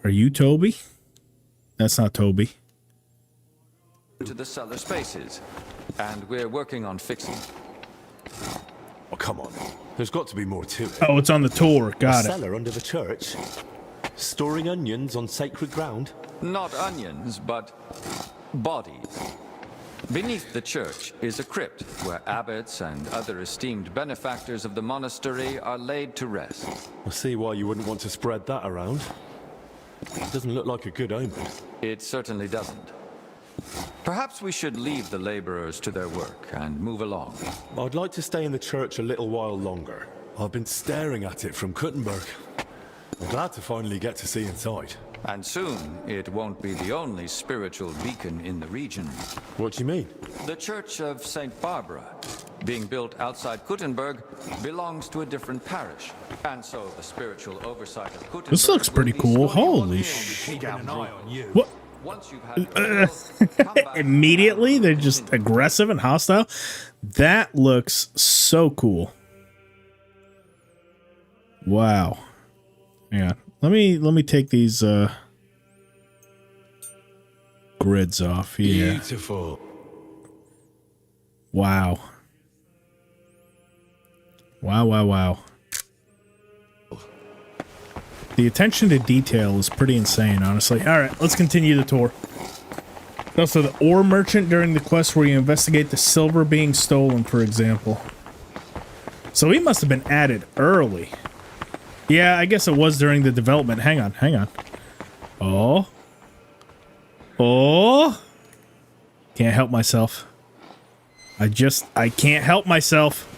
Are you Toby? That's not Toby. to the cellar spaces, and we're working on fixing. Oh, come on. There's got to be more to it. Oh, it's on the tour. Got a it. cellar under the church? Storing onions on sacred ground? Not onions, but bodies. Beneath the church is a crypt where abbots and other esteemed benefactors of the monastery are laid to rest. I see why you wouldn't want to spread that around. It doesn't look like a good omen. It certainly doesn't. Perhaps we should leave the laborers to their work and move along. I'd like to stay in the church a little while longer. I've been staring at it from Kuttenberg. I'm glad to finally get to see inside. And soon, it won't be the only spiritual beacon in the region. What do you mean? The Church of St. Barbara, being built outside Kuttenberg, belongs to a different parish. And so the spiritual oversight of Kuttenberg... This looks pretty cool. Holy shit. What? Once you've had your fill, come back. Immediately, they're just aggressive and hostile. That looks so cool. Wow. Hang on. Let me take these grids off. Yeah. Beautiful. Wow. Wow, wow, wow. The attention to detail is pretty insane, honestly. Alright, let's continue the tour. Also, the ore merchant during the quest where you investigate the silver being stolen, for example. So he must have been added early. Yeah, I guess it was during the development. Hang on, hang on. Oh. Oh. Can't help myself. I can't help myself.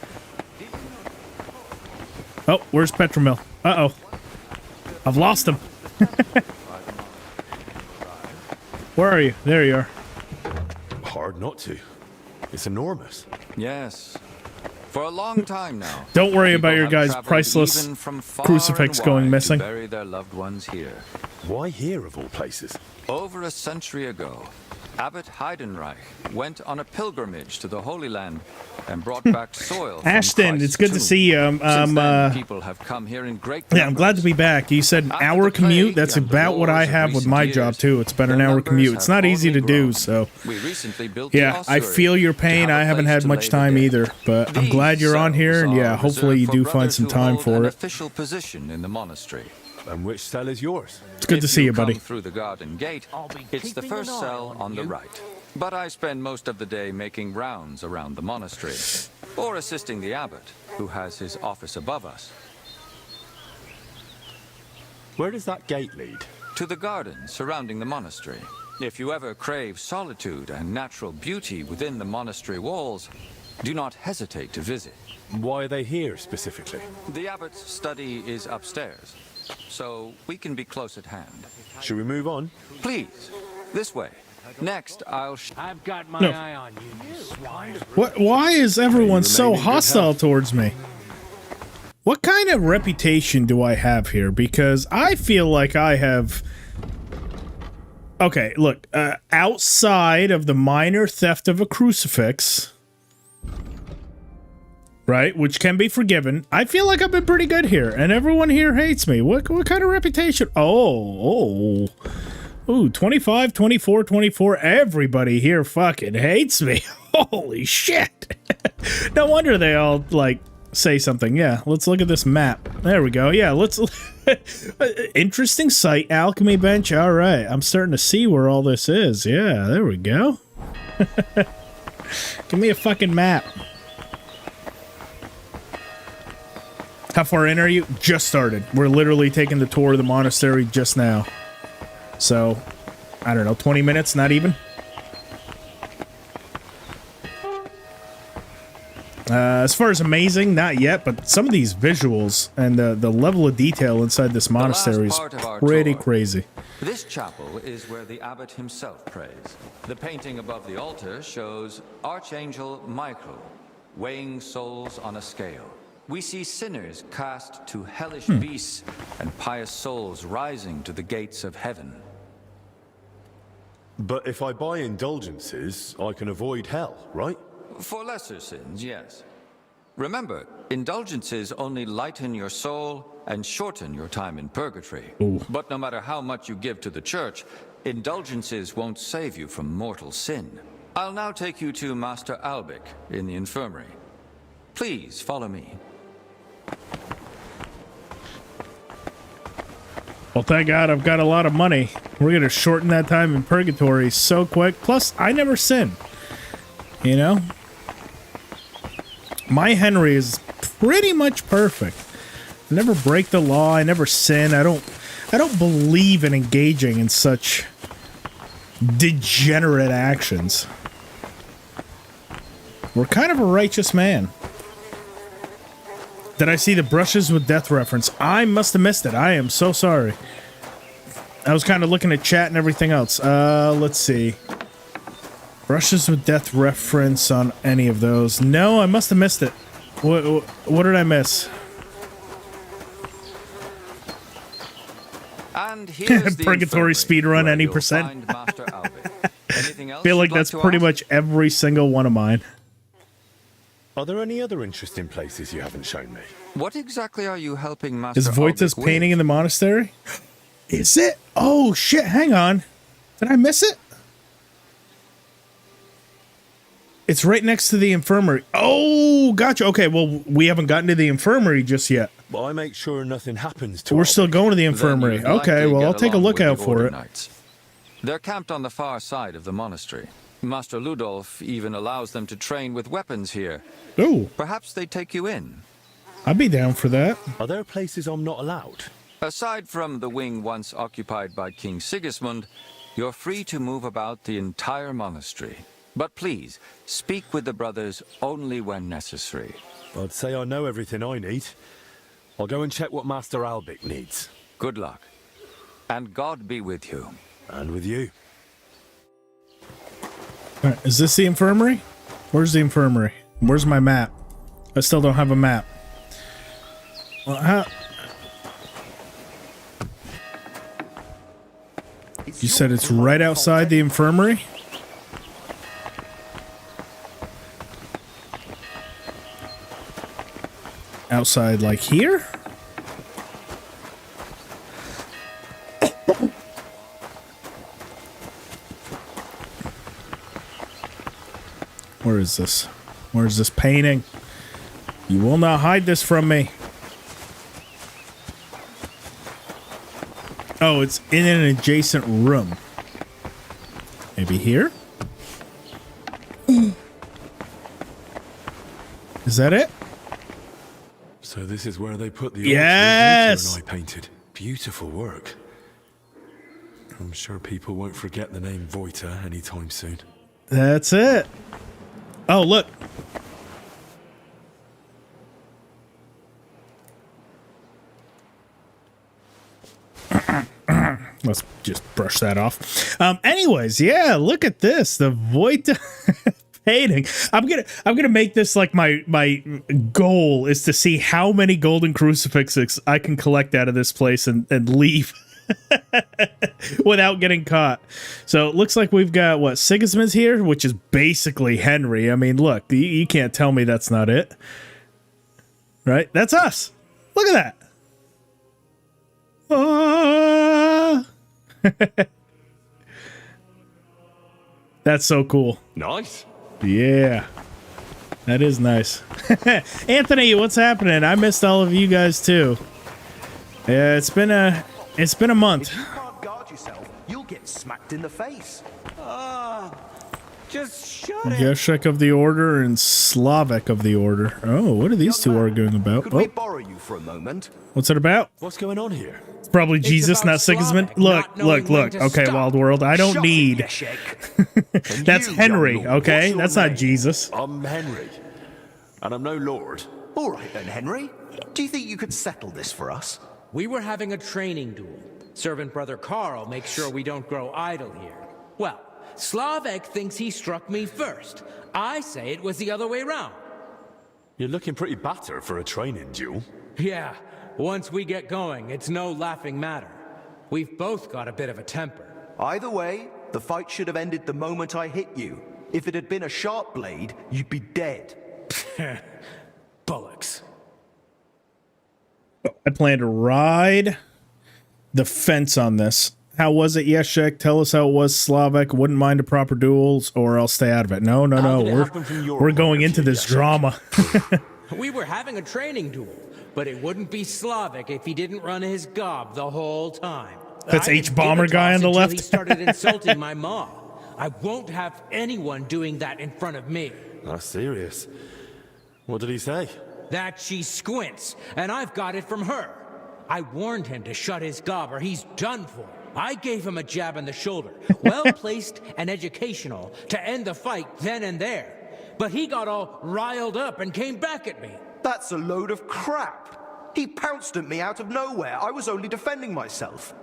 Oh, where's Petromil? Uh-oh. I've lost him. Where are you? There you are. Hard not to. It's enormous. Yes. For a long time now. Don't worry about your people have guys' traveled priceless even from far crucifix and going wide missing. to bury their loved ones here. Why here, of all places? Over a century ago, Abbot Heidenreich went on a pilgrimage to the Holy Land and brought back soil from Ashton, Christ's it's good to tomb. see you. Since then, people have come here in great Yeah, I'm glad to be back. You said an hour commute. That's about what I have with my job, too. It's about an hour commute. It's not easy to do, so... We recently built Yeah, I feel your pain. I haven't had much time either, but I'm glad you're on here, and yeah, hopefully you do find some time for an it. official position in the monastery. And which cell is yours? It's good to see you, buddy. Come through the garden gate, it's the first cell on the right. But I spend most of the day making rounds around the monastery, or assisting the abbot, who has his office above us. Where does that gate lead? To the garden surrounding the monastery. If you ever crave solitude and natural beauty within the monastery walls, do not hesitate to visit. Why are they here specifically? The abbot's study is upstairs, so we can be close at hand. Should we move on? Please, this way. Next, I've got my No. eye on you swine. What? Why is everyone so hostile towards me? What kind of reputation do I have here? Because I feel like I have... Okay, look. Outside of the minor theft of a crucifix... Right? Which can be forgiven. I feel like I've been pretty good here. And everyone here hates me. What kind of reputation? Oh. Ooh, 25, 24, 24. Everybody here fucking hates me. Holy shit. No wonder they all, like, say something. Yeah, let's look at this map. There we go. Yeah, let's... Interesting site. Alchemy bench. All right. I'm starting to see where all this is. Yeah, there we go. Give me a fucking map. How far in are you? Just started. We're literally taking the tour of the monastery just now. So, I don't know, 20 minutes, not even? As far as amazing, not yet, but some of these visuals and the level of detail inside this monastery is pretty crazy. This chapel is where the abbot himself prays. The painting above the altar shows Archangel Michael weighing souls on a scale. We see sinners cast to hellish beasts and pious souls rising to the gates of heaven. But if I buy indulgences, I can avoid hell, right? For lesser sins, yes. Remember, indulgences only lighten your soul and shorten your time in purgatory. But no matter how much you give to the church, indulgences won't save you from mortal sin. I'll now take you to Master Albic in the infirmary. Please follow me. Well, thank God I've got a lot of money. We're going to shorten that time in purgatory so quick. Plus, I never sin. You know? My Henry is pretty much perfect. I never break the law. I never sin. I don't believe in engaging in such degenerate actions. We're kind of a righteous man. Did I see the brushes with death reference? I must have missed it. I am so sorry. I was kind of looking at chat and everything else. Let's see. Brushes with death reference on any of those. No, I must have missed it. What did I miss? And And here's the Purgatory speedrun any percent. Feel like that's pretty much every single one of mine. Are there any other interesting places you haven't shown me? What exactly are you helping Master Is Wojta's Albrecht painting in the monastery? Is it? Oh shit, hang on. Did I miss it? It's right next to the infirmary. Oh, gotcha. Okay, well, we haven't gotten to the infirmary just yet. But I make sure nothing happens to We're still going to the infirmary. Okay, well, I'll take a look out for it. Knights. They're camped on the far side of the monastery. Master Ludolf even allows them to train with weapons here. Ooh. Perhaps they take you in. I'd be down for that. Are there places I'm not allowed? Aside from the wing once occupied by King Sigismund, you're free to move about the entire monastery. But please, speak with the brothers only when necessary. I'd say I know everything I need. I'll go and check what Master Albrecht needs. Good luck. And God be with you. And with you. All right, is this the infirmary? Where's the infirmary? Where's my map? I still don't have a map. Well, how... You said it's right outside the infirmary? Outside, like here? Where is this? Where's this painting? You will not hide this from me. Oh, it's in an adjacent room. Maybe here? Is that it? So this is where they put the yes! altar I painted. Beautiful work. I'm sure people won't forget the name Wojta anytime soon. That's it. Oh, look. Let's just brush that off. Anyways, yeah, look at this. The Wojta painting. I'm gonna make this like my goal is to see how many golden crucifixes I can collect out of this place and leave without getting caught. So it looks like we've got what, Sigismund's here, which is basically Henry. I mean, look, you can't tell me that's not it, right? That's us. Look at that. That's so cool. Nice. Yeah, that is nice. Anthony, what's happening? I missed all of you guys too. Yeah, it's been a month. If you can't guard yourself, you'll get smacked in the face. Just shut it. Yeshek of the Order and Slavek of the Order. Oh, what are these two arguing about? Could we borrow you for a moment? What's it about? What's going on here? It's probably Jesus, not Sigismund. Look. Okay, Wild World. I don't need. That's Henry, okay? That's not Jesus. I'm Henry. And I'm no lord. All right then, Henry. Do you think you could settle this for us? We were having a training duel. Servant Brother Carl makes sure we don't grow idle here. Well, Slavek thinks he struck me first. I say it was the other way round. You're looking pretty battered for a training duel. Yeah, once we get going, it's no laughing matter. We've both got a bit of a temper. Either way, the fight should have ended the moment I hit you. If it had been a sharp blade, you'd be dead. Bullocks. I plan to ride the fence on this. How was it, Yeshek? Tell us how it was, Slavek. Wouldn't mind a proper duels, or I'll stay out of it. No. We're going into this drama. We were having a training duel, but it wouldn't be Slavek if he didn't run his gob the whole time. That's H-Bomber guy on the left. He started insulting my mom. I won't have anyone doing that in front of me. That's serious. What did he say? That she squints, and I've got it from her. I warned him to shut his gob or he's done for. I gave him a jab in the shoulder, well-placed and educational, to end the fight then and there. But he got all riled up and came back at me. That's a load of crap. He pounced at me out of nowhere. I was only defending myself.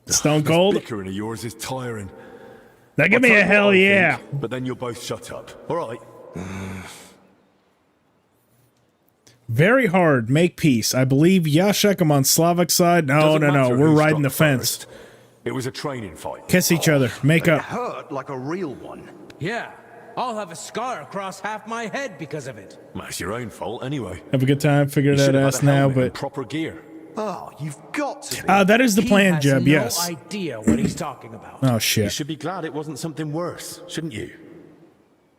Stone Cold. This bickering of yours is tiring. Now give me a hell yeah. But then you'll both shut up. All right. Very hard. Make peace. I believe Yashek. I'm on Slavic side. No. We're riding the fence. It was a training fight. Kiss each other. Make It up. hurt like a real one. Yeah, I'll have a scar across half my head because of it. That's your own fault anyway. Have a good time. Figure that ass now, but proper gear. Oh, you've got to be. that is the plan, Jeb. He Yes. has no idea what he's talking about. Oh You shit. should be glad it wasn't something worse, shouldn't you?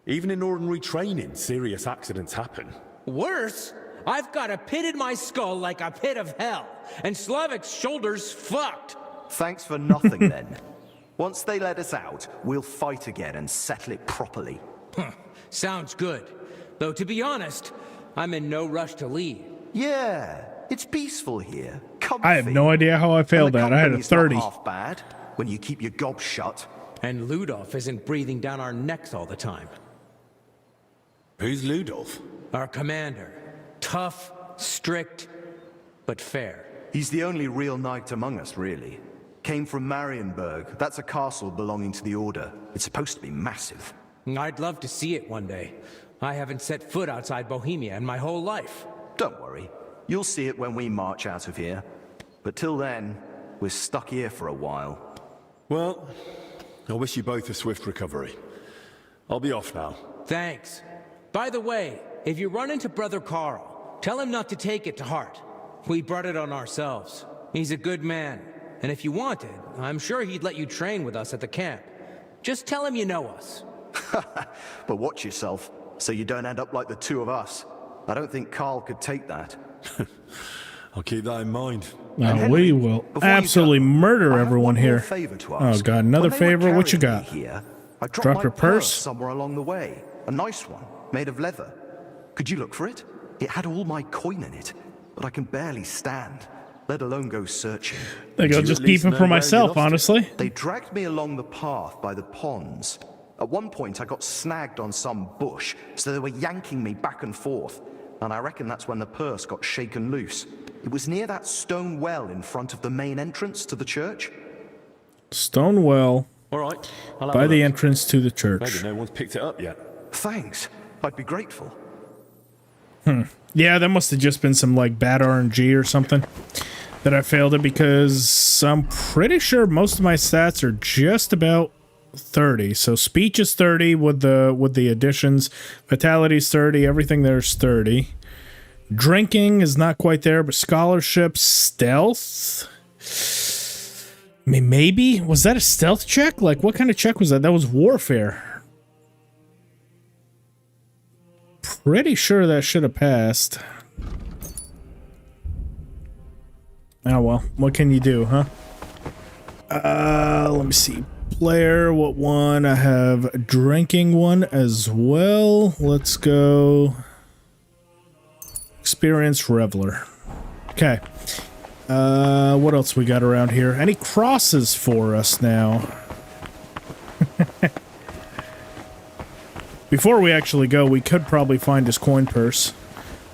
Even in ordinary training, serious accidents happen. Worse? I've got a pit in my skull like a pit of hell, and Slavic's shoulder's fucked. Thanks for nothing, then. Once they let us out, we'll fight again and settle it properly. Sounds good. Though, to be honest, I'm in no rush to leave. Yeah, it's peaceful here. Comfy. I have no idea how I failed that. I had a company's not 30. half bad when you keep your gob shut. And Ludolf isn't breathing down our necks all the time. Who's Ludolf? Our commander. Tough, strict, but fair. He's the only real knight among us, really. Came from Marienburg. That's a castle belonging to the Order. It's supposed to be massive. I'd love to see it one day. I haven't set foot outside Bohemia in my whole life. Don't worry. You'll see it when we march out of here. But till then, we're stuck here for a while. Well, I wish you both a swift recovery. I'll be off now. Thanks. By the way, if you run into Brother Carl, tell him not to take it to heart. We brought it on ourselves. He's a good man. And if you wanted, I'm sure he'd let you train with us at the camp. Just tell him you know us. But watch yourself, so you don't end up like the two of us. I don't think Carl could take that. I'll keep that in mind. Now we will absolutely murder everyone here. Oh god, another favor. What you got? Here, I dropped Drop my your purse? somewhere along the way. A nice one, made of leather. Could you look for it? It had all my coin in it, but I can barely stand, let alone go searching. I think I'll just keep it for myself, honestly. They dragged me along the path by the ponds. At one point, I got snagged on some bush, so they were yanking me back and forth. And I reckon that's when the purse got shaken loose. It was near that stone well in front of the main entrance to the church. Stone well. All right. By the entrance to the church. Maybe no one's picked it up yet. Thanks. I'd be grateful. Yeah, that must have just been some like bad RNG or something that I failed it, because I'm pretty sure most of my stats are just about 30. So speech is 30 with the additions, vitality's 30, everything there's 30. Drinking is not quite there, but scholarship, stealth. I mean, maybe was that a stealth check? Like, what kind of check was that? That was warfare. Pretty sure that should have passed. Oh well, what can you do, huh? Let me see. Player, what one? I have a drinking one as well. Let's go. Experienced Reveler. Okay. What else we got around here? Any crosses for us now? Before we actually go, we could probably find his coin purse.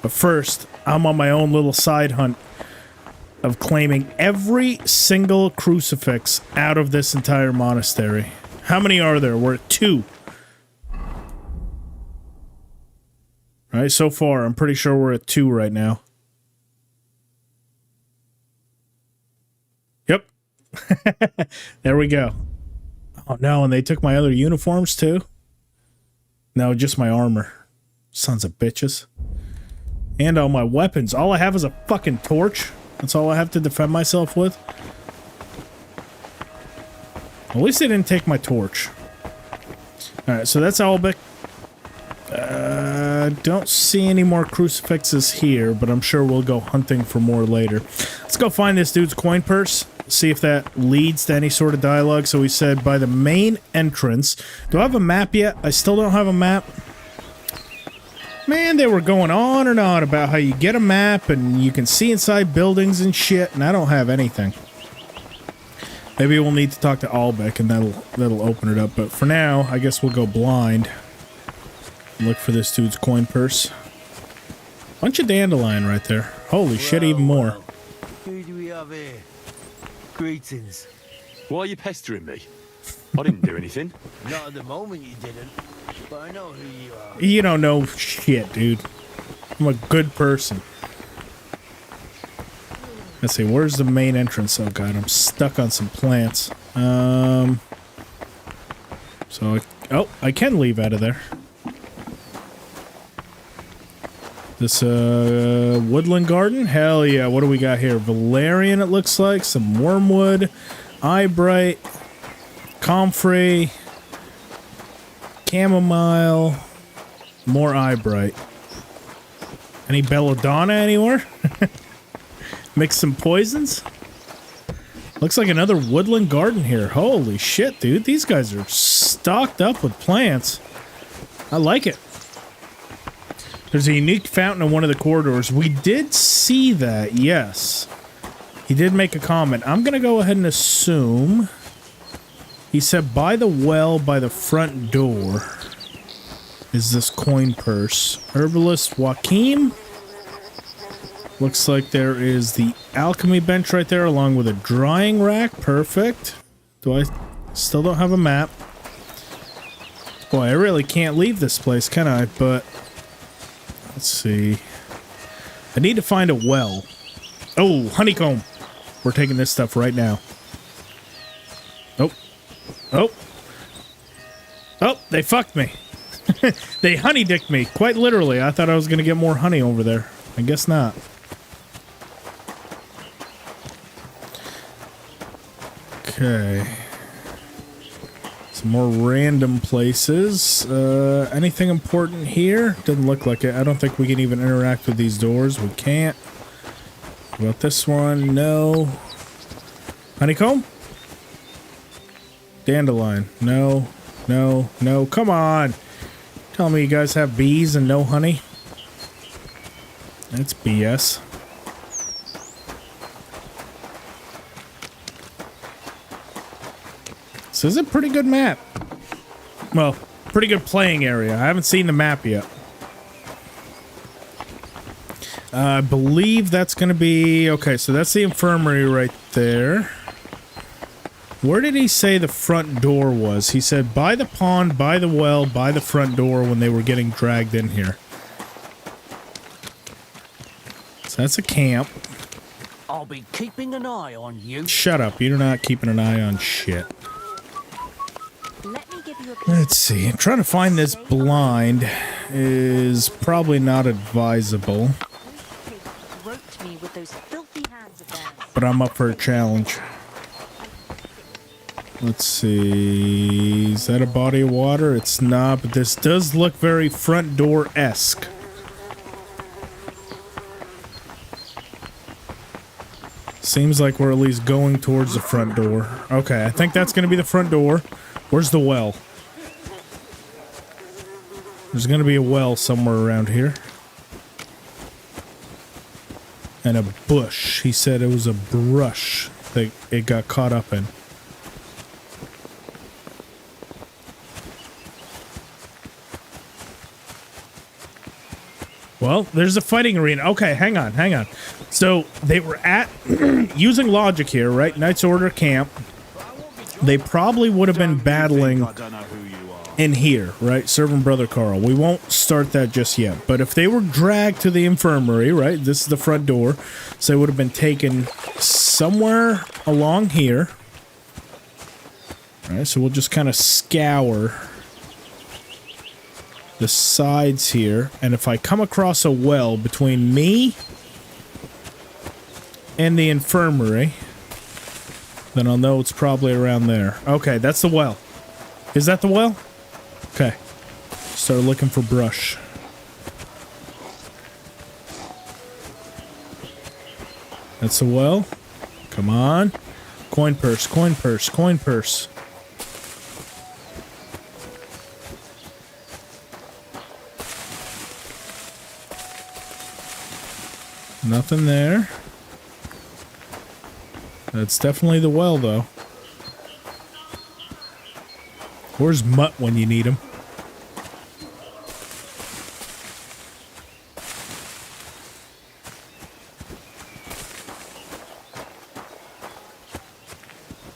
But first, I'm on my own little side hunt of claiming every single crucifix out of this entire monastery. How many are there? We're at 2. Alright, so far, I'm pretty sure we're at 2 right now. Yep. There we go. Oh no, and they took my other uniforms too? No, just my armor. Sons of bitches. And all my weapons. All I have is a fucking torch. That's all I have to defend myself with. At least they didn't take my torch. Alright, so that's Albic. Don't see any more crucifixes here, but I'm sure we'll go hunting for more later. Let's go find this dude's coin purse. See if that leads to any sort of dialogue. So we said by the main entrance. Do I have a map yet? I still don't have a map. Man, they were going on and on about how you get a map and you can see inside buildings and shit, and I don't have anything. Maybe we'll need to talk to Albeck and that'll open it up. But for now, I guess we'll go blind. Look for this dude's coin purse. Bunch of dandelion right there. Holy shit, even more. Who do we have here? Greetings. Why are you pestering me? I didn't do anything. Not at the moment you didn't, but I know who you are. You don't know shit, dude. I'm a good person. Let's see, where's the main entrance? Oh god, I'm stuck on some plants. I can leave out of there. This, woodland garden? Hell yeah, what do we got here? Valerian, it looks like. Some wormwood. Eyebright. Comfrey. Chamomile. More eyebright. Any belladonna anywhere? Mix some poisons? Looks like another woodland garden here. Holy shit, dude. These guys are stocked up with plants. I like it. There's a unique fountain in one of the corridors. We did see that, yes. He did make a comment. I'm going to go ahead and assume... He said by the well, by the front door, is this coin purse. Herbalist Joachim. Looks like there is the alchemy bench right there, along with a drying rack. Perfect. Still don't have a map. Boy, I really can't leave this place, can I? But... Let's see. I need to find a well. Oh, honeycomb. We're taking this stuff right now. Oh. Oh. Oh, they fucked me. They honey-dicked me. Quite literally. I thought I was going to get more honey over there. I guess not. Okay. Some more random places. Anything important here? Doesn't look like it. I don't think we can even interact with these doors. We can't. What about this one? No. Honeycomb? Dandelion. No. No. No. Come on. Tell me you guys have bees and no honey? That's BS. This is a pretty good map. Well, pretty good playing area. I haven't seen the map yet. I believe that's going to be... Okay, so that's the infirmary right there. Where did he say the front door was? He said by the pond, by the well, by the front door when they were getting dragged in here. So that's a camp. I'll be keeping an eye on you. Shut up. You're not keeping an eye on shit. Let's see. I'm trying to find this blind is probably not advisable. But I'm up for a challenge. Let's see. Is that a body of water? It's not, but this does look very front door-esque. Seems like we're at least going towards the front door. Okay, I think that's going to be the front door. Where's the well? There's going to be a well somewhere around here. And a bush. He said it was a brush that it got caught up in. Well, there's a fighting arena. Okay, hang on, hang on. So they were at, using logic here, right? Knight's Order camp. They probably would have been battling in here, right? Servant Brother Carl. We won't start that just yet. But if they were dragged to the infirmary, right? This is the front door. So they would have been taken somewhere along here. All right, so we'll just kind of scour the sides here. And if I come across a well between me and the infirmary, then I'll know it's probably around there. Okay, that's the well. Is that the well? Okay. Start looking for brush. That's the well. Come on. Coin purse, coin purse, coin purse. Nothing there. That's definitely the well, though. Where's Mutt when you need him?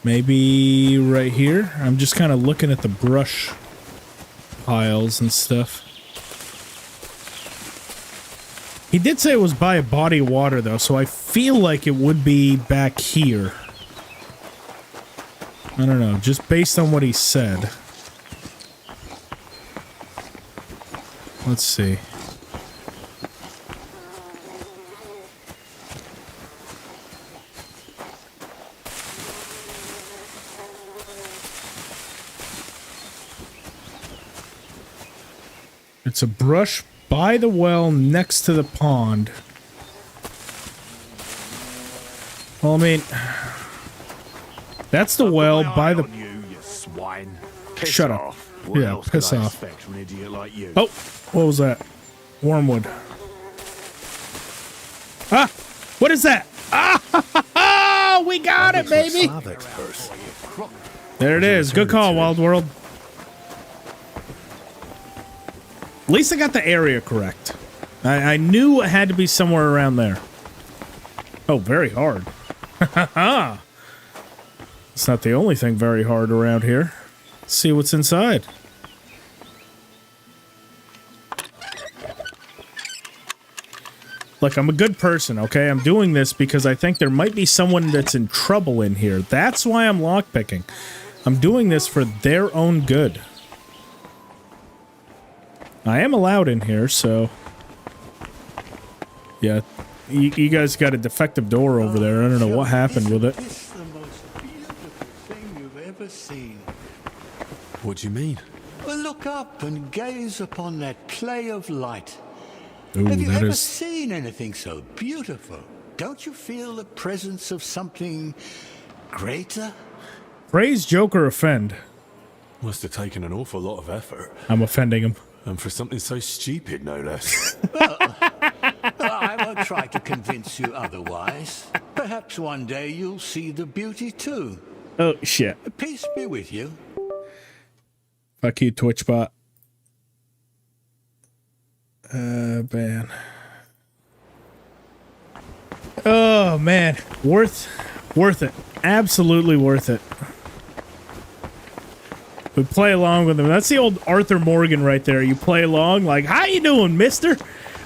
Maybe right here? I'm just kind of looking at the brush piles and stuff. He did say it was by a body of water, though, so I feel like it would be back here. I don't know, just based on what he said. Let's see. It's a brush by the well next to the pond. Well, I mean, that's the well by the... You swine. Shut up. Yeah, piss off. From an idiot like you? Oh, what was that? Wormwood. Ah, what is that? Ah, we got it, baby. There it is. Good call, Wild World. At least I got the area correct. I knew it had to be somewhere around there. Oh, very hard. It's not the only thing very hard around here. Let's see what's inside. Look, I'm a good person, okay? I'm doing this because I think there might be someone that's in trouble in here. That's why I'm lockpicking. I'm doing this for their own good. I am allowed in here, so... Yeah, you guys got a defective door over there. I don't know what happened with it. It's the most beautiful thing you've ever seen. What do you mean? Well, look up and gaze upon that play of light. Ooh, Have you that ever is... seen anything so beautiful? Don't you feel the presence of something greater? Praise, joke, or offend? Must have taken an awful lot of effort. I'm offending him. And for something so stupid, no less. Well, I won't try to convince you otherwise. Perhaps one day you'll see the beauty too. Oh, shit. Peace be with you. Fuck you, TwitchBot. Man. Oh, man. Worth it. Absolutely worth it. We play along with him. That's the old Arthur Morgan right there. You play along like, how you doing, mister?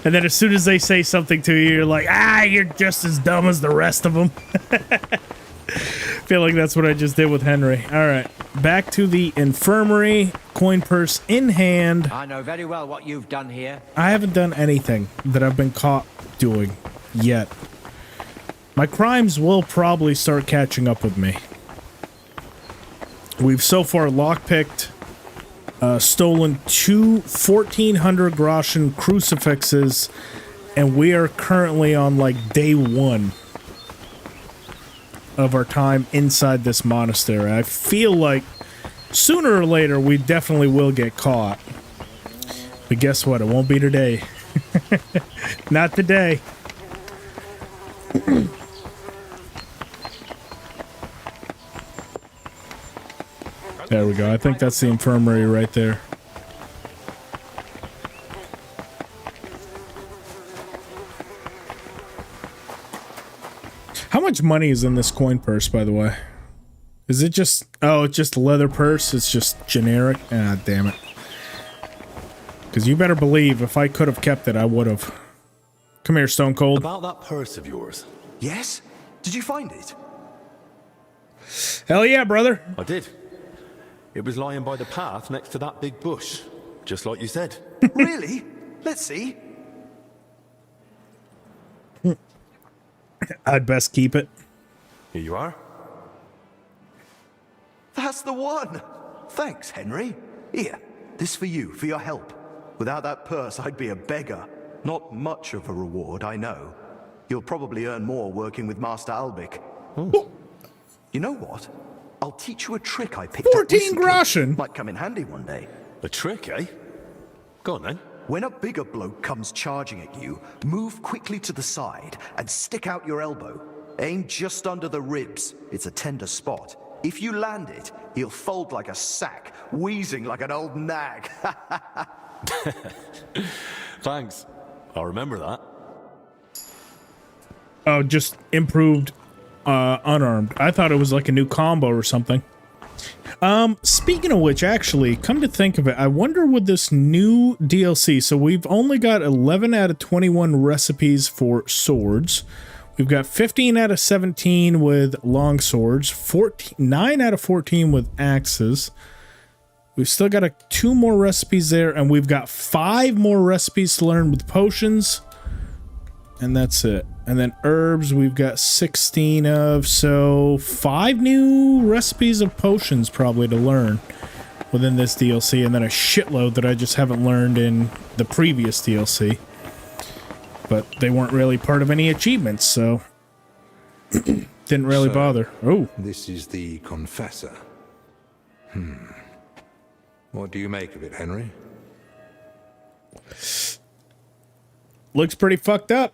And then as soon as they say something to you, you're like, you're just as dumb as the rest of them. Feel like that's what I just did with Henry. All right, back to the infirmary. Coin purse in hand. I know very well what you've done here. I haven't done anything that I've been caught doing yet. My crimes will probably start catching up with me. We've so far lockpicked, stolen 2 1,400 groschen crucifixes, and we are currently on like day 1 of our time inside this monastery. I feel like sooner or later we definitely will get caught. But guess what? It won't be today. Not today. There we go. I think that's the infirmary right there. How much money is in this coin purse, by the way? Is it just... Oh, it's just a leather purse? It's just generic? Ah, damn it. Because you better believe if I could have kept it, I would have. Come here, Stone Cold. About that purse of yours. Yes? Did you find it? Hell yeah, brother. I did. It was lying by the path next to that big bush, just like you said. Really? Let's see. I'd best keep it. Here you are. That's the one. Thanks, Henry. Here, this for you, for your help. Without that purse, I'd be a beggar. Not much of a reward, I know. You'll probably earn more working with Master Albic. Oh. You know what? I'll teach you a trick I picked up 14 groschen. Might come in handy one day. A trick, eh? Go on then. When a bigger bloke comes charging at you, move quickly to the side and stick out your elbow. Aim just under the ribs. It's a tender spot. If you land it, he'll fold like a sack, wheezing like an old nag. Thanks. I'll remember that. Oh, just improved unarmed. I thought it was like a new combo or something. Speaking of which, actually, come to think of it, I wonder with this new DLC, so we've only got 11 out of 21 recipes for swords. We've got 15 out of 17 with long swords, 9 out of 14 with axes. We've still got 2 more recipes there, and we've got 5 more recipes to learn with potions. And that's it. And then herbs, we've got 16 of, so 5 new recipes of potions probably to learn within this DLC, and then a shitload that I just haven't learned in the previous DLC. But they weren't really part of any achievements, so didn't really bother. Oh. This is the Confessor. What do you make of it, Henry? Looks pretty fucked up.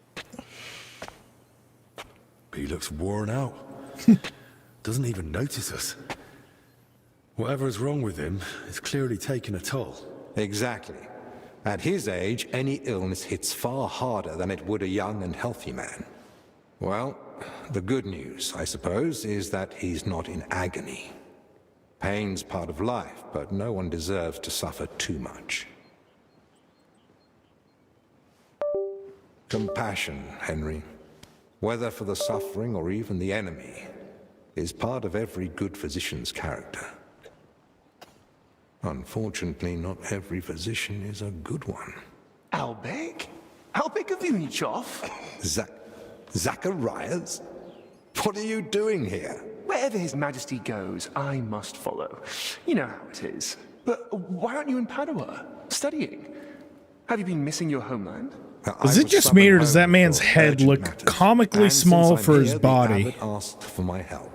He looks worn out. Doesn't even notice us. Whatever is wrong with him is clearly taking a toll. Exactly. At his age, any illness hits far harder than it would a young and healthy man. Well, the good news, I suppose, is that he's not in agony. Pain's part of life, but no one deserves to suffer too much. Compassion, Henry, whether for the suffering or even the enemy, is part of every good physician's character. Unfortunately, not every physician is a good one. Albek? Albek of Unichov? Zacharias? What are you doing here? Wherever His Majesty goes, I must follow. You know how it is. But why aren't you in Padua, studying? Have you been missing your homeland? Is it just me, or does that man's head look comically small for his body? Asked for my help.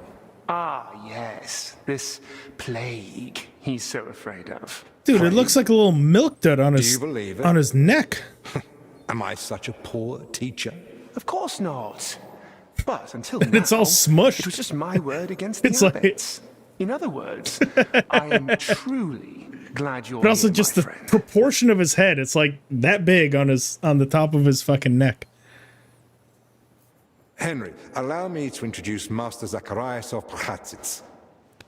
Ah, yes. This plague he's so afraid of. Dude, it looks like a little milk dud on his neck. Am I such a poor teacher? Of course not. But until And now, it's all smushed. it was just my word against the It's like- abbots. In other words, I am truly glad you're But also here, just my the friend. proportion of his head, it's like that big on the top of his fucking neck. Henry, allow me to introduce Master Zacharias of Prchatsitz.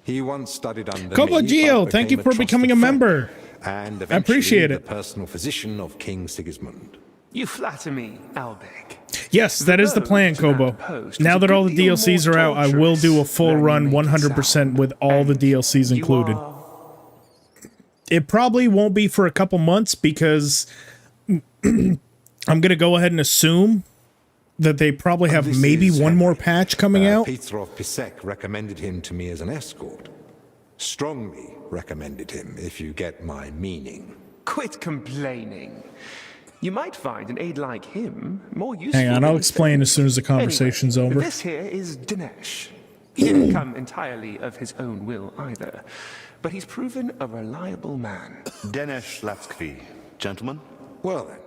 He once studied under Kobo me, Geo, but thank you became for a becoming a trusted member. friend, and I appreciate eventually it. the personal physician of King Sigismund. You flatter me, Albek. Yes, that is the plan, Kobo. Now that all the DLCs are out, I will do a full run 100% with all the DLCs included. It probably won't be for a couple months because I'm going to go ahead and assume that they probably have This maybe is one more Henry. patch coming out. Peter of Pisek recommended him to me as an escort. Strongly recommended him, if you get my meaning. Quit complaining. You might find an aide like him more useful. Hang on, than I'll you explain think. as soon as the conversation's Anyway, over. This here is Dinesh. He didn't come entirely of his own will either, but he's proven a reliable man. Dinesh Latskvi, gentlemen. Well then,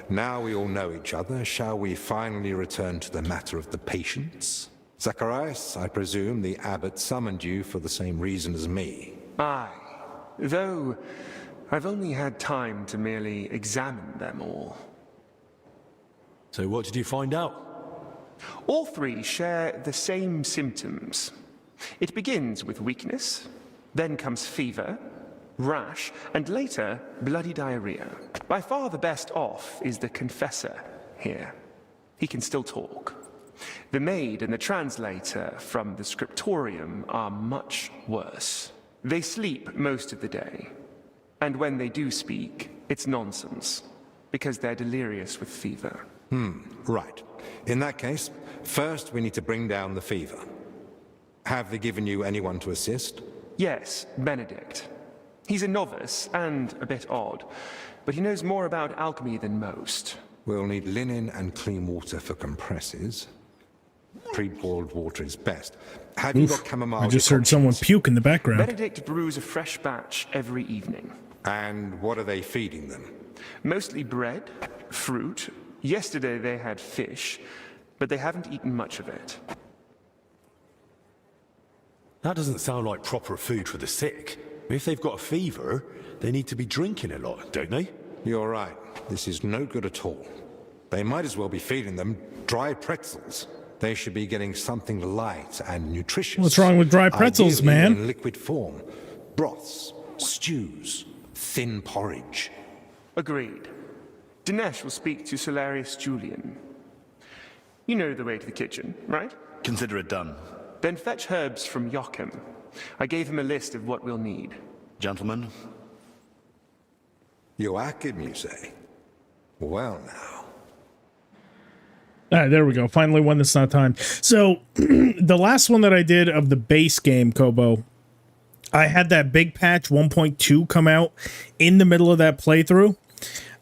now we all know each other, shall we finally return to the matter of the patients? Zacharias, I presume the abbot summoned you for the same reason as me. Aye, though I've only had time to merely examine them all. So what did you find out? All three share the same symptoms. It begins with weakness, then comes fever, rash, and later bloody diarrhea. By far the best off is the confessor here. He can still talk. The maid and the translator from the scriptorium are much worse. They sleep most of the day, and when they do speak, it's nonsense, because they're delirious with fever. Right. In that case, first we need to bring down the fever. Have they given you anyone to assist? Yes, Benedict. He's a novice and a bit odd, but he knows more about alchemy than most. We'll need linen and clean water for compresses. Pre-boiled water is best. Have you got chamomile? I just heard someone puke in the background. Benedict brews a fresh batch every evening. And what are they feeding them? Mostly bread, fruit. Yesterday they had fish, but they haven't eaten much of it. That doesn't sound like proper food for the sick. If they've got a fever, they need to be drinking a lot, don't they? You're right. This is no good at all. They might as well be feeding them dry pretzels. They should be getting something light and nutritious. What's wrong with dry pretzels, Ideally man? in liquid form, broths, stews, thin porridge. Agreed. Dinesh will speak to Solarius Julian. You know the way to the kitchen, right? Consider it done. Then fetch herbs from Joachim. I gave him a list of what we'll need. Gentlemen. Joachim, you say? Well now. All right, there we go. Finally one that's not timed. So the last one that I did of the base game, Kobo, I had that big patch 1.2 come out in the middle of that playthrough.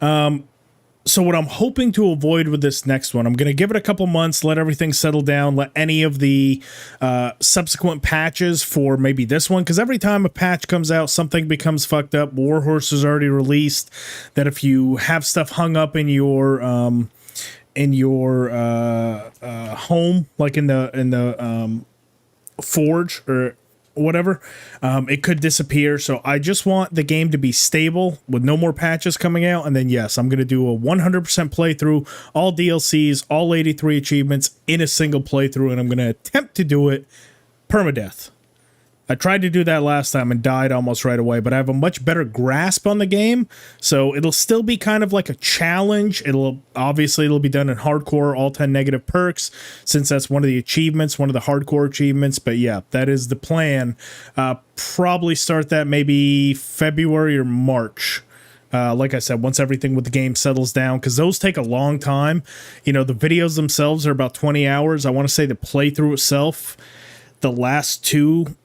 So what I'm hoping to avoid with this next one, I'm going to give it a couple months, let everything settle down, let any of the subsequent patches for maybe this one, because every time a patch comes out, something becomes fucked up. Warhorse is already released, that if you have stuff hung up in your home, like in the forge or whatever, it could disappear. So I just want the game to be stable with no more patches coming out, and then yes, I'm going to do a 100% playthrough, all DLCs, all 83 achievements in a single playthrough, and I'm going to attempt to do it permadeath. I tried to do that last time and died almost right away, but I have a much better grasp on the game, so it'll still be kind of like a challenge. It'll be done in hardcore, all 10 negative perks, since that's one of the achievements, one of the hardcore achievements. But yeah, that is the plan. Probably start that maybe February or March. Like I said, once everything with the game settles down, because those take a long time. You know, the videos themselves are about 20 hours. I want to say the playthrough itself, the last two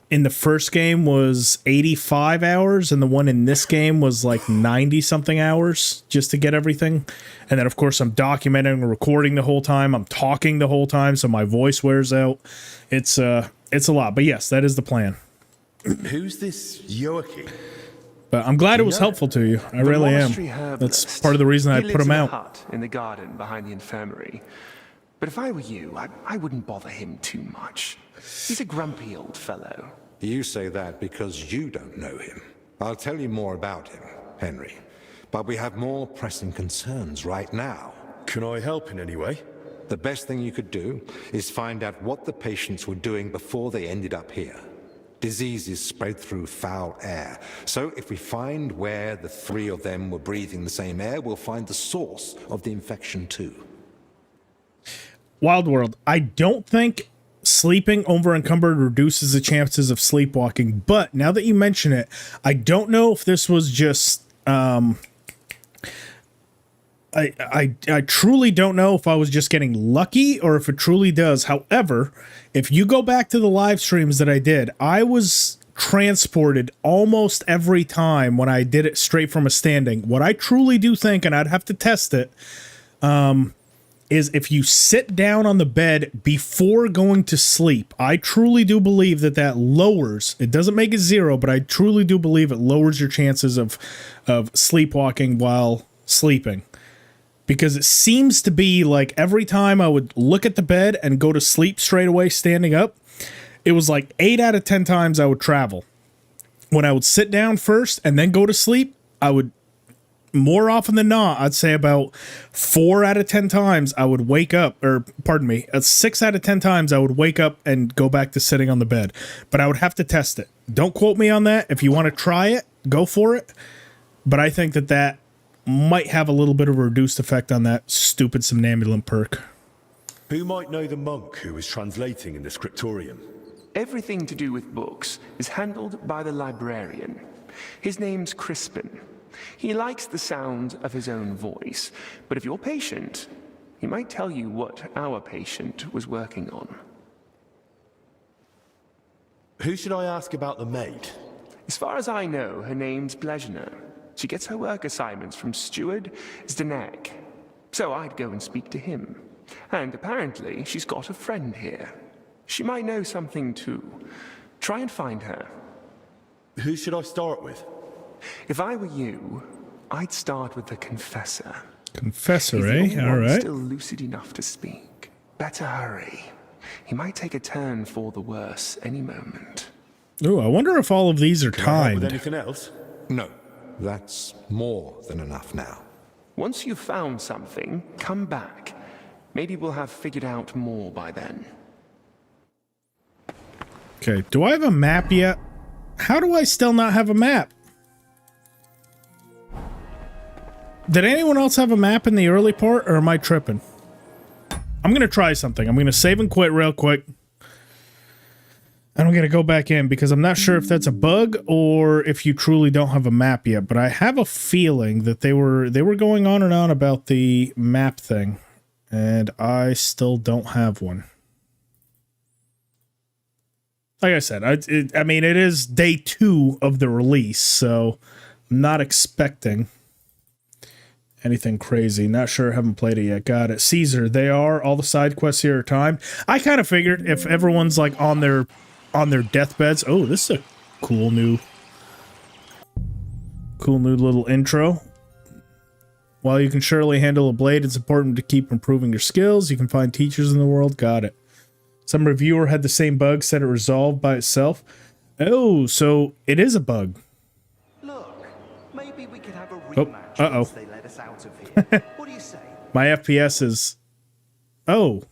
in the first game was 85 hours, and the one in this game was like 90 something hours just to get everything. And then of course I'm documenting and recording the whole time. I'm talking the whole time, so my voice wears out. It's a lot, but yes, that is the plan. Who's this Joachim? But I'm glad it was helpful to you. I really am. That's part of the reason I put him out. He lives in a hut in the garden behind the infirmary. But if I were you, I wouldn't bother him too much. He's a grumpy old fellow. You say that because you don't know him. I'll tell you more about him, Henry. But we have more pressing concerns right now. Can I help in any way? The best thing you could do is find out what the patients were doing before they ended up here. Diseases spread through foul air. So if we find where the three of them were breathing the same air, we'll find the source of the infection too. Wild World, I don't think sleeping over encumbered reduces the chances of sleepwalking, but now that you mention it, I don't know if this was just I truly don't know if I was just getting lucky or if it truly does. However, if you go back to the live streams that I did, I was transported almost every time when I did it straight from a standing. What I truly do think, and I'd have to test it, is if you sit down on the bed before going to sleep, I truly do believe that that lowers, it doesn't make it zero, but I truly do believe it lowers your chances of sleepwalking while sleeping. Because it seems to be like every time I would look at the bed and go to sleep straight away standing up, it was like 8 out of 10 times I would travel. When I would sit down first and then go to sleep, I would, more often than not, I'd say about 4 out of 10 times I would wake up, or pardon me, 6 out of 10 times I would wake up and go back to sitting on the bed. But I would have to test it. Don't quote me on that. If you want to try it, go for it. But I think that that might have a little bit of a reduced effect on that stupid somnambulant perk. Who might know the monk who is translating in the scriptorium? Everything to do with books is handled by the librarian. His name's Crispin. He likes the sound of his own voice, but if you're patient, he might tell you what our patient was working on. Who should I ask about the maid? As far as I know, her name's Blezhna. She gets her work assignments from Steward Zdenek. So I'd go and speak to him. And apparently, she's got a friend here. She might know something too. Try and find her. Who should I start with? If I were you, I'd start with the Confessor. Confessor, eh? All right. Still lucid enough to speak. Better hurry. He might take a turn for the worse any moment. Ooh, I wonder if all of these are timed. With anything else? No. That's more than enough now. Once you've found something, come back. Maybe we'll have figured out more by then. Okay, do I have a map yet? How do I still not have a map? Did anyone else have a map in the early part, or am I tripping? I'm going to try something. I'm going to save and quit real quick. And I'm going to go back in because I'm not sure if that's a bug or if you truly don't have a map yet. But I have a feeling that they were going on and on about the map thing. And I still don't have one. Like I said, I mean, it is day 2 of the release, so I'm not expecting anything crazy. Not sure, haven't played it yet. Got it. Caesar, they are. All the side quests here are timed. I kind of figured if everyone's like on their deathbeds. Oh, this is a cool new little intro. While you can surely handle a blade, it's important to keep improving your skills. You can find teachers in the world. Got it. Some reviewer had the same bug, said it resolved by itself. Oh, so it is a bug. Look, maybe we could have a rematch once they let us out of here. What do you say? My FPS is... Oh.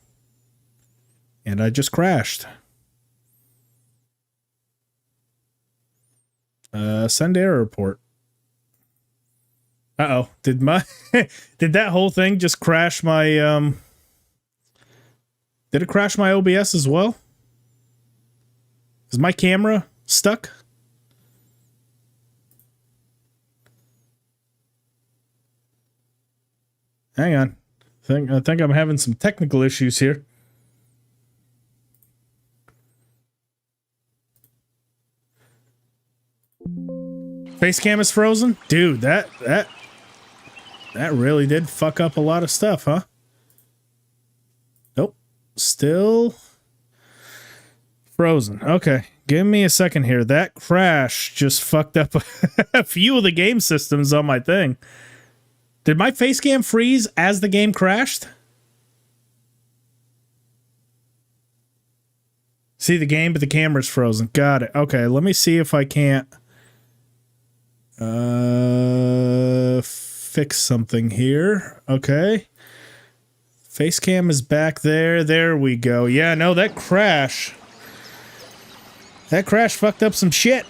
And I just crashed. Send error report. Uh-oh. Did that whole thing just crash my, Did it crash my OBS as well? Is my camera stuck? Hang on. I think I'm having some technical issues here. Facecam is frozen? Dude, that really did fuck up a lot of stuff, huh? Nope. Still frozen. Okay. Give me a second here. That crash just fucked up a few of the game systems on my thing. Did my facecam freeze as the game crashed? See the game, but the camera's frozen. Got it. Okay, let me see if I can't fix something here. Okay. Facecam is back there. There we go. Yeah, no, that crash fucked up some shit.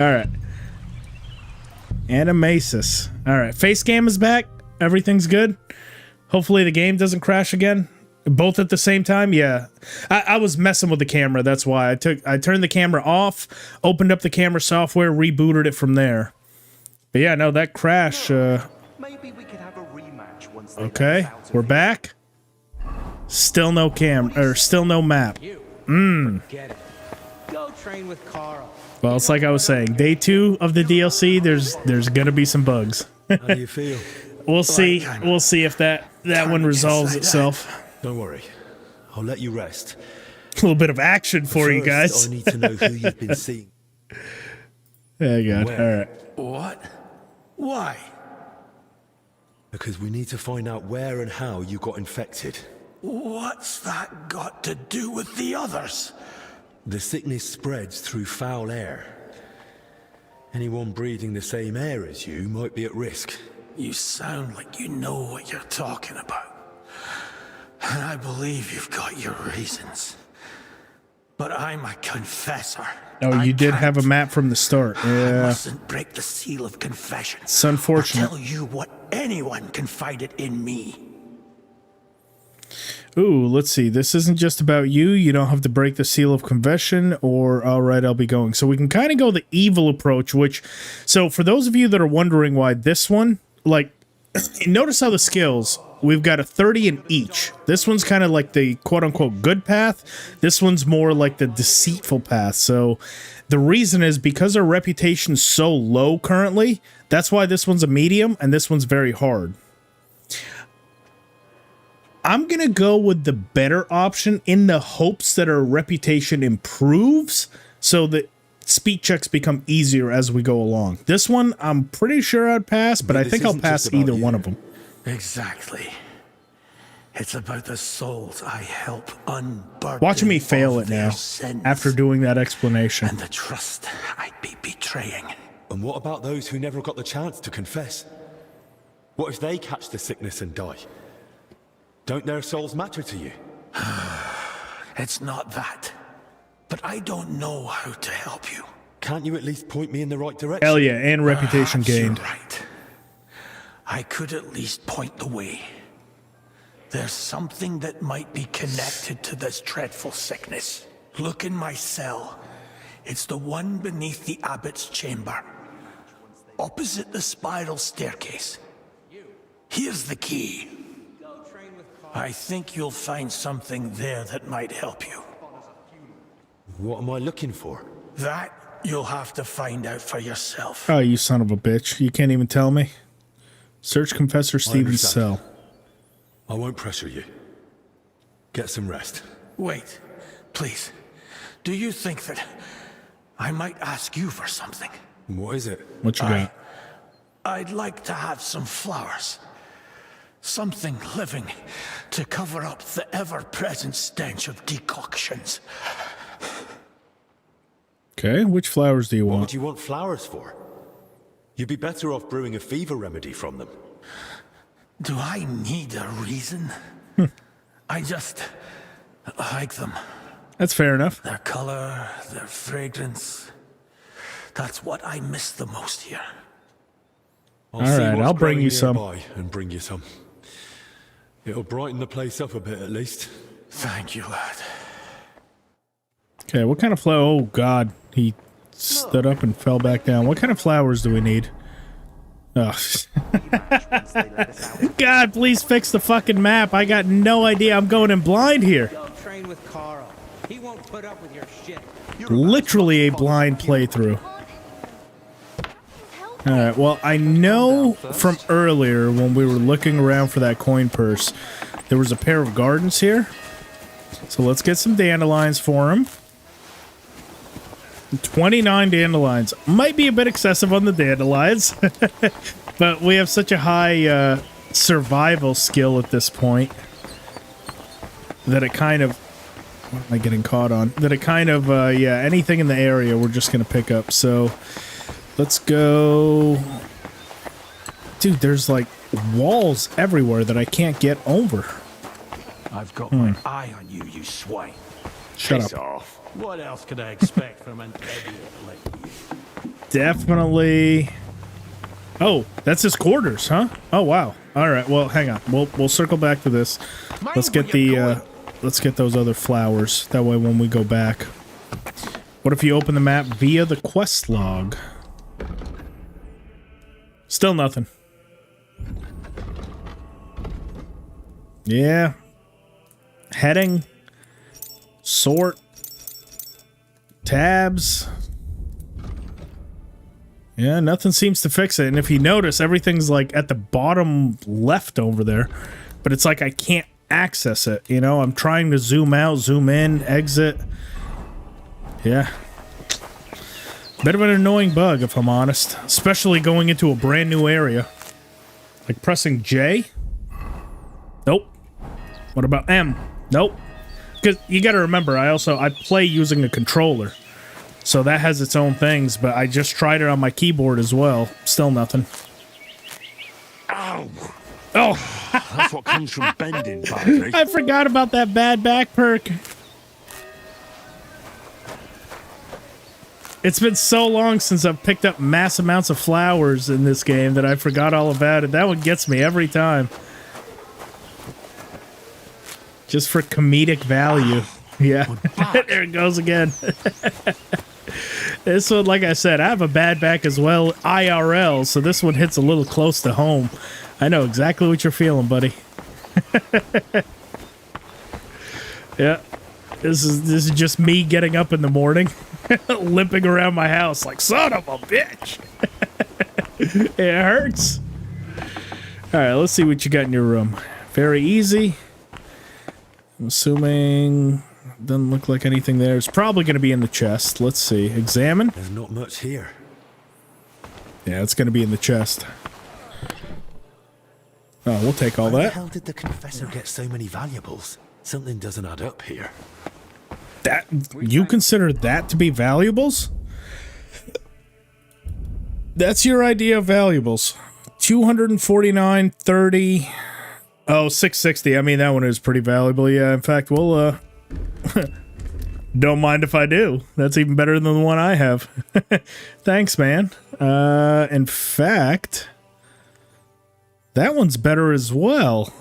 All right. Animasis. All right. Facecam is back. Everything's good. Hopefully the game doesn't crash again. Both at the same time? Yeah. I was messing with the camera. That's why I turned the camera off, opened up the camera software, rebooted it from there. But yeah, no, that crash. Maybe we could have a rematch once they Okay, we're back. Still no still no map. Get it. Go train with Carl. Well, it's like I was saying, day 2 of the DLC. There's gonna be some bugs. How do you feel? We'll see. We'll see if that one resolves itself. Don't worry. I'll let you rest. A little bit of action for you guys. I need to know who you've been seeing. Yeah, God. All right. What? Why? Because we need to find out where and how you got infected. What's that got to do with the others? The sickness spreads through foul air. Anyone breathing the same air as you might be at risk. You sound like you know what you're talking about. And I believe you've got your reasons. But I'm a confessor. Oh, you did have a map from the start. I Yeah. mustn't break the seal of confession. It's unfortunate. Or tell you what anyone confided in me. Ooh, let's see. This isn't just about you. You don't have to break the seal of confession, or all right, I'll be going. So we can kind of go the evil approach, which... So for those of you that are wondering why this one, like, notice how the skills... We've got a 30 in each. This one's kind of like the quote-unquote good path. This one's more like the deceitful path. So the reason is because our reputation's so low currently, that's why this one's a medium and this one's very hard. I'm going to go with the better option in the hopes that our reputation improves so that speed checks become easier as we go along. This one, I'm pretty sure I'd pass, but I think I'll pass either one of them. Exactly. It's about the souls I help unburden. Watching me fail it their now, sins after doing that explanation. and the trust I'd be betraying. And what about those who never got the chance to confess? What if they catch the sickness and die? Don't their souls matter to you? It's not that. but I don't know how to help you. Can't you at least point me in the right direction? Hell yeah, and reputation Perhaps gained. You're right. I could at least point the way. There's something that might be connected to this dreadful sickness. Look in my cell. It's the one beneath the abbot's chamber, opposite the spiral staircase. Here's the key. I think you'll find something there that might help you. What am I looking for? That you'll have to find out for yourself. Oh, you son of a bitch. You can't even tell me. Search Confessor Stephen's cell. I won't pressure you. Get some rest. Wait, please. Do you think that I might ask you for something? What is it? What you got? I'd like to have some flowers. Something living to cover up the ever-present stench of decoctions. Okay, which flowers do you What want? would you want flowers for? You'd be better off brewing a fever remedy from them. Do I need a reason? I just like them. That's fair enough. Their color, their fragrance. That's what I miss the most here. All right, I'll bring you some. And bring you some. It'll brighten the place up a bit at least. Thank you, lad. Okay, what kind of flower? Oh, God. He stood up and fell back down. What kind of flowers do we need? Oh. God, please fix the fucking map. I got no idea. I'm going in blind here. Go train with Carl. He won't put up with your shit. Literally a blind playthrough. Alright, well, I know from earlier when we were looking around for that coin purse, there was a pair of gardens here. So let's get some dandelions for him. 29 dandelions. Might be a bit excessive on the dandelions, but we have such a high survival skill at this point that it kind of... What am I getting caught on? That it kind of, yeah, anything in the area we're just going to pick up. So let's go... Dude, there's like walls everywhere that I can't get over. I've got my eye on you, you swine. Shut Piss up. off. What else could I expect from an idiot like you? Definitely. Oh, that's his quarters, huh? Oh wow. All right. Well, hang on. We'll circle back to this. Let's get the let's get those other flowers. That way, when we go back. What if you open the map via the quest log? Still nothing. Yeah. Heading. Sort. Tabs. Yeah, nothing seems to fix it. And if you notice, everything's like at the bottom left over there. But it's like I can't access it, you know? I'm trying to zoom out, zoom in, exit. Yeah. Bit of an annoying bug, if I'm honest. Especially going into a brand new area. Like pressing J? Nope. What about M? Nope. Because you gotta remember, I play using a controller. So that has its own things, but I just tried it on my keyboard as well. Still nothing. Ow! Oh! That's what comes from bending badly. I forgot about that bad back perk. It's been so long since I've picked up mass amounts of flowers in this game that I forgot all about it. That one gets me every time. Just for comedic value. Yeah. There it goes again. This one, like I said, I have a bad back as well, IRL, so this one hits a little close to home. I know exactly what you're feeling, buddy. Yeah. This is just me getting up in the morning, limping around my house like, son of a bitch. It hurts. All right, let's see what you got in your room. Very easy. I'm assuming doesn't look like anything there. It's probably going to be in the chest. Let's see. Examine. There's not much here. Yeah, it's going to be in the chest. Oh, we'll take all How the that. hell did the confessor get so many valuables? Something doesn't add up here. That you consider that to be valuables? That's your idea of valuables. 249, 30. Oh, 660. I mean, that one is pretty valuable. Yeah, in fact, we'll Don't mind if I do. That's even better than the one I have. Thanks, man. In fact, that one's better as well.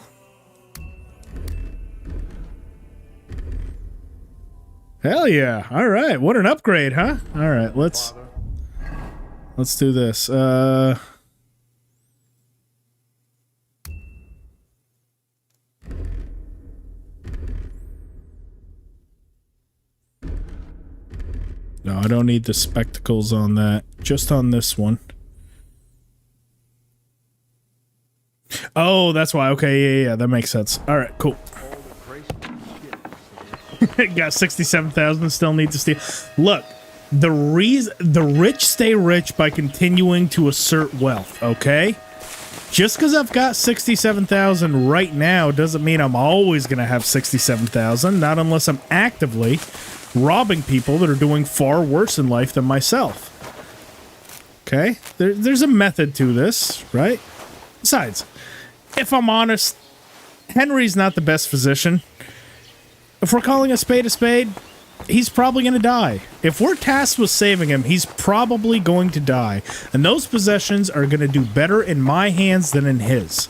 Hell yeah. All right. What an upgrade, huh? All right, let's do this. No, I don't need the spectacles on that. Just on this one. Oh, that's why. Okay, yeah, that makes sense. All right, cool. Got 67,000. Still need to steal. Look, the rich stay rich by continuing to assert wealth. Okay, just because I've got 67,000 right now doesn't mean I'm always gonna have 67,000. Not unless I'm actively robbing people that are doing far worse in life than myself. Okay, there's a method to this, right? Besides, if I'm honest, Henry's not the best physician. If we're calling a spade, he's probably going to die. If we're tasked with saving him, he's probably going to die. And those possessions are going to do better in my hands than in his.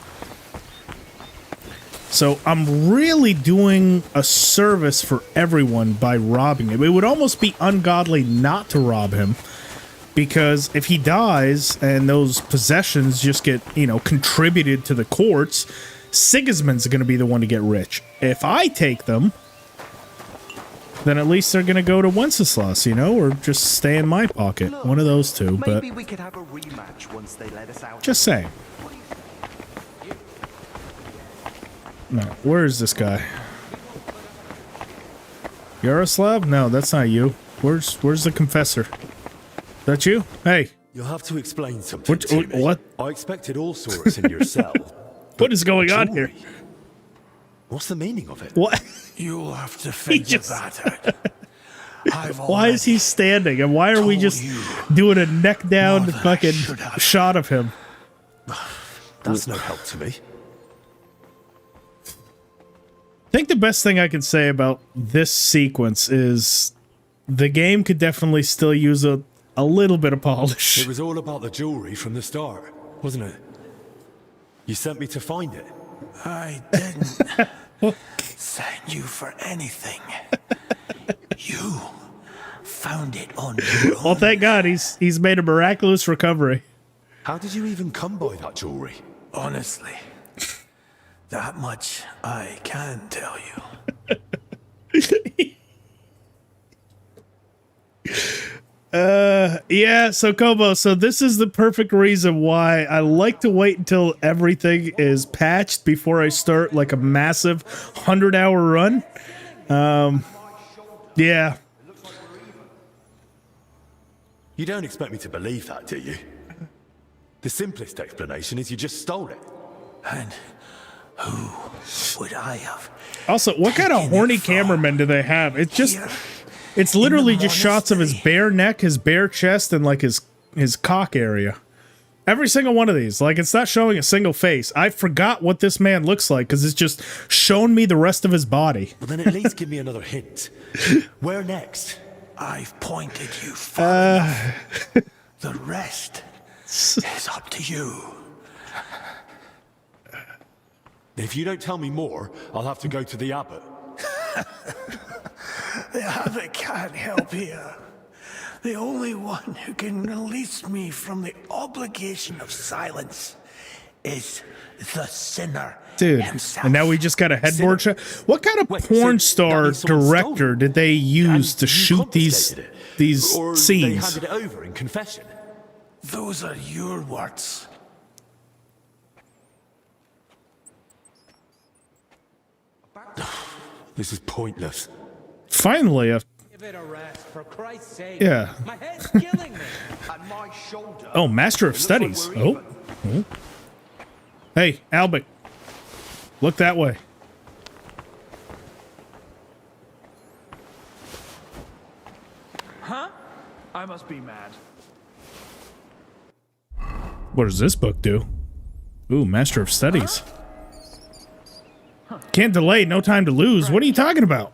So I'm really doing a service for everyone by robbing him. It would almost be ungodly not to rob him. Because if he dies and those possessions just get, contributed to the courts, Sigismund's going to be the one to get rich. If I take them, then at least they're going to go to Wenceslas, or just stay in my pocket. Look, one of those two, but maybe we could have a rematch once they let us out. Just saying. No, where is this guy? Yaroslav? No, that's not you. Where's the confessor? That you? Hey. You'll have to explain something to me. What? I expected all sorts in your cell. What is going on here? What's the meaning of it? What? You'll have to figure that out. Why is he standing? And why are we just doing a neck down fucking shot of him? That's no help to me. I think the best thing I can say about this sequence is the game could definitely still use a little bit of polish. It was all about the jewelry from the start, wasn't it? You sent me to find it. I didn't send you for anything. You found it on your own. Well, thank God he's made a miraculous recovery. How did you even come by that jewelry? Honestly, that much I can tell you. Yeah, so Kobo, so this is the perfect reason why I like to wait until everything is patched before I start like a massive 100-hour run. Yeah. You don't expect me to believe that, do you? The simplest explanation is you just stole it. And who would I have? Also, what kind of horny cameramen do they have? It's literally just shots of his bare neck, his bare chest, and like his cock area. Every single one of these. Like, it's not showing a single face. I forgot what this man looks like because it's just shown me the rest of his body. Well, then at least give me another hint. Where next? I've pointed you far enough. The rest is up to you. If you don't tell me more, I'll have to go to the abbot. The abbot can't help here. The only one who can release me from the obligation of silence is the sinner himself. And now we just got a headboard shot. What kind of porn star director did they use to shoot these or scenes? They handed it over in confession. Those are your words. This is pointless. Finally, Give it a rest, for Christ's sake. Yeah. My head's killing me. At my shoulder. Oh, Master of Studies. Oh. Hey, Albert. Look that way. Huh? I must be mad. What does this book do? Ooh, Master of Studies. Can't delay, no time to lose. What are you talking about?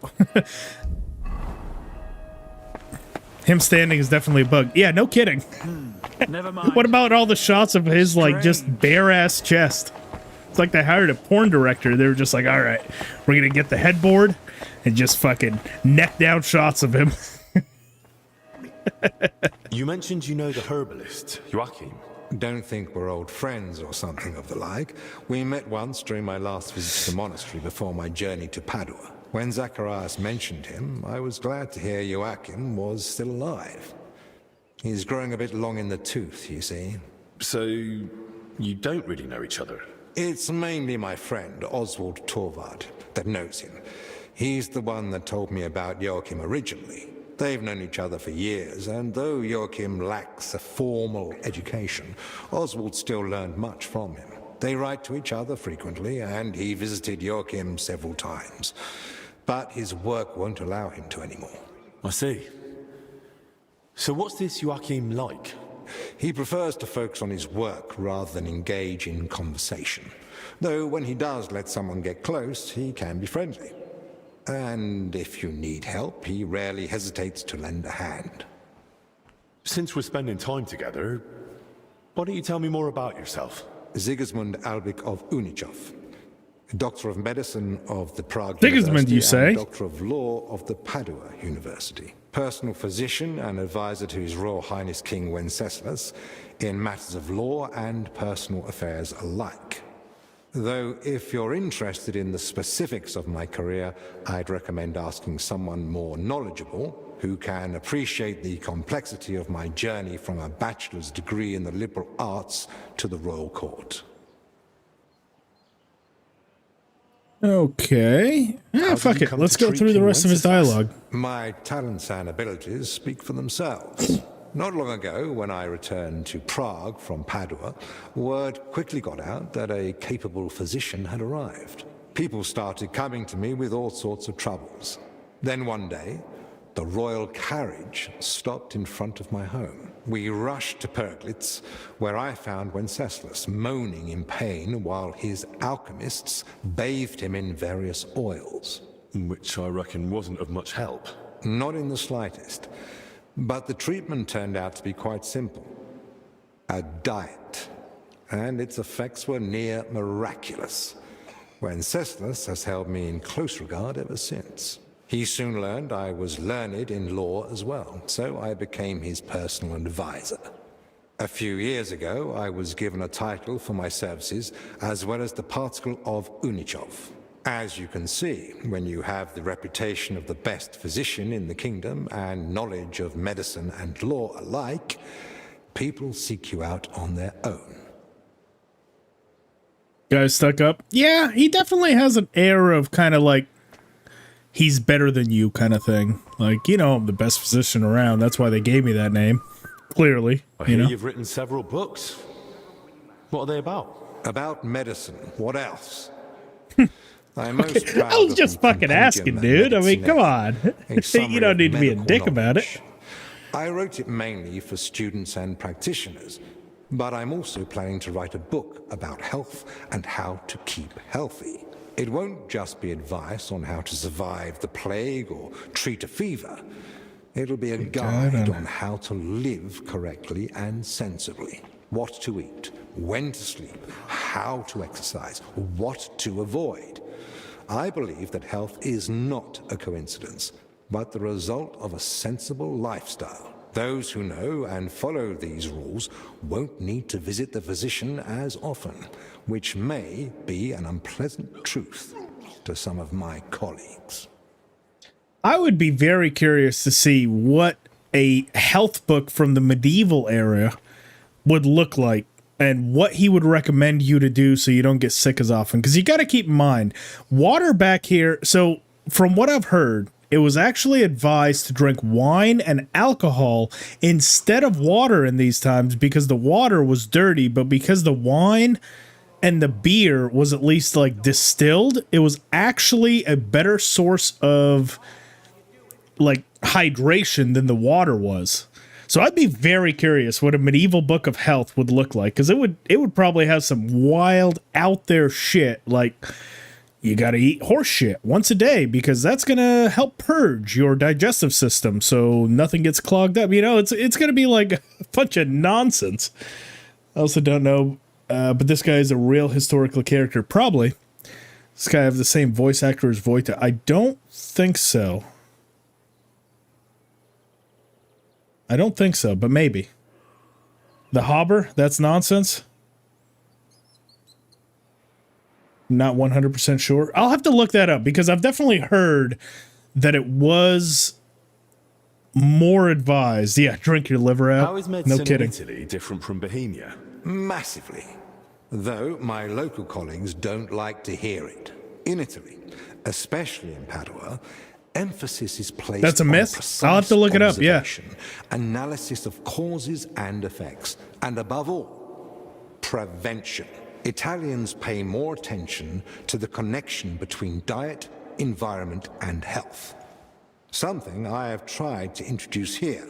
Him standing is definitely a bug. Yeah, no kidding. Never mind. What about all the shots of his, like, just bare-ass chest? It's like they hired a porn director. They were just like, all right, we're going to get the headboard and just fucking neck-down shots of him. You mentioned you know the herbalist, Joachim. Don't think we're old friends or something of the like. We met once during my last visit to the monastery before my journey to Padua. When Zacharias mentioned him, I was glad to hear Joachim was still alive. He's growing a bit long in the tooth, you see. So, you don't really know each other? It's mainly my friend, Oswald Torvald, that knows him. He's the one that told me about Joachim originally. They've known each other for years, and though Joachim lacks a formal education, Oswald still learned much from him. They write to each other frequently, and he visited Joachim several times. But his work won't allow him to anymore. I see. So what's this Joachim like? He prefers to focus on his work rather than engage in conversation. Though when he does let someone get close, he can be friendly. And if you need help, he rarely hesitates to lend a hand. Since we're spending time together, why don't you tell me more about yourself? Sigismund Albrecht of Unichov, Doctor of Medicine of the Prague Sigismund, University, you say? and Doctor of Law of the Padua University. Personal physician and advisor to His Royal Highness King Wenceslas in matters of law and personal affairs alike. Though if you're interested in the specifics of my career, I'd recommend asking someone more knowledgeable who can appreciate the complexity of my journey from a bachelor's degree in the liberal arts to the royal court. Okay. Yeah, fuck it. Let's go through the rest of his dialogue. My talents and abilities speak for themselves. Not long ago, when I returned to Prague from Padua, word quickly got out that a capable physician had arrived. People started coming to me with all sorts of troubles. Then one day, the royal carriage stopped in front of my home. We rushed to Perglitz, where I found Wenceslas moaning in pain while his alchemists bathed him in various oils. Which I reckon wasn't of much help. Not in the slightest. But the treatment turned out to be quite simple. A diet. And its effects were near miraculous. Wenceslas has held me in close regard ever since. He soon learned I was learned in law as well, so I became his personal advisor. A few years ago, I was given a title for my services, as well as the particle of Unichov. As you can see, when you have the reputation of the best physician in the kingdom and knowledge of medicine and law alike, people seek you out on their own. Guys stuck up? Yeah, he definitely has an air of kind of like, he's better than you kind of thing. Like, you know, I'm the best physician around. That's why they gave me that name. Clearly. I hear you've written several books. What are they about? About medicine. What else? I'm most proud I was just fucking asking, dude. I mean, come on. You don't need to be a dick about it. I wrote it mainly for students and practitioners, but I'm also planning to write a book about health and how to keep healthy. It won't just be advice on how to survive the plague or treat a fever. It'll be a guide on how to live correctly and sensibly. What to eat, when to sleep, how to exercise, what to avoid. I believe that health is not a coincidence, but the result of a sensible lifestyle. Those who know and follow these rules won't need to visit the physician as often, which may be an unpleasant truth to some of my colleagues. I would be very curious to see what a health book from the medieval era would look like and what he would recommend you to do so you don't get sick as often. Because you got to keep in mind, water back here, so from what I've heard, it was actually advised to drink wine and alcohol instead of water in these times because the water was dirty, but because the wine and the beer was at least like distilled, it was actually a better source of like hydration than the water was. So I'd be very curious what a medieval book of health would look like, because it would probably have some wild out there shit like, you got to eat horse shit once a day because that's going to help purge your digestive system so nothing gets clogged up. You know, it's going to be like a bunch of nonsense. I also don't know, but this guy is a real historical character. Probably. This guy have the same voice actor as Voita. I don't think so. I don't think so, but maybe. The Hobber, that's nonsense. Not 100% sure. I'll have to look that up because I've definitely heard that it was more advised. Yeah, drink your liver out. How is medicine No kidding. in Italy different from Bohemia? Massively. Though my local colleagues don't like to hear it. In Italy, especially in Padua, emphasis is placed That's a on myth? precise I'll have to look it up, yeah. observation, analysis of causes and effects, and above all, prevention. Italians pay more attention to the connection between diet, environment, and health. Something I have tried to introduce here,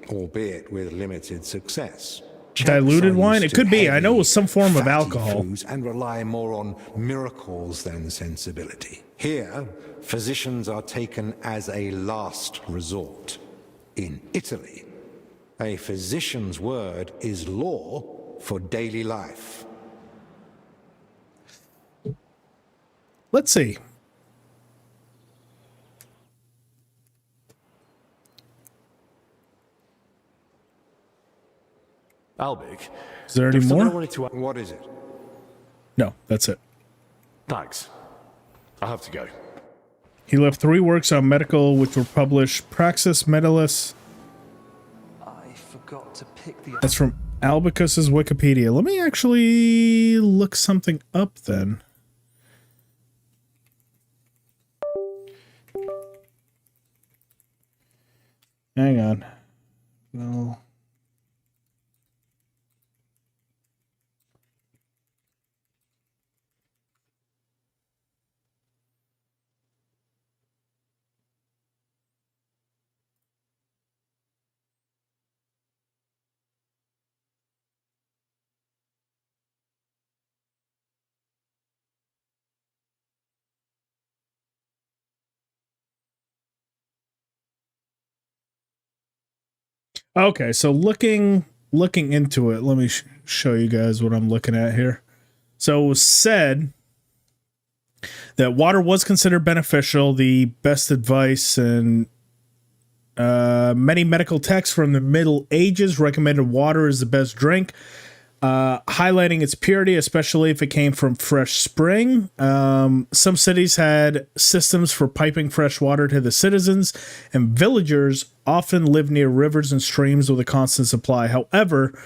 albeit with limited success. Diluted wine? It could be. I know it was some form of Fatty alcohol. foods and rely more on miracles than sensibility. Here, physicians are taken as a last resort. In Italy, a physician's word is law for daily life. Let's see. Albic. Is there any there's something more? I wanted to... What is it? No, that's it. Thanks. I have to go. He left 3 works on medical which were published. Praxis Medalus. I forgot to pick the... That's from Albicus's Wikipedia. Let me actually look something up then. Hang on. No. Okay, so looking into it, let me show you guys what I'm looking at here. So it was said that water was considered beneficial, the best advice, and many medical texts from the Middle Ages recommended water as the best drink, highlighting its purity, especially if it came from fresh spring. Some cities had systems for piping fresh water to the citizens, and villagers often lived near rivers and streams with a constant supply. However,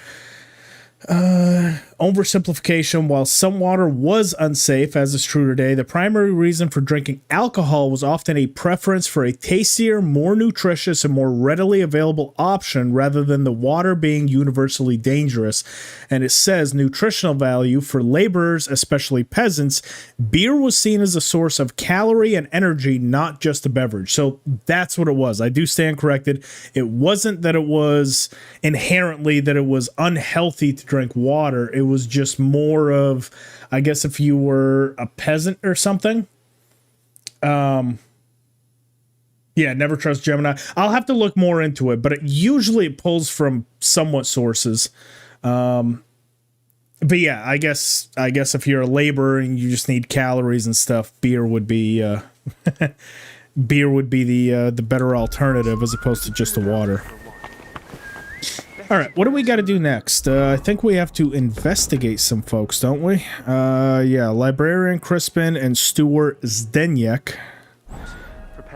oversimplification, while some water was unsafe, as is true today, the primary reason for drinking alcohol was often a preference for a tastier, more nutritious, and more readily available option rather than the water being universally dangerous. And it says nutritional value for laborers, especially peasants, beer was seen as a source of calorie and energy, not just a beverage. So that's what it was. I do stand corrected. It wasn't that it was inherently that it was unhealthy to drink water. It was just more of, I guess, if you were a peasant or something. Yeah, never trust Gemini. I'll have to look more into it, but it usually pulls from somewhat sources. But yeah, I guess if you're a laborer and you just need calories and stuff, beer would be beer would be the better alternative as opposed to just the water. All right, what do we got to do next? I think we have to investigate some folks, don't we? Yeah, Librarian Crispin and Stewart Zdenyek.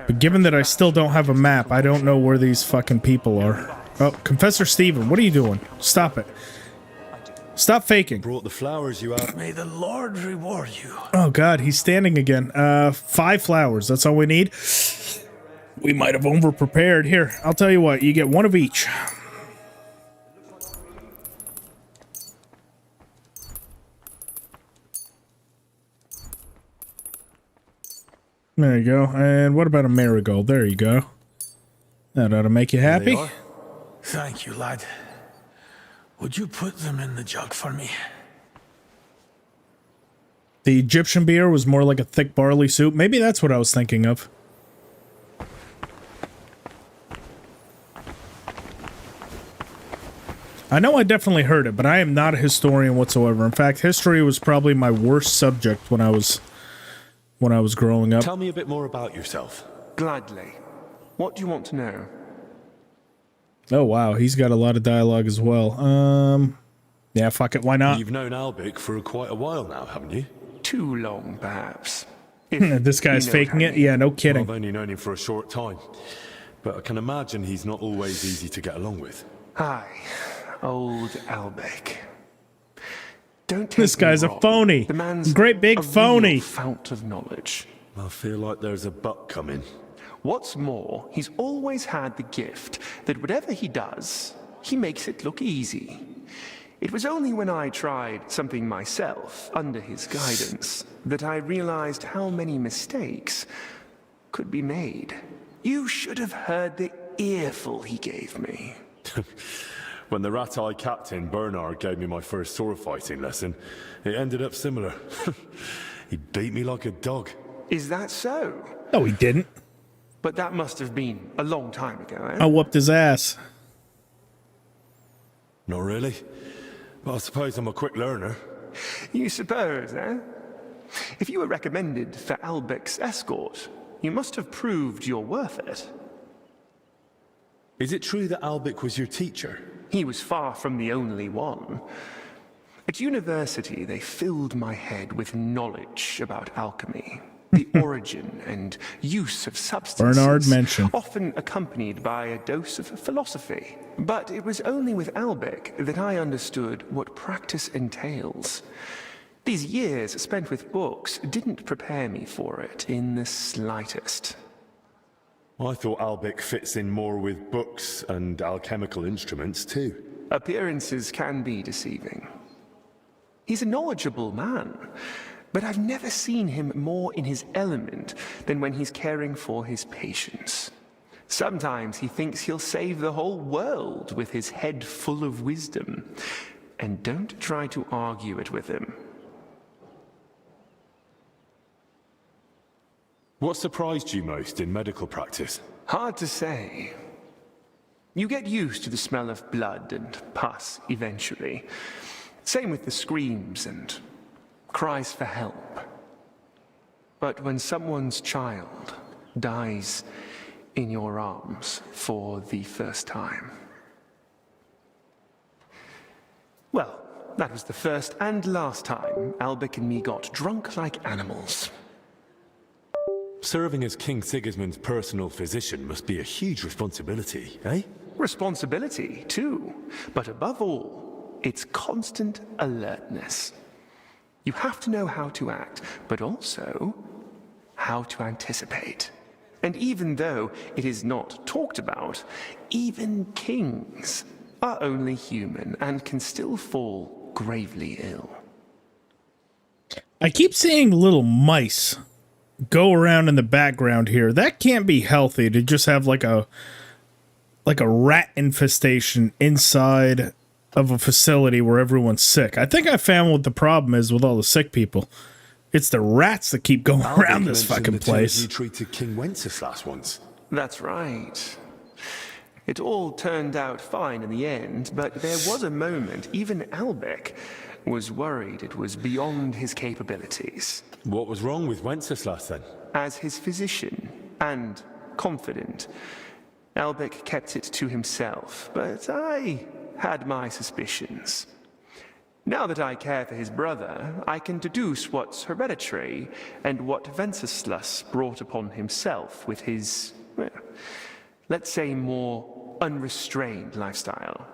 But given that I still don't have a map, I don't know where these fucking people are. Oh, Confessor Stephen, what are you doing? Stop it. Stop faking. Brought the flowers you out. May the Lord reward you. Oh God, he's standing again. 5 flowers, that's all we need. We might have over-prepared. Here, I'll tell you what, you get 1 of each. There you go. And what about a marigold? There you go. That ought to make you happy. Thank you, lad. Would you put them in the jug for me? The Egyptian beer was more like a thick barley soup. Maybe that's what I was thinking of. I know I definitely heard it, but I am not a historian whatsoever. In fact, history was probably my worst subject when I was growing up. Tell me a bit more about yourself. Gladly. What do you want to know? Oh wow, he's got a lot of dialogue as well. Yeah, fuck it, why not? You've known Albic for quite a while now, haven't you? Too long, perhaps. This guy's faking it? Yeah, no kidding. Well, I've only known him for a short time, but I can imagine he's not always easy to get along with. Hi, old Albic. Don't take This guy's me a wrong. phony. The man's Great big a phony. real fount of knowledge. I feel like there's a buck coming. What's more, he's always had the gift that whatever he does, he makes it look easy. It was only when I tried something myself, under his guidance, that I realized how many mistakes could be made. You should have heard the earful he gave me. When the rat-eye captain, Bernard, gave me my first sword fighting lesson, it ended up similar. He beat me like a dog. Is that so? No, he didn't. But that must have been a long time ago, eh? I whooped his ass. Not really. But I suppose I'm a quick learner. You suppose, eh? If you were recommended for Albic's escort, you must have proved you're worth it. Is it true that Albic was your teacher? He was far from the only one. At university, they filled my head with knowledge about alchemy, the origin and use of substances, Bernard mentioned. often accompanied by a dose of philosophy. But it was only with Albic that I understood what practice entails. These years spent with books didn't prepare me for it in the slightest. I thought Albic fits in more with books and alchemical instruments too. Appearances can be deceiving. He's a knowledgeable man, but I've never seen him more in his element than when he's caring for his patients. Sometimes he thinks he'll save the whole world with his head full of wisdom. And don't try to argue it with him. What surprised you most in medical practice? Hard to say. You get used to the smell of blood and pus eventually. Same with the screams and cries for help. But when someone's child dies in your arms for the first time. Well, that was the first and last time Albic and me got drunk like animals. Serving as King Sigismund's personal physician must be a huge responsibility, eh? Responsibility, too. But above all, it's constant alertness. You have to know how to act, but also how to anticipate. And even though it is not talked about, even kings are only human and can still fall gravely ill. I keep seeing little mice go around in the background here. That can't be healthy to just have like a rat infestation inside of a facility where everyone's sick. I think I found what the problem is with all the sick people. It's the rats that keep going around this fucking place. You treated King Wenceslas once. That's right. It all turned out fine in the end, but there was a moment even Albic was worried it was beyond his capabilities. What was wrong with Wenceslas then? As his physician and confidant, Albic kept it to himself, but I had my suspicions. Now that I care for his brother, I can deduce what's hereditary and what Wenceslas brought upon himself with his, well, let's say, more unrestrained lifestyle.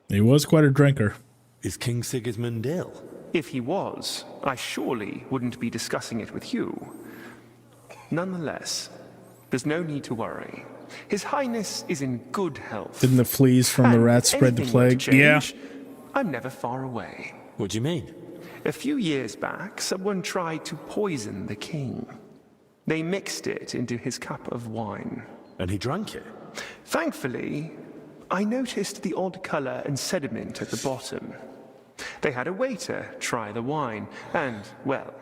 He was quite a drinker. Is King Sigismund ill? If he was, I surely wouldn't be discussing it with you. Nonetheless, there's no need to worry. His Highness is in good health. Didn't the fleas from the rats spread the plague? Yeah. I'm never far away. What do you mean? A few years back, someone tried to poison the king. They mixed it into his cup of wine. And he drank it? Thankfully, I noticed the odd color and sediment at the bottom. They had a waiter try the wine, and, well,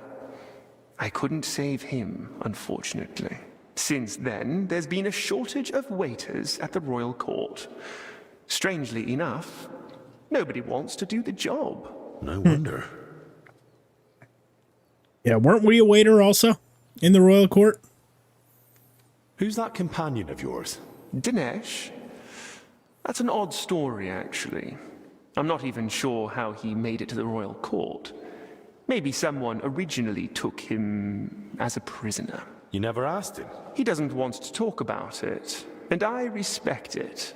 I couldn't save him, unfortunately. Since then, there's been a shortage of waiters at the royal court. Strangely enough, nobody wants to do the job. No wonder. Yeah, weren't we a waiter also in the royal court? Who's that companion of yours? Dinesh? That's an odd story, actually. I'm not even sure how he made it to the royal court. Maybe someone originally took him as a prisoner. You never asked him? He doesn't want to talk about it, and I respect it.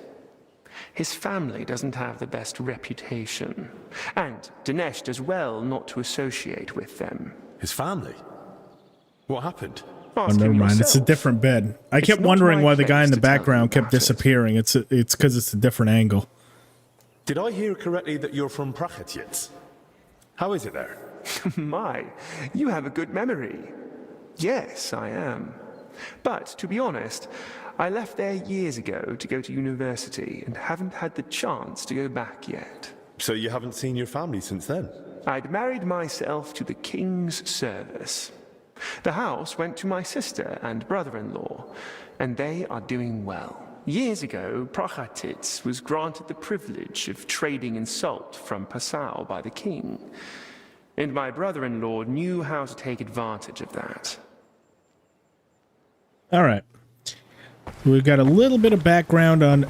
His family doesn't have the best reputation, and Dinesh does well not to associate with them. His family? What happened? Oh, never mind. It's a different bed. I kept wondering why the guy in the background kept disappearing. It's because it's a different angle. Did I hear correctly that you're from Prachetiets? How is it there? My, you have a good memory. Yes, I am. But, to be honest, I left there years ago to go to university and haven't had the chance to go back yet. So you haven't seen your family since then? I'd married myself to the king's service. The house went to my sister and brother-in-law, and they are doing well. Years ago, Prachatitz was granted the privilege of trading in salt from Passau by the king, and my brother-in-law knew how to take advantage of that. All right. We've got a little bit of background on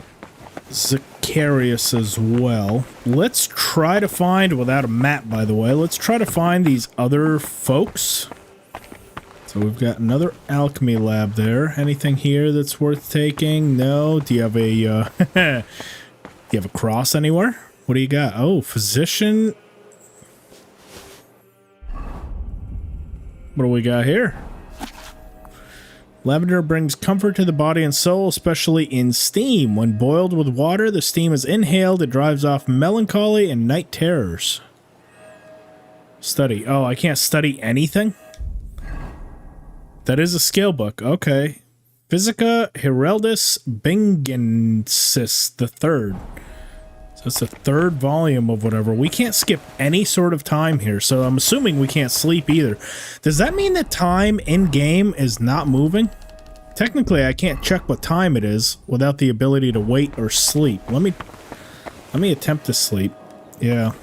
Zacharias as well. Let's try to find, without a map by the way, let's try to find these other folks. So we've got another alchemy lab there. Anything here that's worth taking? No. Do you have a do you have a cross anywhere? What do you got? Oh, physician. What do we got here? Lavender brings comfort to the body and soul, especially in steam. When boiled with water, the steam is inhaled. It drives off melancholy and night terrors. Study. Oh, I can't study anything? That is a skill book. Okay. Physica Heraldus Bingensis III. So it's the third volume of whatever. We can't skip any sort of time here, so I'm assuming we can't sleep either. Does that mean that time in-game is not moving? Technically, I can't check what time it is without the ability to wait or sleep. Let me attempt to sleep. Yeah.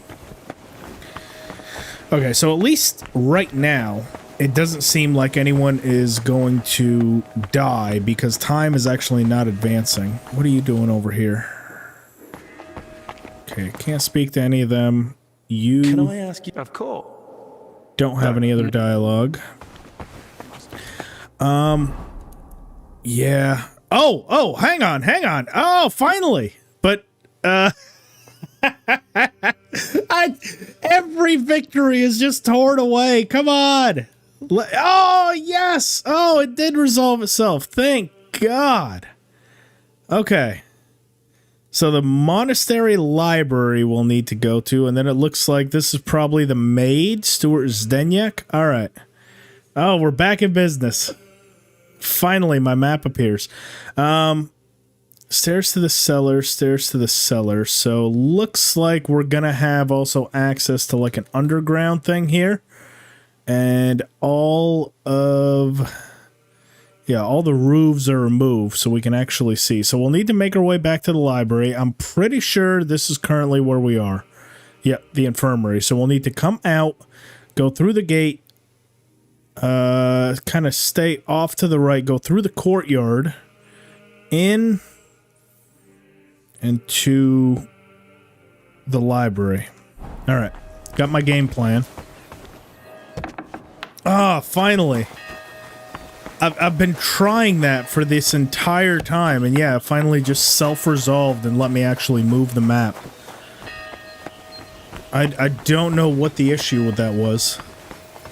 Okay, so at least right now, it doesn't seem like anyone is going to die because time is actually not advancing. What are you doing over here? Okay, can't speak to any of them. You Can I ask you? Of course. Don't have any other dialogue. Yeah. Oh, hang on. Oh, finally. But every victory is just torn away. Come on. Oh, yes. Oh, it did resolve itself. Thank God. Okay. So the monastery library we'll need to go to, and then it looks like this is probably the maid, Stuart Zdenyek. All right. Oh, we're back in business. Finally, my map appears. Stairs to the cellar, So looks like we're going to have also access to like an underground thing here. And all the roofs are removed so we can actually see. So we'll need to make our way back to the library. I'm pretty sure this is currently where we are. Yeah, the infirmary. So we'll need to come out, go through the gate, kind of stay off to the right, go through the courtyard, in, and to the library. All right, got my game plan. Ah, finally. I've been trying that for this entire time, and yeah, it finally just self-resolved and let me actually move the map. I don't know what the issue with that was.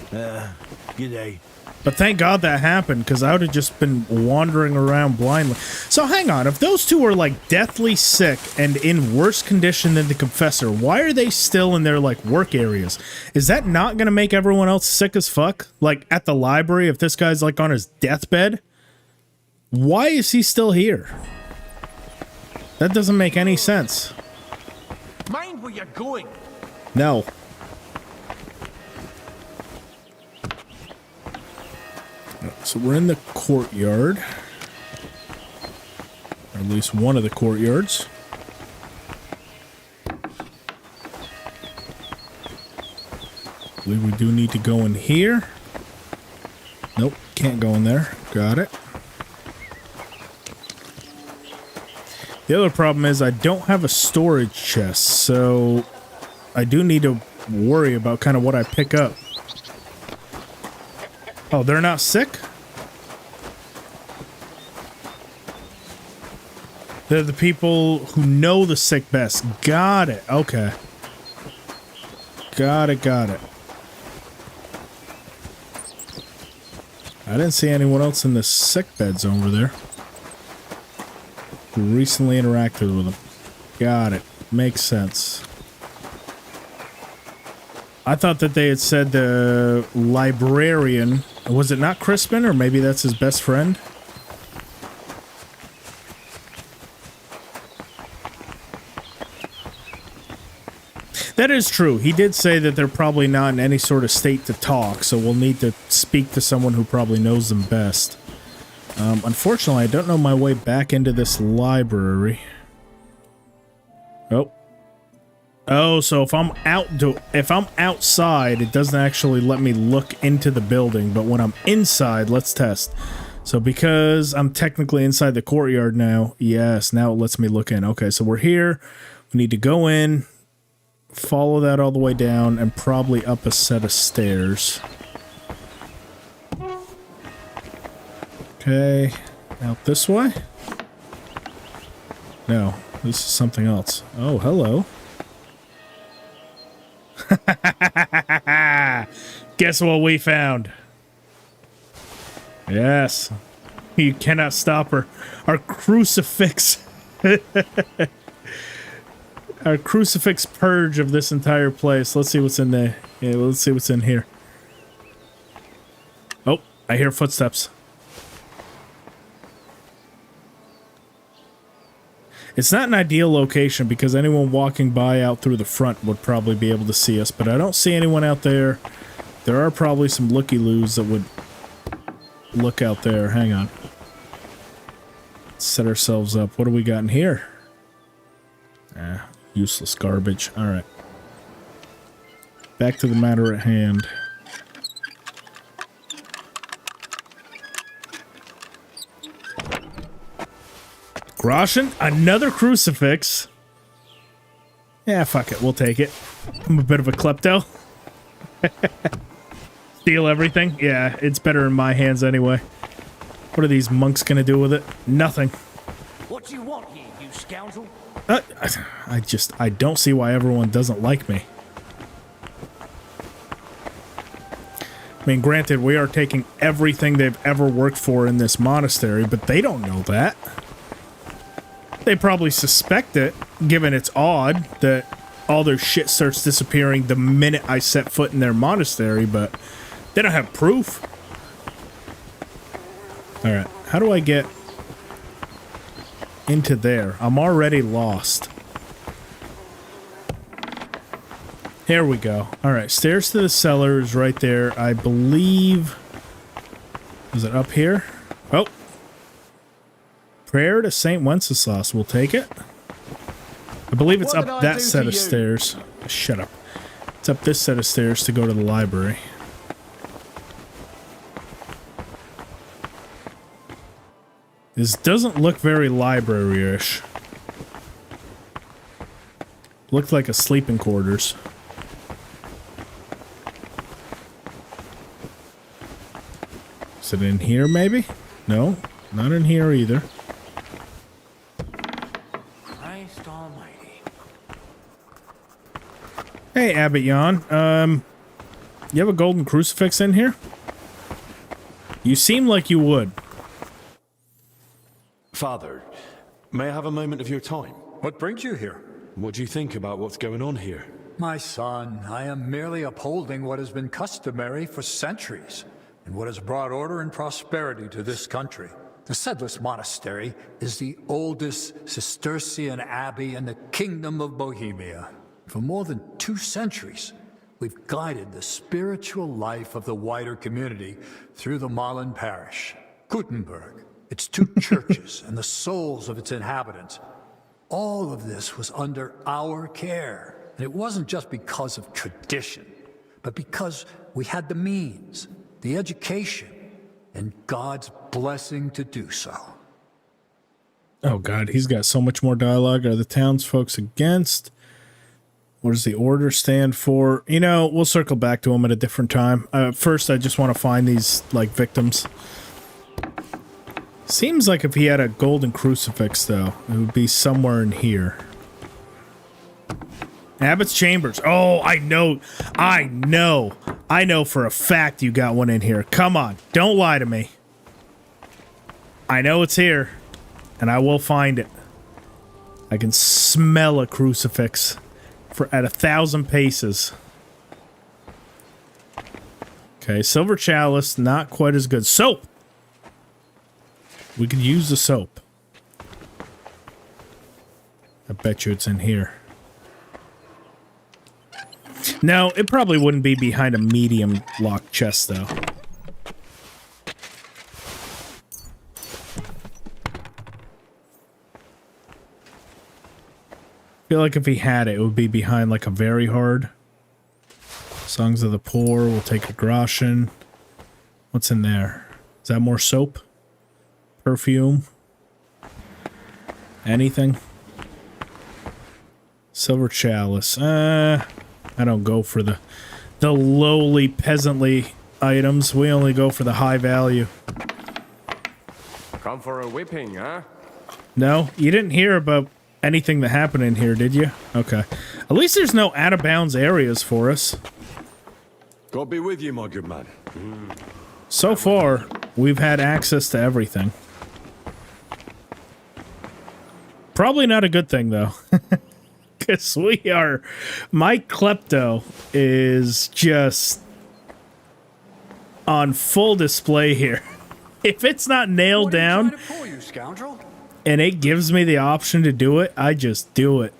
G'day. But thank God that happened, because I would have just been wandering around blindly. So hang on, if those two are like deathly sick and in worse condition than the Confessor, why are they still in their like work areas? Is that not going to make everyone else sick as fuck? Like at the library, if this guy's like on his deathbed? Why is he still here? That doesn't make any sense. Mind where you're going. So we're in the courtyard. Or at least one of the courtyards. I believe we do need to go in here. Nope, can't go in there. Got it. The other problem is I don't have a storage chest, so I do need to worry about kind of what I pick up. Oh, they're not sick? They're the people who know the sick best. Got it. Okay. Got it, got it. I didn't see anyone else in the sick beds over there. Who recently interacted with them. Got it. Makes sense. I thought that they had said the librarian... Was it not Crispin? Or maybe that's his best friend? That is true. He did say that they're probably not in any sort of state to talk, so we'll need to speak to someone who probably knows them best. Unfortunately, I don't know my way back into this library. Oh. Oh, so if I'm outside, it doesn't actually let me look into the building, but when I'm inside, let's test. So because I'm technically inside the courtyard now, yes, now it lets me look in. Okay, so we're here. We need to go in, follow that all the way down, and probably up a set of stairs. Okay, out this way? No, this is something else. Oh, hello. Guess what we found? Yes. You cannot stop her. Our crucifix. Our crucifix purge of this entire place. Let's see what's in there. Yeah, let's see what's in here. Oh, I hear footsteps. It's not an ideal location because anyone walking by out through the front would probably be able to see us, but I don't see anyone out there. There are probably some looky-loos that would look out there. Hang on. Let's set ourselves up. What do we got in here? Useless garbage. Alright. Back to the matter at hand. Groshin, another crucifix. Yeah, fuck it. We'll take it. I'm a bit of a klepto. Steal everything? Yeah, it's better in my hands anyway. What are these monks gonna do with it? Nothing. What do you want here, you scoundrel? I don't see why everyone doesn't like me. I mean, granted, we are taking everything they've ever worked for in this monastery, but they don't know that. They probably suspect it, given it's odd that all their shit starts disappearing the minute I set foot in their monastery, but they don't have proof. Alright, how do I get into there? I'm already lost. Here we go. Alright, stairs to the cellar is right there. I believe... Is it up here? Oh! Prayer to St. Wenceslas. We'll take it. I believe it's up that set of stairs. Shut up. It's up this set of stairs to go to the library. This doesn't look very library-ish. Looked like a sleeping quarters. Is it in here, maybe? No, not in here either. Christ almighty. Hey, Abbot Jan. You have a golden crucifix in here? You seem like you would. Father, may I have a moment of your time? What brings you here? What do you think about what's going on here? My son, I am merely upholding what has been customary for centuries, and what has brought order and prosperity to this country. The Sedless Monastery is the oldest Cistercian abbey in the Kingdom of Bohemia. For more than 2 centuries, We've guided the spiritual life of the wider community through the Marlin Parish, Gutenberg, its 2 churches, and the souls of its inhabitants. All of this was under our care. And it wasn't just because of tradition, but because we had the means, the education, and God's blessing to do so. Oh God, he's got so much more dialogue. Are the townsfolk against? What does the order stand for? You know, we'll circle back to him at a different time. First, I just want to find these, like, victims. Seems like if he had a golden crucifix, though, it would be somewhere in here. Abbott's Chambers. Oh, I know for a fact you got one in here. Come on, don't lie to me. I know it's here, and I will find it. I can smell a crucifix at 1,000 paces. Okay, silver chalice, not quite as good. Soap! We could use the soap. I bet you it's in here. No, it probably wouldn't be behind a medium locked chest, though. I feel like if he had it, it would be behind like a very hard. Songs of the Poor, we'll take a groschen. What's in there? Is that more soap? Perfume? Anything? Silver chalice. I don't go for the lowly peasantly items. We only go for the high value. Come for a whipping, huh? No, you didn't hear about anything that happened in here, did you? Okay. At least there's no out-of-bounds areas for us. God be with you, my good man. So far, we've had access to everything. Probably not a good thing, though. Because my klepto is just on full display here. If it's not nailed down and it gives me the option to do it, I just do it.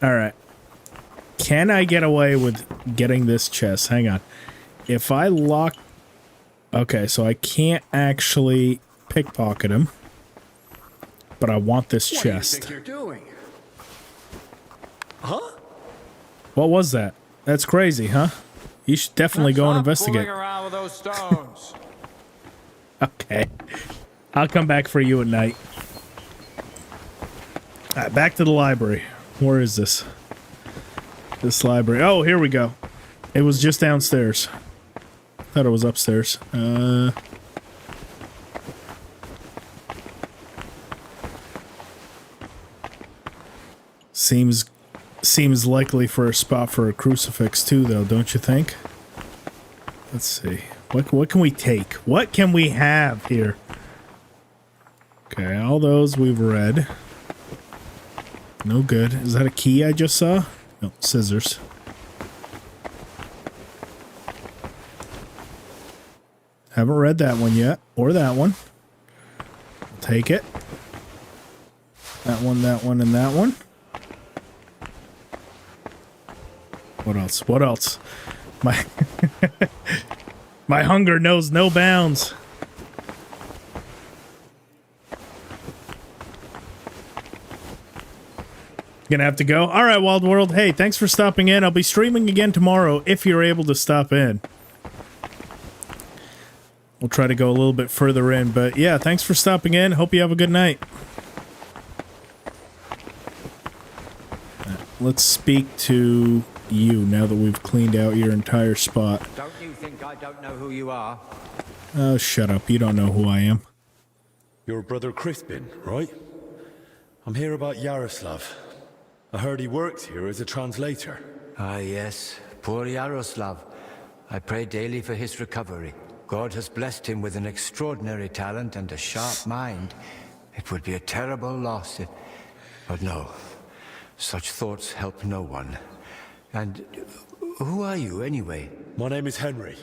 All right. Can I get away with getting this chest? Hang on. If I lock... Okay, so I can't actually pickpocket him. But I want this chest. What do you think you're doing? Huh? What was that? That's crazy, huh? You should definitely go and investigate. Fooling around with those stones. Okay. I'll come back for you at night. Alright, back to the library. Where is this? This library. Oh, here we go. It was just downstairs. Thought it was upstairs. Seems likely for a spot for a crucifix too, though, don't you think? Let's see. What can we take? What can we have here? Okay, all those we've read. No good. Is that a key I just saw? No, scissors. Haven't read that one yet, or that one. I'll take it. That one, and that one. What else? What else? My my hunger knows no bounds. Gonna have to go. All right, Wild World. Hey, thanks for stopping in. I'll be streaming again tomorrow if you're able to stop in. We'll try to go a little bit further in, but yeah, thanks for stopping in. Hope you have a good night. Let's speak to you now that we've cleaned out your entire spot. Don't you think I don't know who you are? Oh, shut up. You don't know who I am. You're Brother Crispin, right? I'm here about Yaroslav. I heard he works here as a translator. Ah, yes. Poor Yaroslav. I pray daily for his recovery. God has blessed him with an extraordinary talent and a sharp mind. It would be a terrible loss if... But no. Such thoughts help no one. And who are you, anyway? My name is Henry.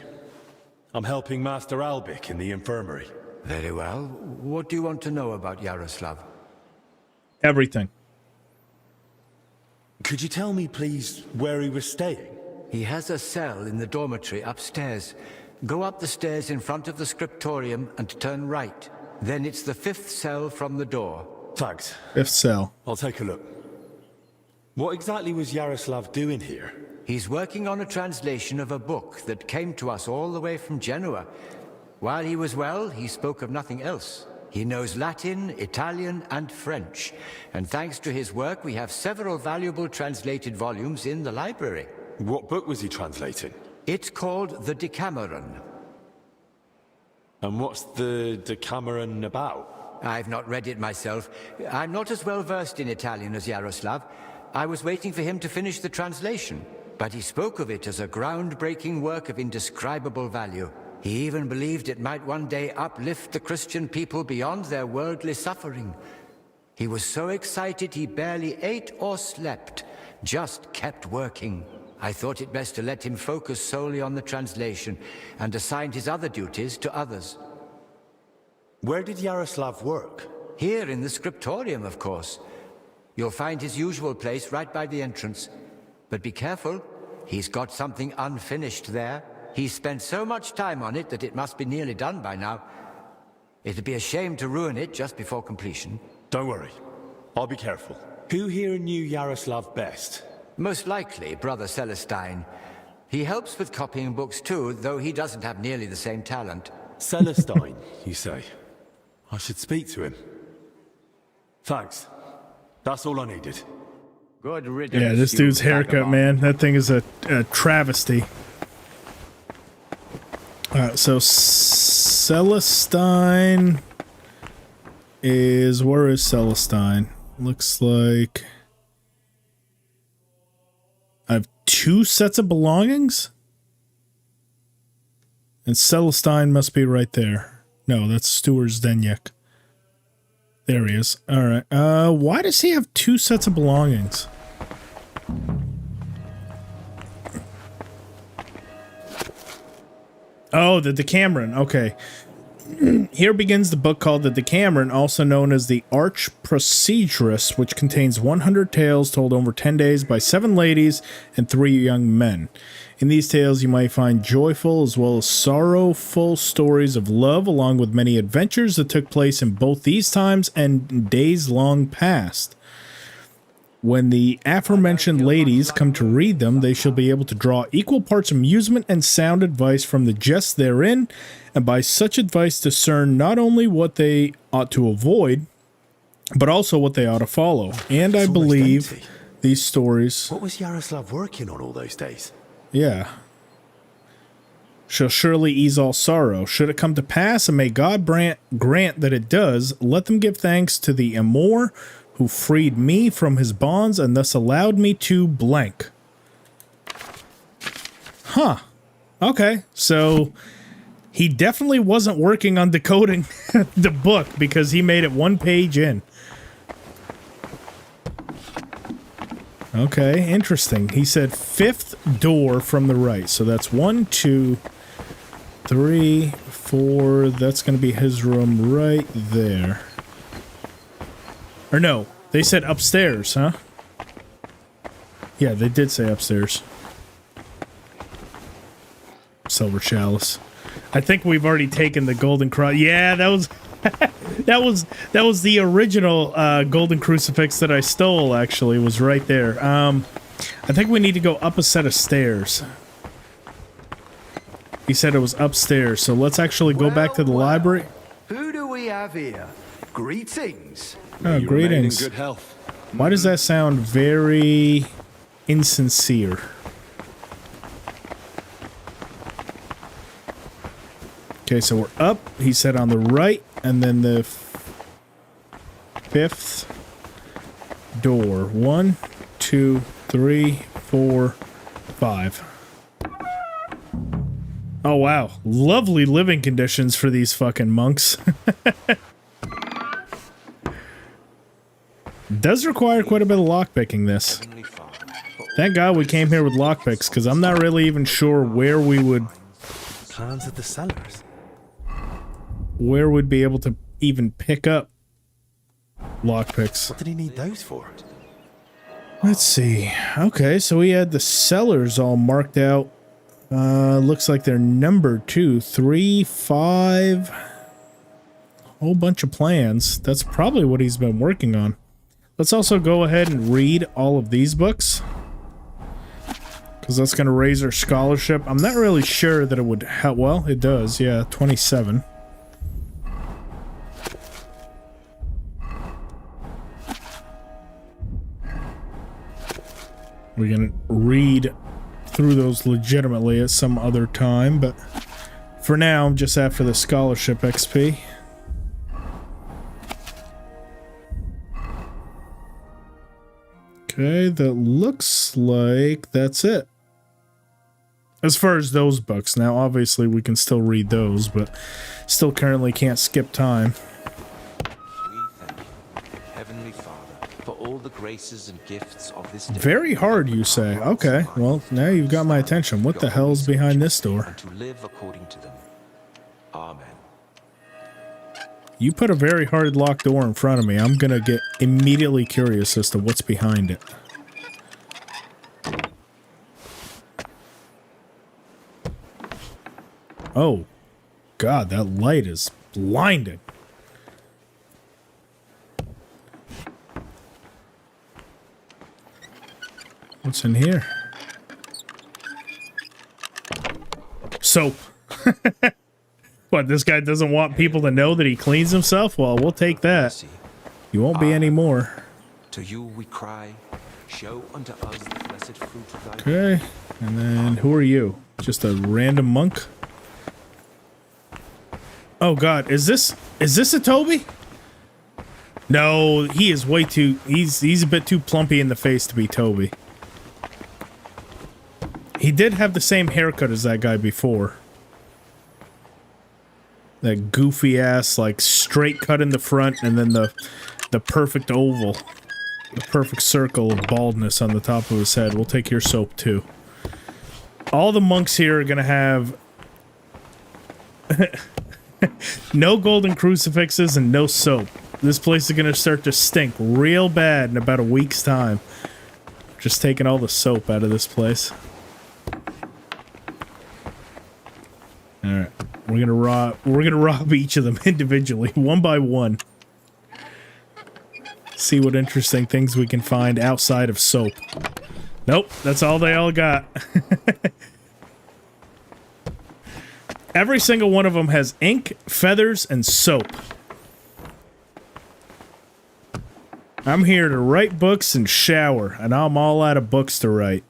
I'm helping Master Albic in the infirmary. Very well. What do you want to know about Yaroslav? Everything. Could you tell me, please, where he was staying? He has a cell in the dormitory upstairs. Go up the stairs in front of the scriptorium and turn right. Then it's the 5th cell from the door. Thanks. 5th cell. I'll take a look. What exactly was Yaroslav doing here? He's working on a translation of a book that came to us all the way from Genoa. While he was well, he spoke of nothing else. He knows Latin, Italian, and French. And thanks to his work, we have several valuable translated volumes in the library. What book was he translating? It's called the Decameron. And what's the Decameron about? I've not read it myself. I'm not as well versed in Italian as Yaroslav. I was waiting for him to finish the translation, but he spoke of it as a groundbreaking work of indescribable value. He even believed it might one day uplift the Christian people beyond their worldly suffering. He was so excited he barely ate or slept, just kept working. I thought it best to let him focus solely on the translation and assigned his other duties to others. Where did Yaroslav work? Here in the scriptorium, of course. You'll find his usual place right by the entrance. But be careful, he's got something unfinished there. He's spent so much time on it that it must be nearly done by now. It'd be a shame to ruin it just before completion. Don't worry, I'll be careful. Who here knew Yaroslav best? Most likely, Brother Celestine. He helps with copying books too, though he doesn't have nearly the same talent. Celestine, you say? I should speak to him. Thanks. That's all I needed. Good riddance. Yeah, this dude's haircut, man. That thing is a travesty. Alright, so Celestine is... Where is Celestine? Looks like... I have 2 sets of belongings? And Celestine must be right there. No, that's Stuart Zdenek. There he is. Alright. Why does he have 2 sets of belongings? Oh, the Decameron. Okay. Here begins the book called the Decameron, also known as the Arch Procedurus, which contains 100 tales told over 10 days by 7 ladies and 3 young men. In these tales, you might find joyful as well as sorrowful stories of love, along with many adventures that took place in both these times and days long past. When the aforementioned ladies come to read them, they shall be able to draw equal parts amusement and sound advice from the jests therein, and by such advice discern not only what they ought to avoid, but also what they ought to follow. And I believe these stories... What was Yaroslav working on all those days? Yeah. Shall surely ease all sorrow. Should it come to pass, and may God grant that it does, let them give thanks to the Amor, who freed me from his bonds and thus allowed me to blank. Huh. Okay, so he definitely wasn't working on decoding the book because he made it 1 page in. Okay, interesting. He said 5th door from the right. So that's 1, 2, 3, 4. That's going to be his room right there. Or no, they said upstairs, huh? Yeah, they did say upstairs. Silver chalice. I think we've already taken the golden cross. Yeah, that was that was the original golden crucifix that I stole. Actually, was right there. I think we need to go up a set of stairs. He said it was upstairs, so let's actually go back to the library. Who do we have here? Greetings. Oh, greetings. In good health. Why does that sound very insincere? Okay, so we're up. He said on the right, and then the 5th door. 1, 2, 3, 4, 5. Oh, wow. Lovely living conditions for these fucking monks. Does require quite a bit of lockpicking, this. Thank God we came here with lockpicks, because I'm not really even sure where we would... Plans of the cellars. Where we'd be able to even pick up lockpicks. What did he need those for? Let's see. Okay, so we had the cellars all marked out. Looks like they're numbered too. 3, 5. Whole bunch of plans. That's probably what he's been working on. Let's also go ahead and read all of these books, because that's going to raise our scholarship. I'm not really sure that it would help. Well, it does. Yeah, 27. We're going to read through those legitimately at some other time, but for now, I'm just after the scholarship XP. Okay, that looks like that's it. As far as those books, now obviously we can still read those, but still currently can't skip time. We thank you, Heavenly Father, for all the graces and gifts of this day. Very hard, you say. Okay, well, now you've got my attention. What the hell's behind this door? And to live according to them. Amen. You put a very hard locked door in front of me. I'm gonna get immediately curious as to what's behind it. Oh, God, that light is blinding. What's in here? Soap. What, this guy doesn't want people to know that he cleans himself? Well, we'll take that. You won't be any more. To you we cry, show unto us the blessed fruit of thy. Okay, and then who are you? Just a random monk? Oh God, is this a Toby? No, he is way too, he's a bit too plumpy in the face to be Toby. He did have the same haircut as that guy before. That goofy ass, like, straight cut in the front, and then the perfect oval. The perfect circle of baldness on the top of his head. We'll take your soap, too. All the monks here are gonna have... no golden crucifixes and no soap. This place is gonna start to stink real bad in about a week's time. Just taking all the soap out of this place. Alright. We're gonna rob each of them individually, one by one. See what interesting things we can find outside of soap. Nope, that's all they all got. Every single one of them has ink, feathers, and soap. I'm here to write books and shower, and I'm all out of books to write.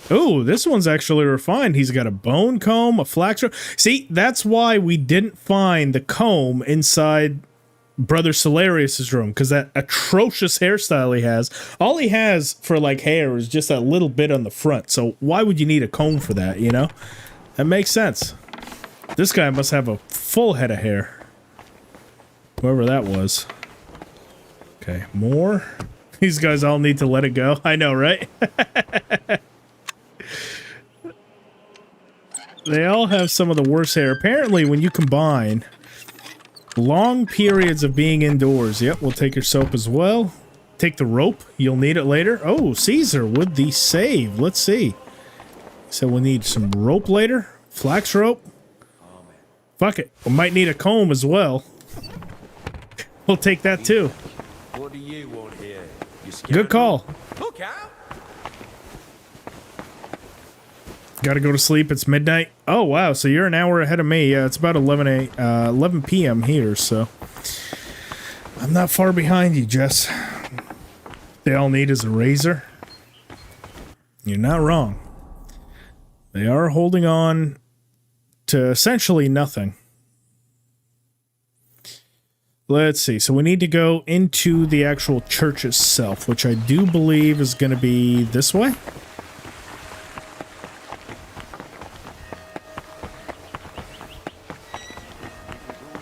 Oh, this one's actually refined. He's got a bone comb, a flax robe. See, that's why we didn't find the comb inside Brother Solarius's room, because that atrocious hairstyle he has, all he has for, like, hair is just a little bit on the front. So why would you need a comb for that, you know? That makes sense. This guy must have a full head of hair. Whoever that was. Okay, more. These guys all need to let it go. I know, right? They all have some of the worst hair. Apparently, when you combine long periods of being indoors... Yep, we'll take your soap as well. Take the rope. You'll need it later. Oh, Caesar with the save. Let's see. So we'll need some rope later. Flax rope. Fuck it. We might need a comb as well. We'll take that too. What do you want here? Good call. Look out! Gotta go to sleep. It's midnight. Oh, wow. So you're an hour ahead of me. Yeah, it's about 11 p.m. here, so... I'm not far behind you, Jess. They all need is a razor. You're not wrong. They are holding on to essentially nothing. Let's see. So we need to go into the actual church itself, which I do believe is going to be this way.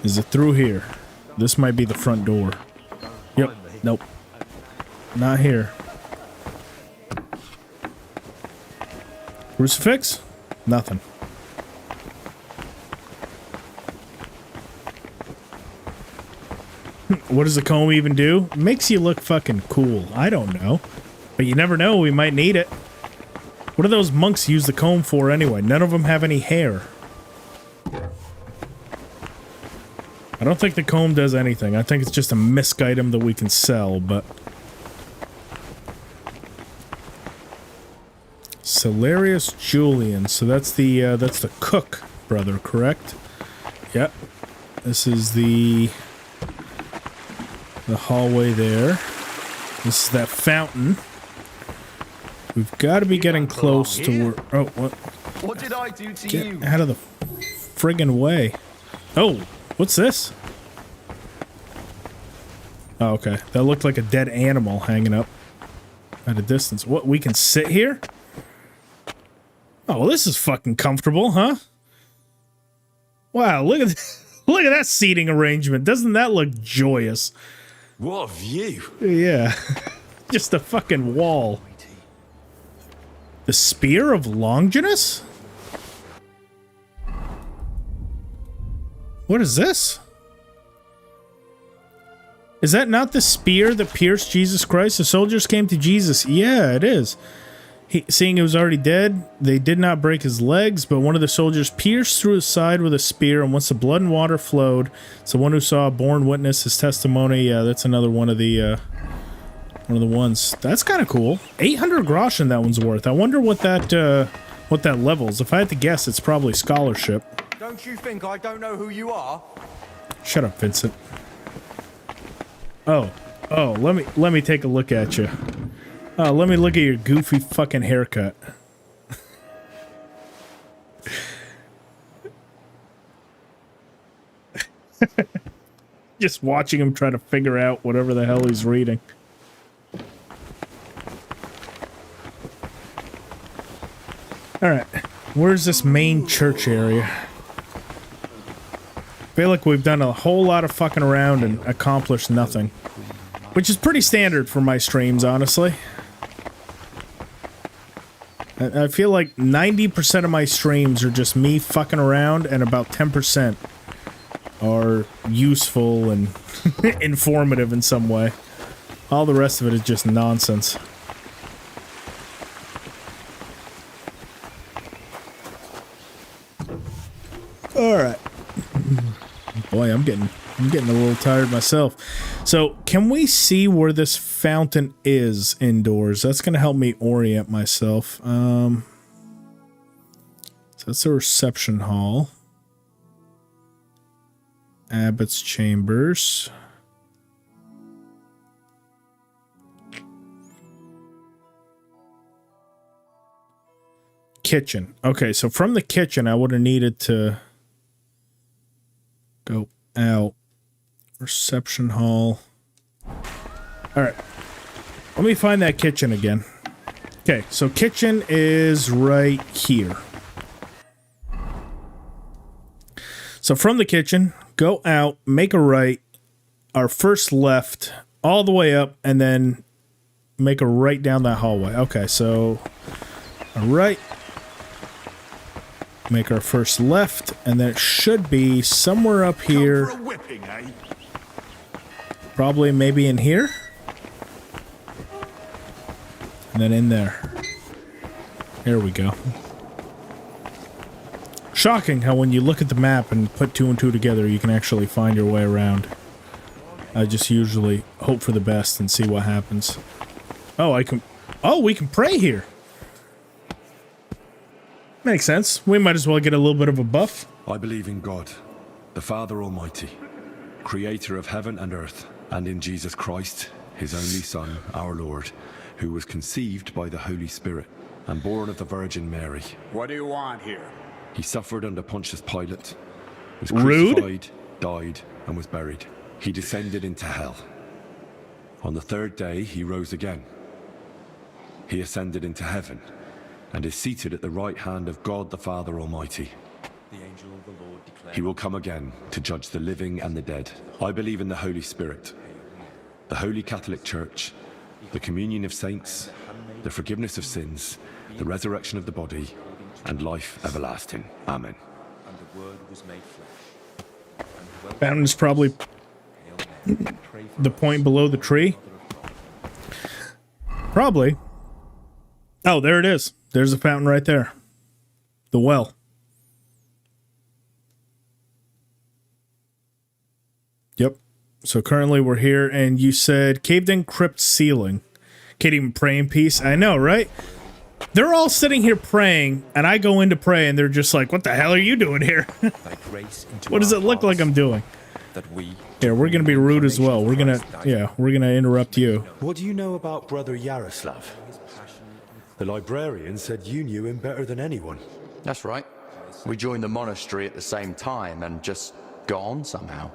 Is it through here? This might be the front door. Yep. Nope. Not here. Crucifix? Nothing. What does the comb even do? It makes you look fucking cool. I don't know. But you never know, we might need it. What do those monks use the comb for anyway? None of them have any hair. I don't think the comb does anything. I think it's just a misc item that we can sell, but... Celerius Julian. So that's the cook brother, correct? Yep. This is the hallway there. This is that fountain. We've got to be getting close to where... Oh, what? What did I do to Get you? out of the friggin' way. Oh, what's this? Oh, okay. That looked like a dead animal hanging up at a distance. What, we can sit here? Oh, well, this is fucking comfortable, huh? Wow, look at look at that seating arrangement. Doesn't that look joyous? What a view. Yeah. Just a fucking wall. The Spear of Longinus? What is this? Is that not the spear that pierced Jesus Christ? The soldiers came to Jesus. Yeah, it is. Seeing he was already dead, they did not break his legs, but one of the soldiers pierced through his side with a spear, and once the blood and water flowed, so one who saw a born witness his testimony. Yeah, that's another one of the ones. That's kind of cool. 800 groschen that one's worth. I wonder what that levels. If I had to guess, it's probably scholarship. Don't you think I don't know who you are? Shut up, Vincent. Oh, let me take a look at you. Oh, let me look at your goofy fucking haircut. Just watching him try to figure out whatever the hell he's reading. Alright, where's this main church area? I feel like we've done a whole lot of fucking around and accomplished nothing. Which is pretty standard for my streams, honestly. I feel like 90% of my streams are just me fucking around, and about 10% are useful and informative in some way. All the rest of it is just nonsense. Alright. Boy, I'm getting a little tired myself. So, can we see where this fountain is indoors? That's going to help me orient myself. So that's the reception hall. Abbott's chambers. Kitchen. Okay, so from the kitchen, I would have needed to go out. Reception hall. Alright. Let me find that kitchen again. Okay, so kitchen is right here. So from the kitchen, go out, make a right, our first left, all the way up, and then make a right down that hallway. Okay, so a right, make our first left, and then it should be somewhere up here. Come for a whipping, eh? Probably maybe in here. And then in there. There we go. Shocking how when you look at the map and put 2 and 2 together, you can actually find your way around. I just usually hope for the best and see what happens. Oh, we can pray here. Makes sense. We might as well get a little bit of a buff. I believe in God, the Father Almighty, creator of heaven and earth, and in Jesus Christ, his only Son, our Lord, who was conceived by the Holy Spirit and born of the Virgin Mary. What do you want here? He suffered under Pontius Pilate, was Rude. crucified, died, and was buried. He descended into hell. On the third day, he rose again. He ascended into heaven and is seated at the right hand of God the Father Almighty. The angel of the Lord declared, He will come again to judge the living and the dead. I believe in the Holy Spirit, the Holy Catholic Church, the communion of saints, the forgiveness of sins, the resurrection of the body, and life everlasting. Amen. and the word was made flesh. Fountain's probably The point below the tree? Probably. Oh, there it is. There's a fountain right there. The well. Yep. So currently we're here, and you said caved-in crypt ceiling. Can't even pray in peace. I know, right? They're all sitting here praying, and I go in to pray, and they're just like, what the hell are you doing here? What does it look like I'm doing? Here, we're going to be rude as well. We're going to interrupt you. What do you know about Brother Yaroslav? The librarian said you knew him better than anyone. That's right. We joined the monastery at the same time and just got on somehow.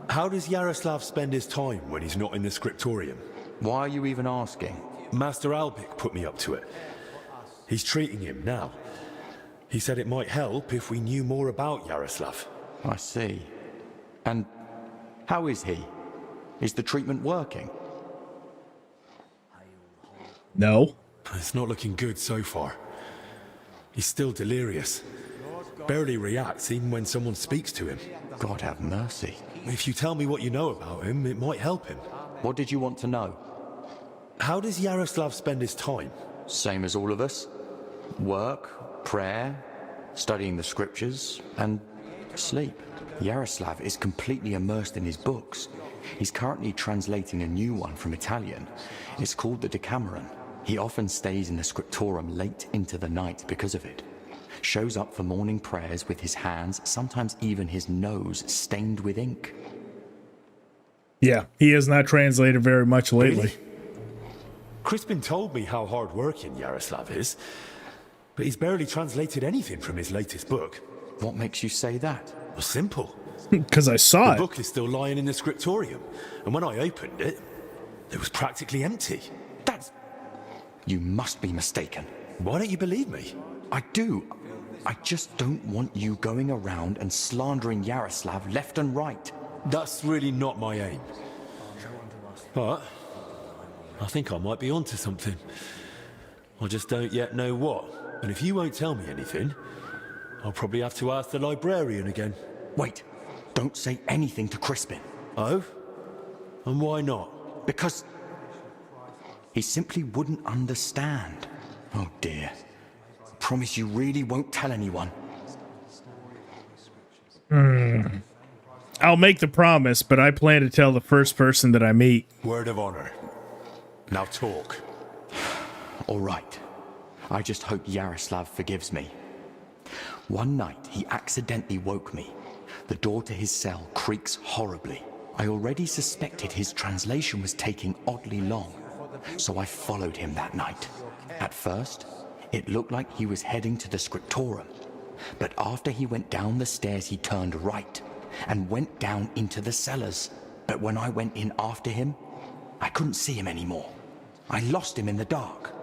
How does Yaroslav spend his time when he's not in the scriptorium? Why are you even asking? Master Albik put me up to it. He's treating him now. He said it might help if we knew more about Yaroslav. I see. And how is he? Is the treatment working? No. It's not looking good so far. He's still delirious. Barely reacts even when someone speaks to him. God have mercy. If you tell me what you know about him, it might help him. What did you want to know? How does Yaroslav spend his time? Same as all of us. Work, prayer, studying the scriptures, and sleep. Yaroslav is completely immersed in his books. He's currently translating a new one from Italian. It's called the Decameron. He often stays in the scriptorum late into the night because of it. Shows up for morning prayers with his hands, sometimes even his nose, stained with ink. Yeah, he has not translated very much lately. Really? Crispin told me how hard-working Yaroslav is, but he's barely translated anything from his latest book. What makes you say that? Well, simple. Because I saw it. The book is still lying in the scriptorium, and when I opened it, it was practically empty. That's... You must be mistaken. Why don't you believe me? I do. I just don't want you going around and slandering Yaroslav left and right. That's really not my aim. But I think I might be onto something. I just don't yet know what. And if you won't tell me anything, I'll probably have to ask the librarian again. Wait. Don't say anything to Crispin. Oh? And why not? Because he simply wouldn't understand. Oh dear. Promise you really won't tell anyone. I'll make the promise, but I plan to tell the first person that I meet. Word of honor. Now talk. All right. I just hope Yaroslav forgives me. One night, he accidentally woke me. The door to his cell creaks horribly. I already suspected his translation was taking oddly long, so I followed him that night. At first, it looked like he was heading to the scriptorum, but after he went down the stairs, he turned right and went down into the cellars. But when I went in after him, I couldn't see him anymore. I lost him in the dark.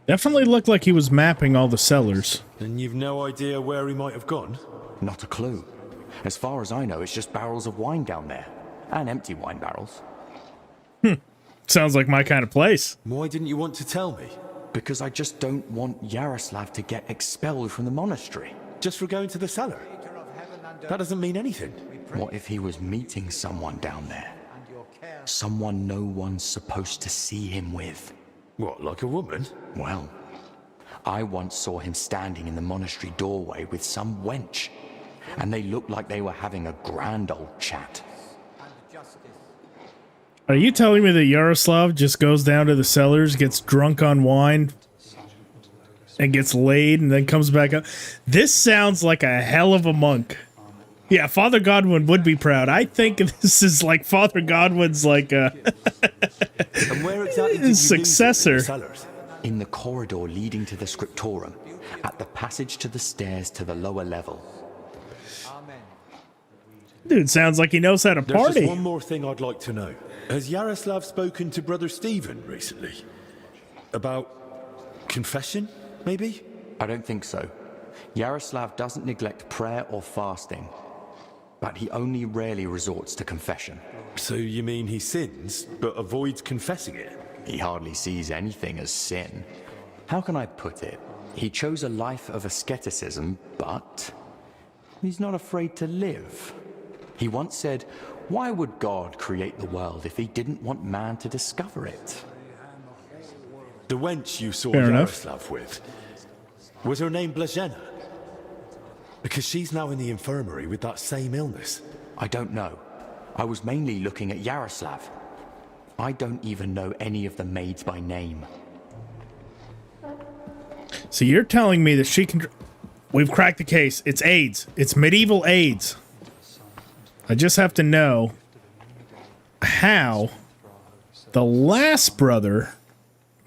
Definitely looked like he was mapping all the cellars. And you've no idea where he might have gone? Not a clue. As far as I know, it's just barrels of wine down there. And empty wine barrels. Sounds like my kind of place. Why didn't you want to tell me? Because I just don't want Yaroslav to get expelled from the monastery. Just for going to the cellar? That doesn't mean anything. What if he was meeting someone down there? Someone no one's supposed to see him with. What, like a woman? Well, I once saw him standing in the monastery doorway with some wench, and they looked like they were having a grand old chat. Are you telling me that Yaroslav just goes down to the cellars, gets drunk on wine, and gets laid, and then comes back up? This sounds like a hell of a monk. Yeah, Father Godwin would be proud. I think this is like Father Godwin's like And where exactly did you successor. lose it in the cellars? In the corridor leading to the scriptorum, at the passage to the stairs to the lower level. Dude, sounds like he knows how to There's party. just one more thing I'd like to know. Has Yaroslav spoken to Brother Stephen recently? About confession, maybe? I don't think so. Yaroslav doesn't neglect prayer or fasting, but he only rarely resorts to confession. So you mean he sins, but avoids confessing it? He hardly sees anything as sin. How can I put it? He chose a life of asceticism, but he's not afraid to live. He once said, Why would God create the world if he didn't want man to discover it? The wench you saw Fair enough. Yaroslav with, was her name Blazena? Because she's now in the infirmary with that same illness. I don't know. I was mainly looking at Yaroslav. I don't even know any of the maids by name. So you're telling me that she can... We've cracked the case. It's AIDS. It's medieval AIDS. I just have to know how the last brother...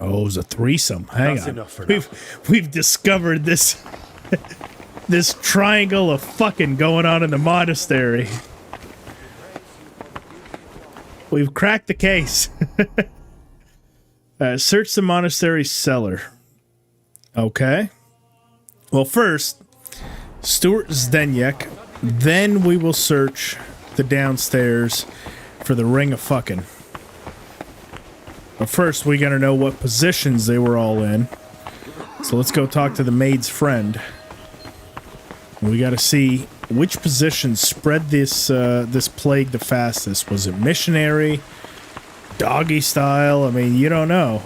Oh, it was a threesome. Hang That's on. enough for now. We've discovered this... this triangle of fucking going on in the monastery. We've cracked the case. Search the monastery cellar. Okay. Well, first, Stuart Zdeněk. Then we will search the downstairs for the ring of fucking. But first, we gotta know what positions they were all in. So let's go talk to the maid's friend. We gotta see which position spread this this plague the fastest. Was it missionary? Doggy style? I mean, you don't know.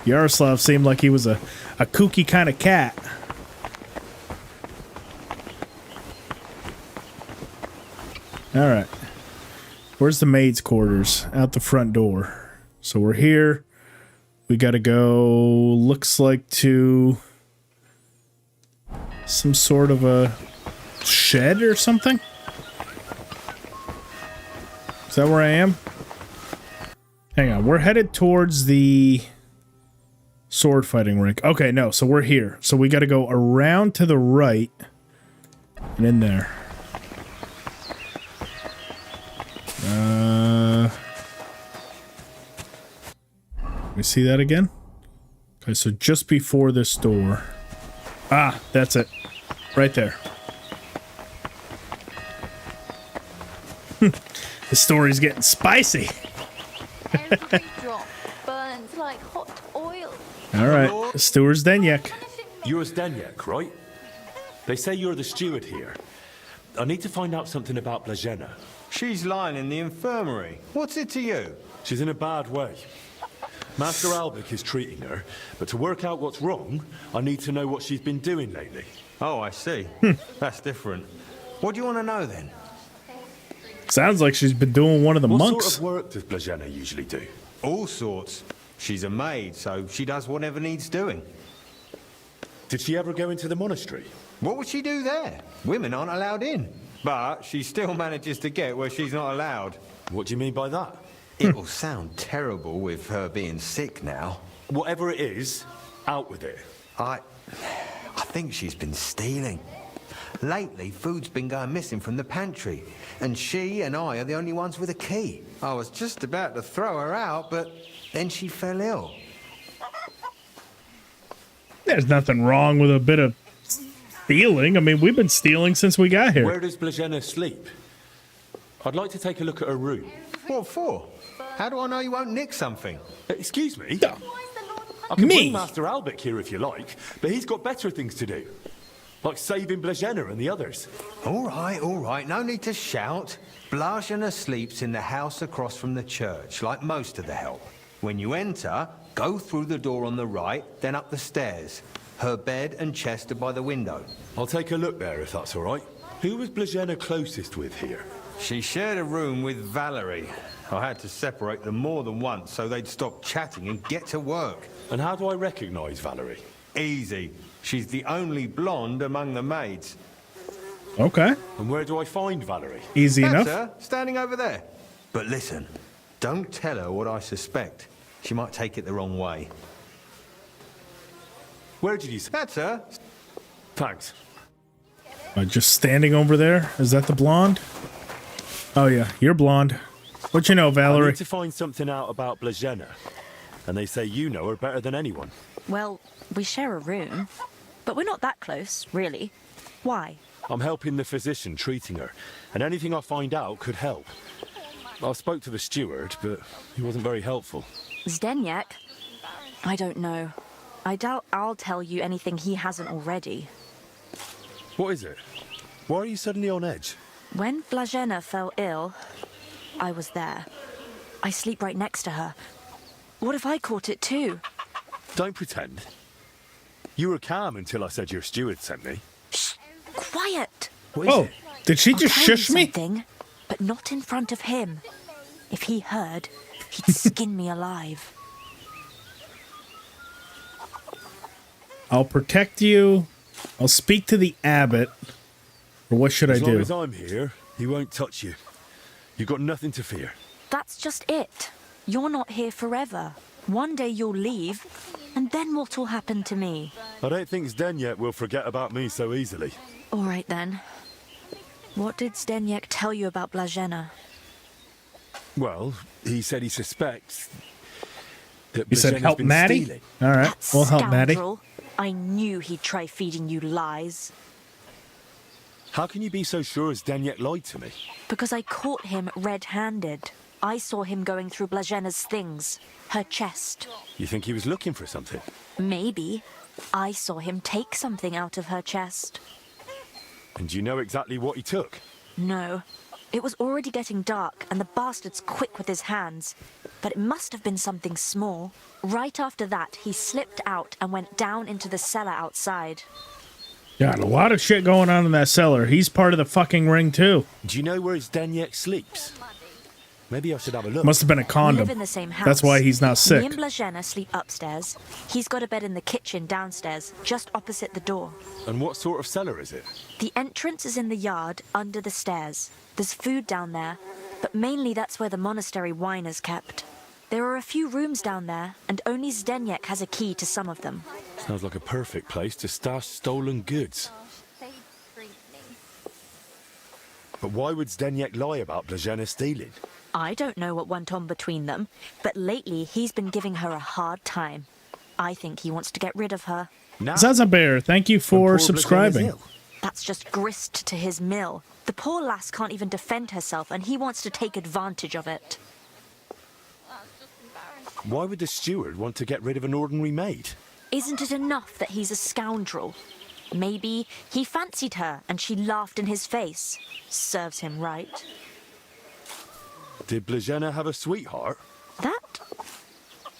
Yaroslav seemed like he was a kooky kind of cat. Alright. Where's the maid's quarters? Out the front door. So we're here. We gotta go, looks like to some sort of a shed or something? Is that where I am? Hang on, we're headed towards the sword fighting rink. Okay, no, so we're here. So we gotta go around to the right and in there. Let me see that again. Okay, so just before this door. Ah, that's it. Right there. The story's getting spicy. Every drop burns like hot oil. Alright, Stuart Zdeněk. You're Zdeněk, right? They say you're the steward here. I need to find out something about Blazena. She's lying in the infirmary. What's it to you? She's in a bad way. Master Albik is treating her, but to work out what's wrong, I need to know what she's been doing lately. Oh, I see. That's different. What do you want to know then? Sounds like she's been doing one of the What monks. sort of work does Blazena usually do? All sorts. She's a maid, so she does whatever needs doing. Did she ever go into the monastery? What would she do there? Women aren't allowed in. But she still manages to get where she's not allowed. What do you mean by that? It will sound terrible with her being sick now. Whatever it is, out with it. I think she's been stealing. Lately, food's been going missing from the pantry, and she and I are the only ones with a key. I was just about to throw her out, but then she fell ill. There's nothing wrong with a bit of stealing. I mean, we've been stealing since we got here. Where does Blazena sleep? I'd like to take a look at her room. What for? How do I know you won't nick something? Excuse me? I can bring Master Albik here if you like, but he's got better things to do. Like saving Blazena and the others. All right. No need to shout. Blazena sleeps in the house across from the church, like most of the help. When you enter, go through the door on the right, then up the stairs. Her bed and chest are by the window. I'll take a look there if that's all right. Who was Blazena closest with here? She shared a room with Valerie. I had to separate them more than once so they'd stop chatting and get to work. And how do I recognise Valerie? Easy. She's the only blonde among the maids. Okay. And where do I find Valerie? Easy That's enough. her, standing over there. But listen, don't tell her what I suspect. She might take it the wrong way. Where did you say? That's her. Thanks. Just standing over there? Is that the blonde? Oh yeah, you're blonde. What you know, I Valerie? need to find something out about Blazena. And they say you know her better than anyone. Well, we share a room, but we're not that close, really. Why? I'm helping the physician treating her, and anything I find out could help. I spoke to the steward, but he wasn't very helpful. Zdeněk? I don't know. I doubt I'll tell you anything he hasn't already. What is it? Why are you suddenly on edge? When Blazena fell ill, I was there. I sleep right next to her. What if I caught it too? Don't pretend. You were calm until I said your steward sent me. Shh! Quiet! What is it? Did she just I'll tell shush you me? something, but not in front of him. If he heard, he'd skin me alive. I'll protect you. I'll speak to the abbot. Or what should I As long do? as I'm here, he won't touch you. You've got nothing to fear. That's just it. You're not here forever. One day you'll leave, and then what'll happen to me? I don't think Zdeněk will forget about me so easily. All right then. What did Zdeněk tell you about Blažena? Well, he said he suspects that He said Blažena's help been Maddie? stealing. All right, we'll help Maddie. Scoundrel. I knew he'd try feeding you lies. How can you be so sure Zdeněk lied to me? Because I caught him red-handed. I saw him going through Blažena's things. Her chest. You think he was looking for something? Maybe. I saw him take something out of her chest. And do you know exactly what he took? No. It was already getting dark, and the bastard's quick with his hands. But it must have been something small. Right after that, he slipped out and went down into the cellar outside. Got a lot of shit going on in that cellar. He's part of the fucking ring, too. Do you know where Zdeněk sleeps? Maybe I should have a look. Must have been a We condom. live in the same house. That's why he's not sick. Me and Blažena sleep upstairs. He's got a bed in the kitchen downstairs, just opposite the door. And what sort of cellar is it? The entrance is in the yard, under the stairs. There's food down there, but mainly that's where the monastery wine is kept. There are a few rooms down there, and only Zdeněk has a key to some of them. Sounds like a perfect place to stash stolen goods. But why would Zdeněk lie about Blažena stealing? I don't know what went on between them, but lately he's been giving her a hard time. I think he wants to get rid of her. Zaza Bear, thank you for subscribing. That's just grist to his mill. The poor lass can't even defend herself, and he wants to take advantage of it. Why would the steward want to get rid of an ordinary maid? Isn't it enough that he's a scoundrel? Maybe he fancied her and she laughed in his face. Serves him right. Did Blažena have a sweetheart? That?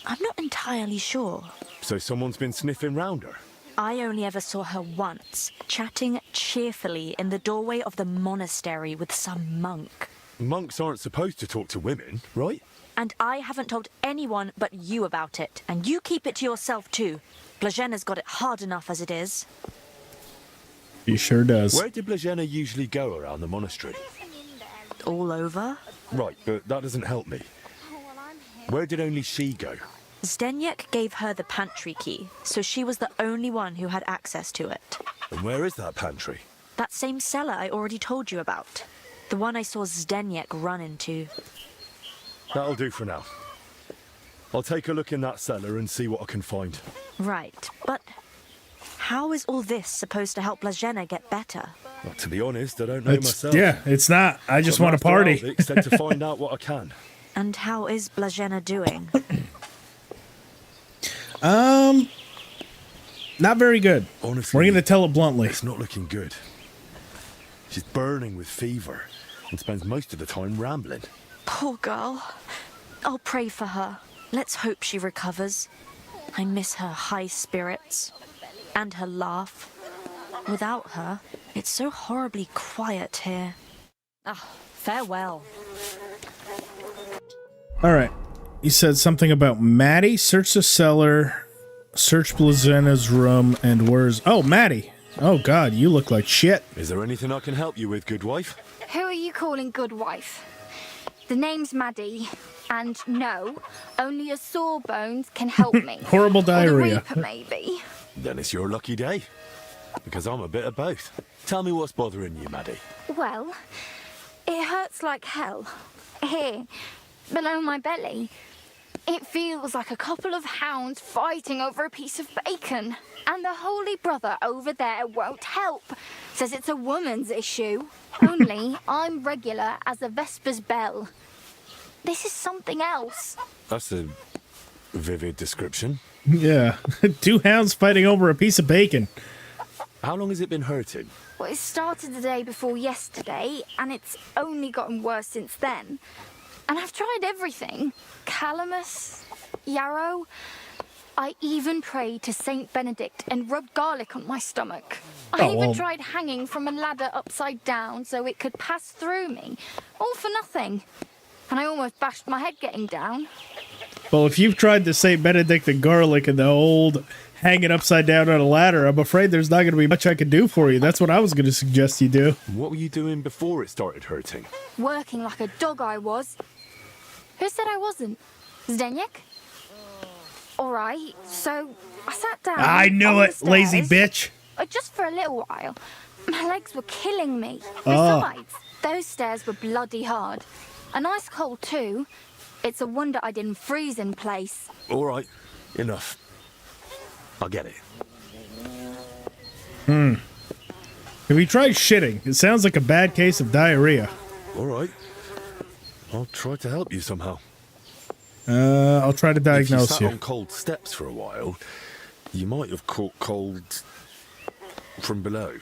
I'm not entirely sure. So someone's been sniffing round her? I only ever saw her once, chatting cheerfully in the doorway of the monastery with some monk. Monks aren't supposed to talk to women, right? And I haven't told anyone but you about it. And you keep it to yourself too. Blažena's got it hard enough as it is. He sure does. Where did Blažena usually go around the monastery? All over? Right, but that doesn't help me. Where did only she go? Zdeněk gave her the pantry key, so she was the only one who had access to it. And where is that pantry? That same cellar I already told you about. The one I saw Zdeněk run into. That'll do for now. I'll take a look in that cellar and see what I can find. Right, but how is all this supposed to help Blažena get better? Well, to be honest, I don't know myself. Yeah, it's not. I just But want to Master party. Alvik said to find out what I can. And how is Blažena doing? Not very good. Honestly, we're gonna tell it bluntly. It's not looking good. She's burning with fever and spends most of the time rambling. Poor girl. I'll pray for her. Let's hope she recovers. I miss her high spirits. And her laugh. Without her, it's so horribly quiet here. Ah, farewell. All right. He said something about Maddie. Search the cellar. Search Blažena's room. And where's... Oh, Maddie. Oh, God. You look like shit. Is there anything I can help you with, good wife? Who are you calling good wife? The name's Maddie. And no, only a Sawbones can help me. Horrible diarrhea. Or the Reaper, maybe. Then it's your lucky day. Because I'm a bit of both. Tell me what's bothering you, Maddie. Well, it hurts like hell. Here, below my belly. It feels like a couple of hounds fighting over a piece of bacon. And the Holy Brother over there won't help. Says it's a woman's issue. Only I'm regular as a Vesper's bell. This is something else. That's a vivid description. Yeah. 2 hounds fighting over a piece of bacon. How long has it been hurting? Well, it started the day before yesterday, and it's only gotten worse since then. And I've tried everything. Calamus, yarrow. I even prayed to Saint Benedict and rubbed garlic on my stomach. I even tried hanging from a ladder upside down so it could pass through me. All for nothing. And I almost bashed my head getting down. Well, if you've tried the St. Benedict and garlic and the old hanging upside down on a ladder, I'm afraid there's not going to be much I can do for you. That's what I was going to suggest you do. What were you doing before it started hurting? Working like a dog I was. Who said I wasn't? Zdeněk? All right, so I sat down. I knew it, lazy bitch. Just for a little while. My legs were killing me. Besides, those stairs were bloody hard. And ice cold too. It's a wonder I didn't freeze in place. All right, enough. I get it. Have you tried shitting? It sounds like a bad case of diarrhea. All right. I'll try to help you somehow. I'll try to diagnose if you. you sat on cold steps for a while, you might have caught cold from below.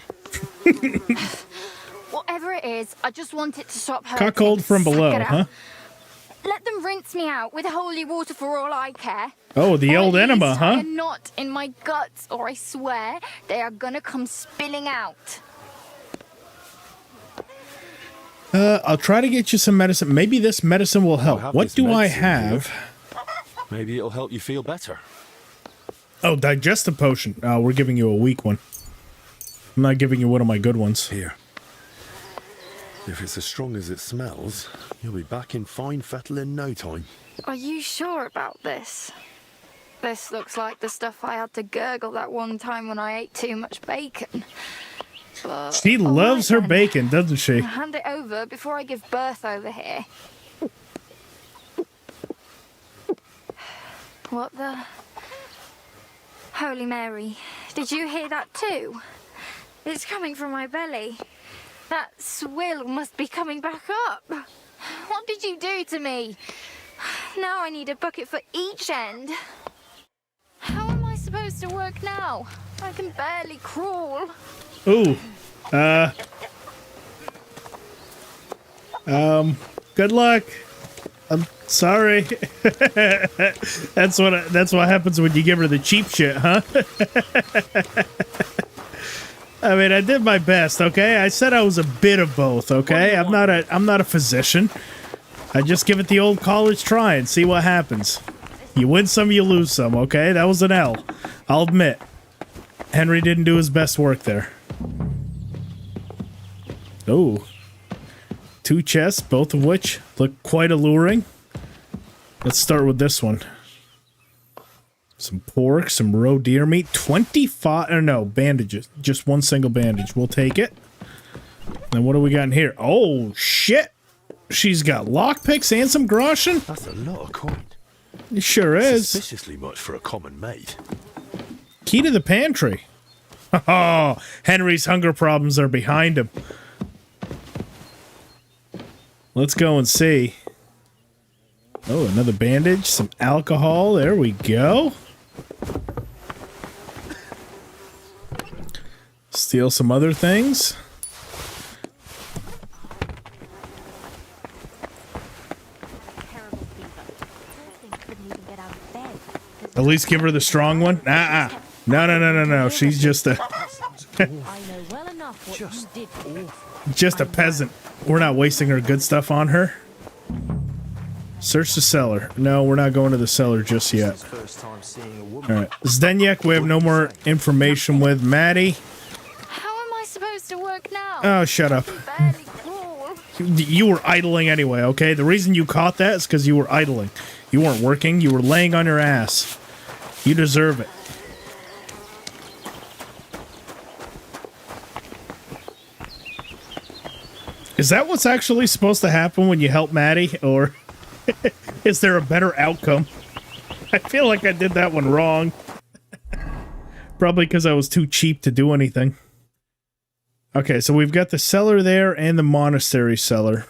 Whatever it is, I just want it to stop hurting. Caught cold from below, huh? Let them rinse me out with holy water for all I care. Oh, the old enema, huh? A knot in my guts, or I swear they are gonna come spilling out. I'll try to get you some medicine. Maybe this medicine will help. What do I have? Maybe it'll help you feel better. Oh, digestive potion. We're giving you a weak one. I'm not giving you one of my good ones. Here. If it's as strong as it smells, you'll be back in fine fettle in no time. Are you sure about this? This looks like the stuff I had to gurgle that one time when I ate too much bacon. But, she loves her bacon, doesn't she? Hand it over before I give birth over here. What the? Holy Mary, did you hear that too? It's coming from my belly. That swill must be coming back up. What did you do to me? Now I need a bucket for each end. How am I supposed to work now? I can barely crawl. Ooh. Good luck. I'm sorry. That's what happens when you give her the cheap shit, huh? I mean, I did my best, okay? I said I was a bit of both, okay? I'm not a physician. I just give it the old college try and see what happens. You win some, you lose some, okay? That was an L. I'll admit. Henry didn't do his best work there. Oh. 2 chests, both of which look quite alluring. Let's start with this one. Some pork, some roe deer meat, 25, or no, bandages. Just one single bandage. We'll take it. Then what do we got in here? Oh, shit. She's got lockpicks and some groschen. That's a lot of coin. It sure is. Suspiciously much for a common maid. Key to the pantry. Oh, Henry's hunger problems are behind him. Let's go and see. Oh, another bandage, some alcohol. There we go. Steal some other things. At least give her the strong one. No. She's just a just a peasant. We're not wasting our good stuff on her. Search the cellar. No, we're not going to the cellar just yet. Alright. Zdeněk, we have no more information with. Maddie. How am I supposed to work now? Oh, shut up. You were idling anyway, okay? The reason you caught that is because you were idling. You weren't working. You were laying on your ass. You deserve it. Is that what's actually supposed to happen when you help Maddie? Or is there a better outcome? I feel like I did that one wrong. Probably because I was too cheap to do anything. Okay, so we've got the cellar there and the monastery cellar.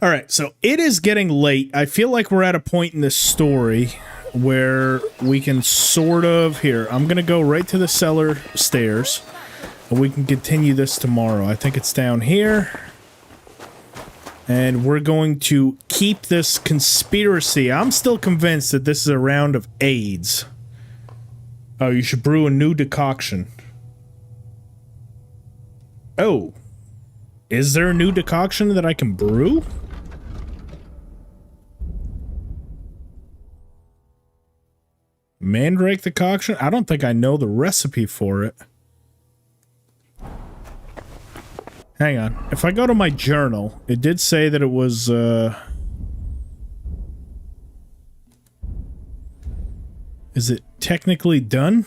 Alright, so it is getting late. I feel like we're at a point in this story where we can sort of... Here, I'm going to go right to the cellar stairs. And we can continue this tomorrow. I think it's down here. And we're going to keep this conspiracy. I'm still convinced that this is a round of AIDS. Oh, you should brew a new decoction. Oh. Is there a new decoction that I can brew? Mandrake decoction? I don't think I know the recipe for it. Hang on. If I go to my journal, it did say that it was, is it technically done?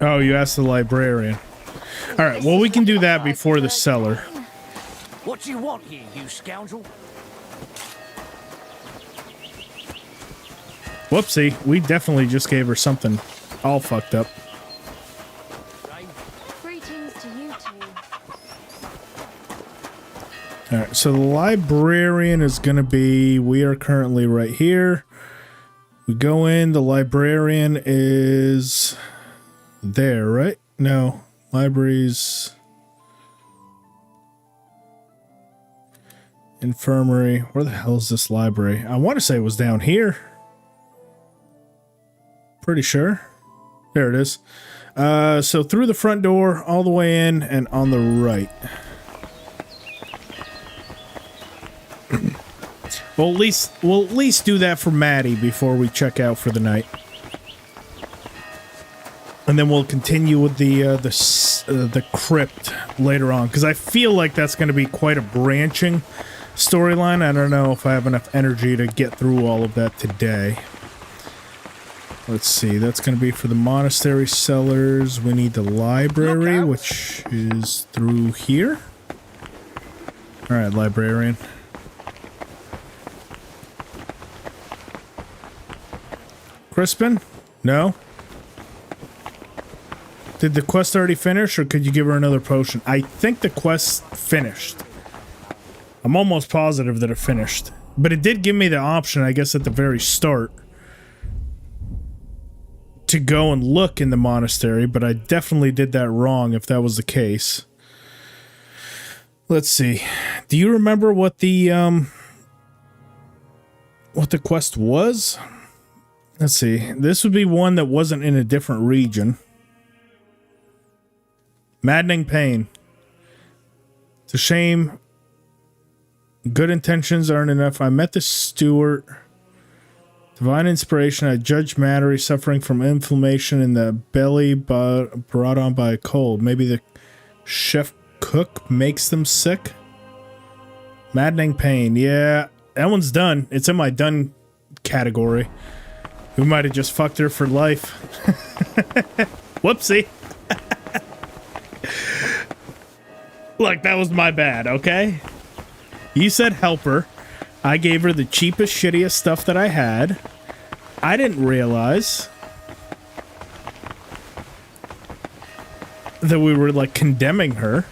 Oh, you asked the librarian. Alright, well, we can do that before the cellar. What do you want here, you scoundrel? Whoopsie, we definitely just gave her something all fucked up. Greetings to you two. Alright, so the librarian is going to be... We are currently right here. We go in, the librarian is... there, right? No. Libraries... Infirmary. Where the hell is this library? I want to say it was down here. Pretty sure. There it is. So through the front door, all the way in, and on the right. We'll at least do that for Maddie before we check out for the night. And then we'll continue with the crypt later on, because I feel like that's going to be quite a branching storyline. I don't know if I have enough energy to get through all of that today. Let's see, that's going to be for the monastery cellars. We need the library, which is through here. Alright, librarian. Crispin? No? Did the quest already finish, or could you give her another potion? I think the quest finished. I'm almost positive that it finished. But it did give me the option, I guess, at the very start to go and look in the monastery, but I definitely did that wrong if that was the case. Let's see. Do you remember what the quest was? Let's see. This would be one that wasn't in a different region. Maddening pain. It's a shame. Good intentions aren't enough. I met the steward. Divine inspiration. I judge Mattery suffering from inflammation in the belly brought on by a cold. Maybe the chef cook makes them sick? Maddening pain. Yeah, that one's done. It's in my done category. We might have just fucked her for life. Whoopsie. Look, that was my bad, okay? You said help her. I gave her the cheapest, shittiest stuff that I had. I didn't realize that we were, like, condemning her.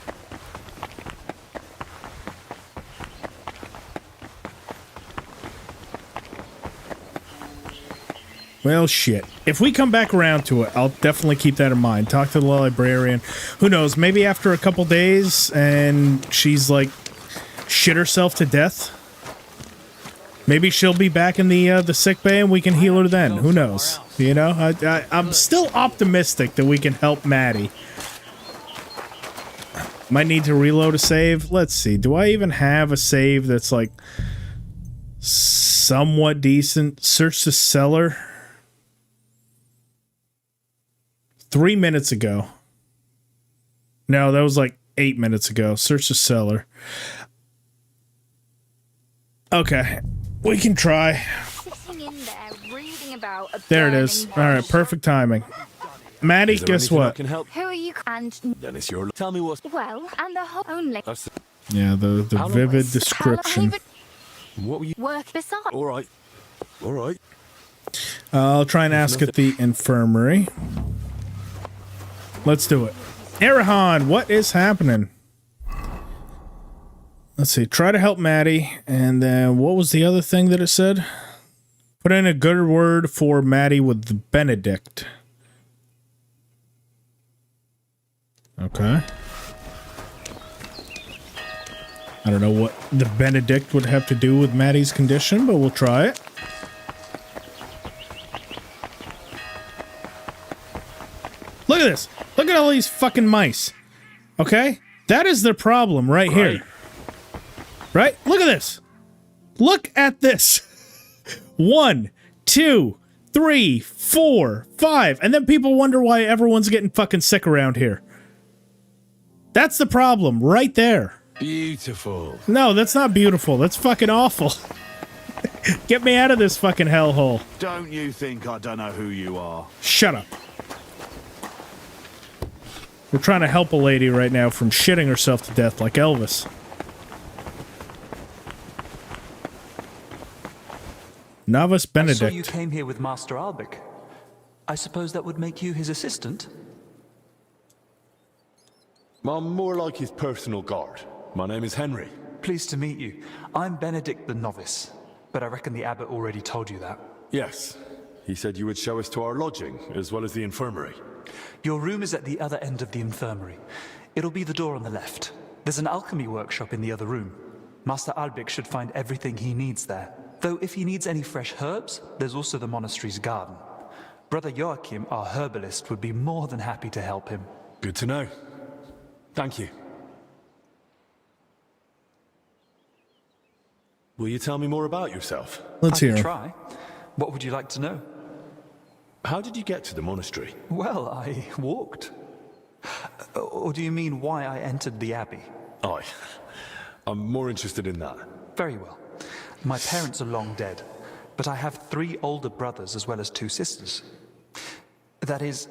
Well, shit. If we come back around to it, I'll definitely keep that in mind. Talk to the librarian. Who knows, maybe after a couple days and she's, like, shit herself to death. Maybe she'll be back in the sick bay and we can heal her then. Who knows? You know, I'm still optimistic that we can help Maddie. Might need to reload a save. Let's see. Do I even have a save that's like somewhat decent? Search the cellar. 3 minutes ago. No, that was like 8 minutes ago. Search the cellar. Okay. We can try. There it is. Alright, perfect timing. Maddie, guess what? Who are you? And Then it's your... Tell me what... well, and the whole only Yeah, the vivid description. What were you... work beside. Alright. Alright. I'll try and ask at the infirmary. Let's do it. Arahan, what is happening? Let's see. Try to help Maddie. And then what was the other thing that it said? Put in a good word for Maddie with the Benedict. Okay. I don't know what the Benedict would have to do with Maddie's condition, but we'll try it. Look at this. Look at all these fucking mice. Okay? That is the problem right here. Right? Look at this. Look at this. 1, 2, 3, 4, 5. And then people wonder why everyone's getting fucking sick around here. That's the problem right there. Beautiful. No, that's not beautiful. That's fucking awful. Get me out of this fucking hellhole. Don't you think I don't know who you are? Shut up. We're trying to help a lady right now from shitting herself to death like Elvis. Novice Benedict. I saw you came here with Master Albic. I suppose that would make you his assistant? I'm more like his personal guard. My name is Henry. Pleased to meet you. I'm Benedict the Novice, but I reckon the abbot already told you that. Yes. He said you would show us to our lodging, as well as the infirmary. Your room is at the other end of the infirmary. It'll be the door on the left. There's an alchemy workshop in the other room. Master Albic should find everything he needs there. Though if he needs any fresh herbs, there's also the monastery's garden. Brother Joachim, our herbalist, would be more than happy to help him. Good to know. Thank you. Will you tell me more about yourself? Let's hear. I can try. What would you like to know? How did you get to the monastery? Well, I walked. Or do you mean why I entered the abbey? Aye. I'm more interested in that. Very well. My parents are long dead, but I have 3 older brothers as well as 2 sisters. That is,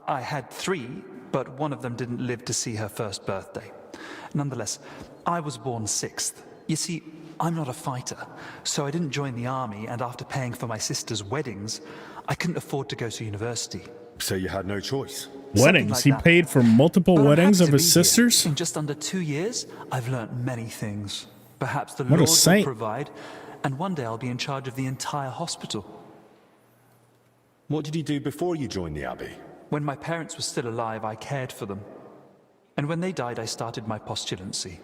I had 3, but one of them didn't live to see her first birthday. Nonetheless, I was born 6th. You see, I'm not a fighter, so I didn't join the army, and after paying for my sister's weddings, I couldn't afford to go to university. So you had no choice? Weddings? Like he that. paid for multiple But I'm weddings happy of to his be here. sisters? In just under 2 years, I've learnt many things. Perhaps the What a Lord will saint. provide, and one day I'll be in charge of the entire hospital. What did you do before you joined the abbey? When my parents were still alive, I cared for them. And when they died, I started my postulancy.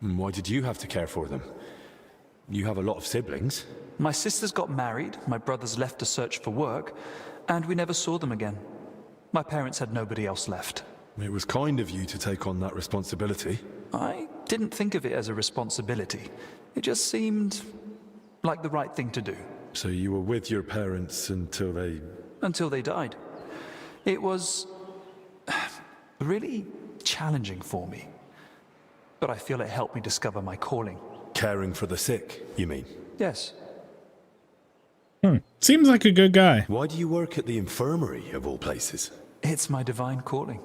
Why did you have to care for them? You have a lot of siblings. My sisters got married, my brothers left to search for work, and we never saw them again. My parents had nobody else left. It was kind of you to take on that responsibility. I didn't think of it as a responsibility. It just seemed like the right thing to do. So you were with your parents until they... Until they died. It was really challenging for me. But I feel it helped me discover my calling. Caring for the sick, you mean? Yes. Seems like a good guy. Why do you work at the infirmary, of all places? It's my divine calling.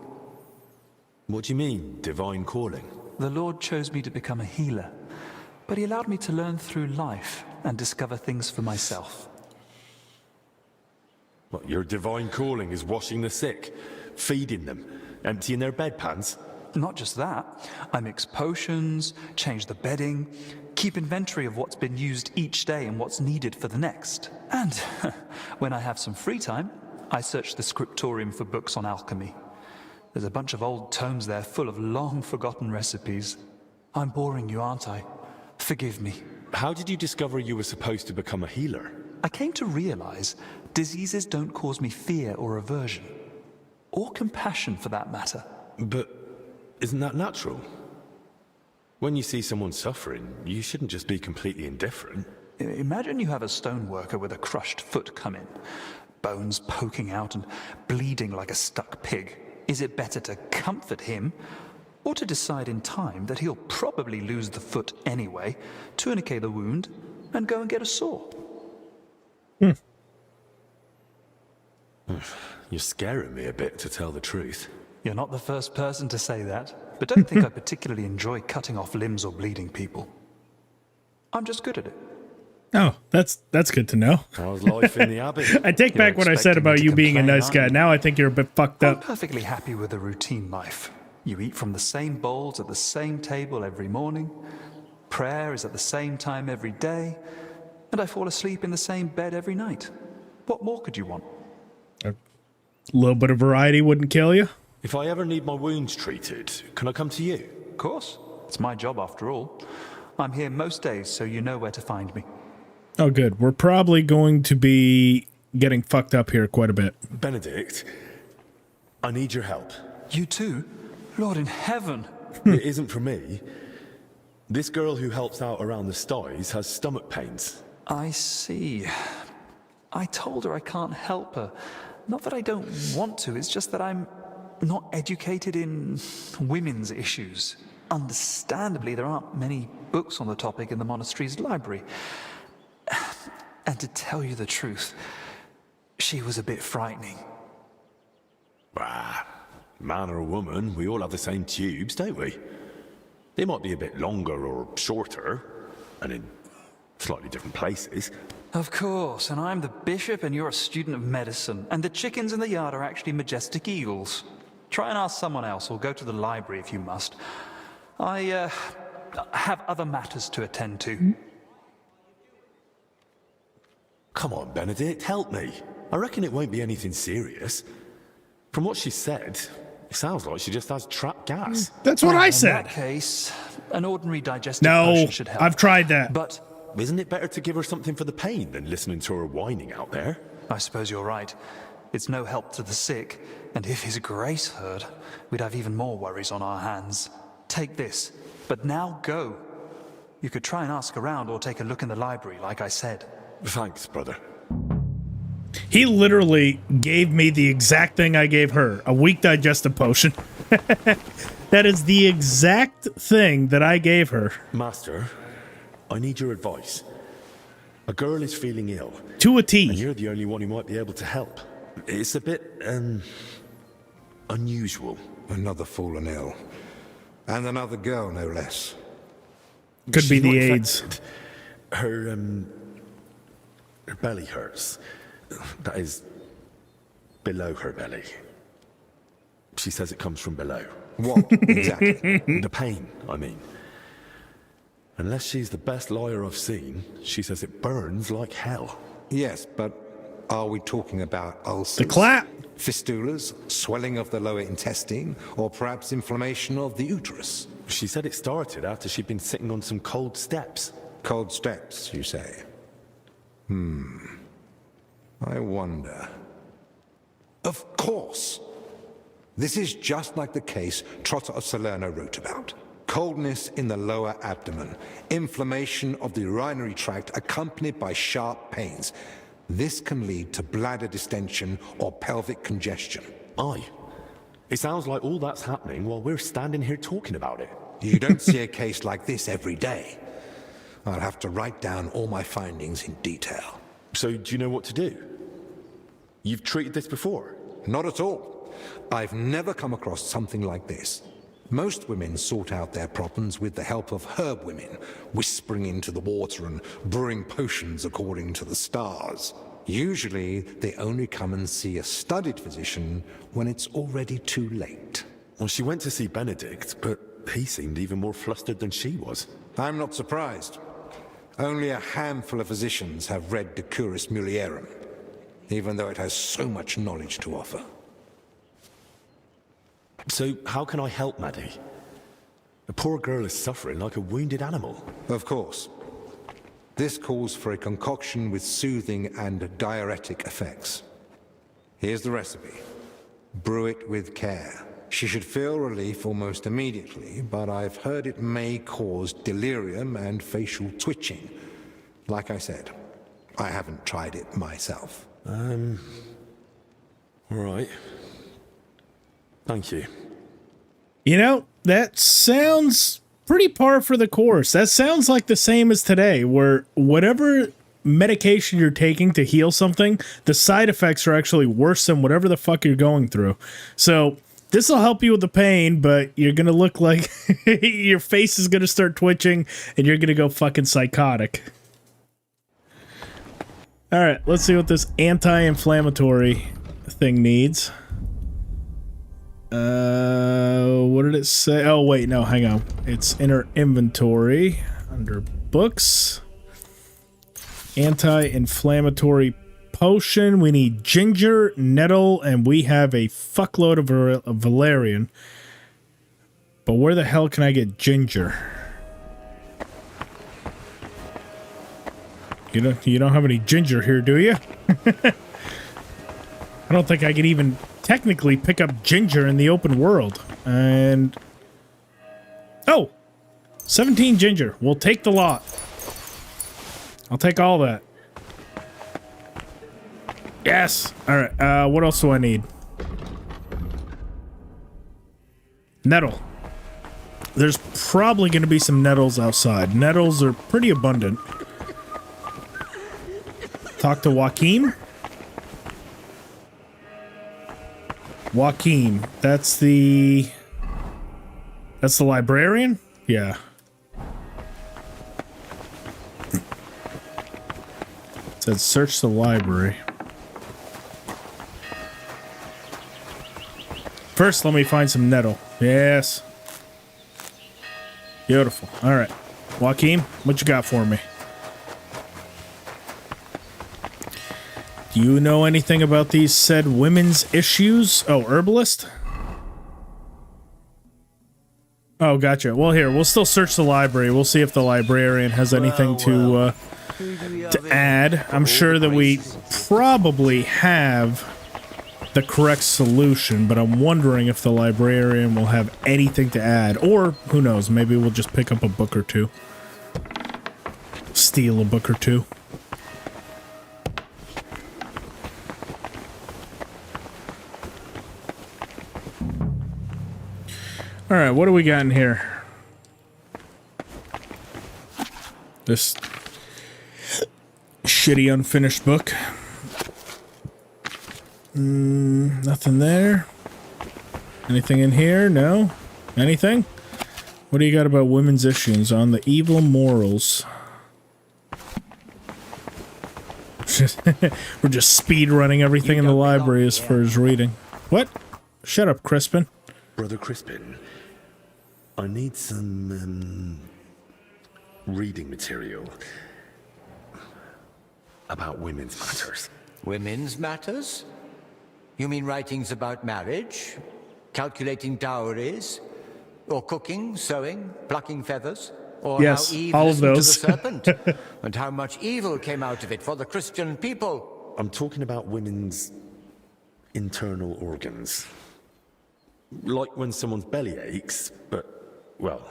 What do you mean, divine calling? The Lord chose me to become a healer, but he allowed me to learn through life and discover things for myself. What, your divine calling is washing the sick, feeding them, emptying their bedpans? Not just that. I mix potions, change the bedding, keep inventory of what's been used each day and what's needed for the next. And when I have some free time, I search the scriptorium for books on alchemy. There's a bunch of old tomes there full of long-forgotten recipes. I'm boring you, aren't I? Forgive me. How did you discover you were supposed to become a healer? I came to realize diseases don't cause me fear or aversion. Or compassion, for that matter. But isn't that natural? When you see someone suffering, you shouldn't just be completely indifferent. Imagine you have a stoneworker with a crushed foot come in. Bones poking out and bleeding like a stuck pig. Is it better to comfort him, or to decide in time that he'll probably lose the foot anyway, tourniquet the wound, and go and get a saw? You're scaring me a bit, to tell the truth. You're not the first person to say that, but don't think I particularly enjoy cutting off limbs or bleeding people. I'm just good at it. Oh, that's good to know. How's life in the abbey? I take back what I said about you being a nice guy. Now I think you're a bit fucked I'm up. perfectly happy with a routine life. You eat from the same bowls at the same table every morning. Prayer is at the same time every day. And I fall asleep in the same bed every night. What more could you want? A little bit of variety wouldn't kill you. If I ever need my wounds treated, can I come to you? Of course. It's my job after all. I'm here most days, so you know where to find me. Oh, good. We're probably going to be getting fucked up here quite a bit. Benedict, I need your help. You too? Lord in heaven. It isn't for me. This girl who helps out around the sties has stomach pains. I see. I told her I can't help her. Not that I don't want to, it's just that I'm not educated in women's issues. Understandably, there aren't many books on the topic in the monastery's library. And to tell you the truth, she was a bit frightening. Ah, man or woman, we all have the same tubes, don't we? They might be a bit longer or shorter, and in slightly different places. Of course, and I'm the bishop and you're a student of medicine, and the chickens in the yard are actually majestic eagles. Try and ask someone else, or go to the library if you must. I have other matters to attend to. Come on, Benedict, help me. I reckon it won't be anything serious. From what she said, it sounds like she just has trapped gas. That's what I In said. that case, an ordinary digestive potion should help. I've tried that. But isn't it better to give her something for the pain than listening to her whining out there? I suppose you're right. It's no help to the sick, and if His Grace heard, we'd have even more worries on our hands. Take this, but now go. You could try and ask around or take a look in the library, like I said. Thanks, brother. He literally gave me the exact thing I gave her, a weak digestive potion. That is the exact thing that I gave her. Master, I need your advice. A girl is feeling ill. To a T. And you're the only one who might be able to help. It's a bit, unusual. Another fallen ill. And another girl, no less. Could be She's the not AIDS. infected. Her belly hurts. That is, below her belly. She says it comes from below. What, exactly? The pain, I mean. Unless she's the best liar I've seen, she says it burns like hell. Yes, but are we talking about ulcers? The clap! Fistulas, swelling of the lower intestine, or perhaps inflammation of the uterus? She said it started after she'd been sitting on some cold steps. Cold steps, you say? I wonder. Of course! This is just like the case Trotter of Salerno wrote about. Coldness in the lower abdomen, inflammation of the urinary tract accompanied by sharp pains. This can lead to bladder distension or pelvic congestion. Aye. It sounds like all that's happening while we're standing here talking about it. You don't see a case like this every day. I'll have to write down all my findings in detail. So do you know what to do? You've treated this before? Not at all. I've never come across something like this. Most women sort out their problems with the help of herb women, whispering into the water and brewing potions according to the stars. Usually, they only come and see a studied physician when it's already too late. Well, she went to see Benedict, but he seemed even more flustered than she was. I'm not surprised. Only a handful of physicians have read De Curis Mulierum, even though it has so much knowledge to offer. So how can I help Maddie? The poor girl is suffering like a wounded animal. Of course. This calls for a concoction with soothing and diuretic effects. Here's the recipe. Brew it with care. She should feel relief almost immediately, but I've heard it may cause delirium and facial twitching. Like I said, I haven't tried it myself. All right. Thank you. You know, that sounds pretty par for the course. That sounds like the same as today, where whatever medication you're taking to heal something, the side effects are actually worse than whatever the fuck you're going through. So this will help you with the pain, but you're going to look like your face is going to start twitching and you're going to go fucking psychotic. All right, let's see what this anti-inflammatory thing needs. What did it say? Oh, wait, no, hang on. It's in our inventory under books. Anti-inflammatory potion. We need ginger, nettle, and we have a fuckload of valerian. But where the hell can I get ginger? You don't have any ginger here, do you? I don't think I could even technically pick up ginger in the open world. And oh, 17 ginger. We'll take the lot. I'll take all that. Yes. All right. What else do I need? Nettle. There's probably going to be some nettles outside. Nettles are pretty abundant. Talk to Joaquin. Joaquin. That's the librarian? Yeah. It said search the library. First, let me find some nettle. Yes. Beautiful. All right. Joaquin, what you got for me? Do you know anything about these said women's issues? Oh, herbalist? Oh, gotcha. Well, here, we'll still search the library. We'll see if the librarian has anything to add. I'm sure that we probably have the correct solution, but I'm wondering if the librarian will have anything to add. Or, who knows, maybe we'll just pick up a book or two. Steal a book or two. Alright, what do we got in here? This shitty unfinished book. Nothing there. Anything in here? No? Anything? What do you got about women's issues on the evil morals? We're just speed running everything in the library as far as reading. What? Shut up, Crispin. Brother Crispin, I need some reading material about women's matters. Women's matters? You mean writings about marriage? Calculating dowries? Or cooking, sewing, plucking feathers? Or yes, how Eve all of listened those. to the serpent? And how much evil came out of it for the Christian people? I'm talking about women's internal organs. Like when someone's belly aches, but, well,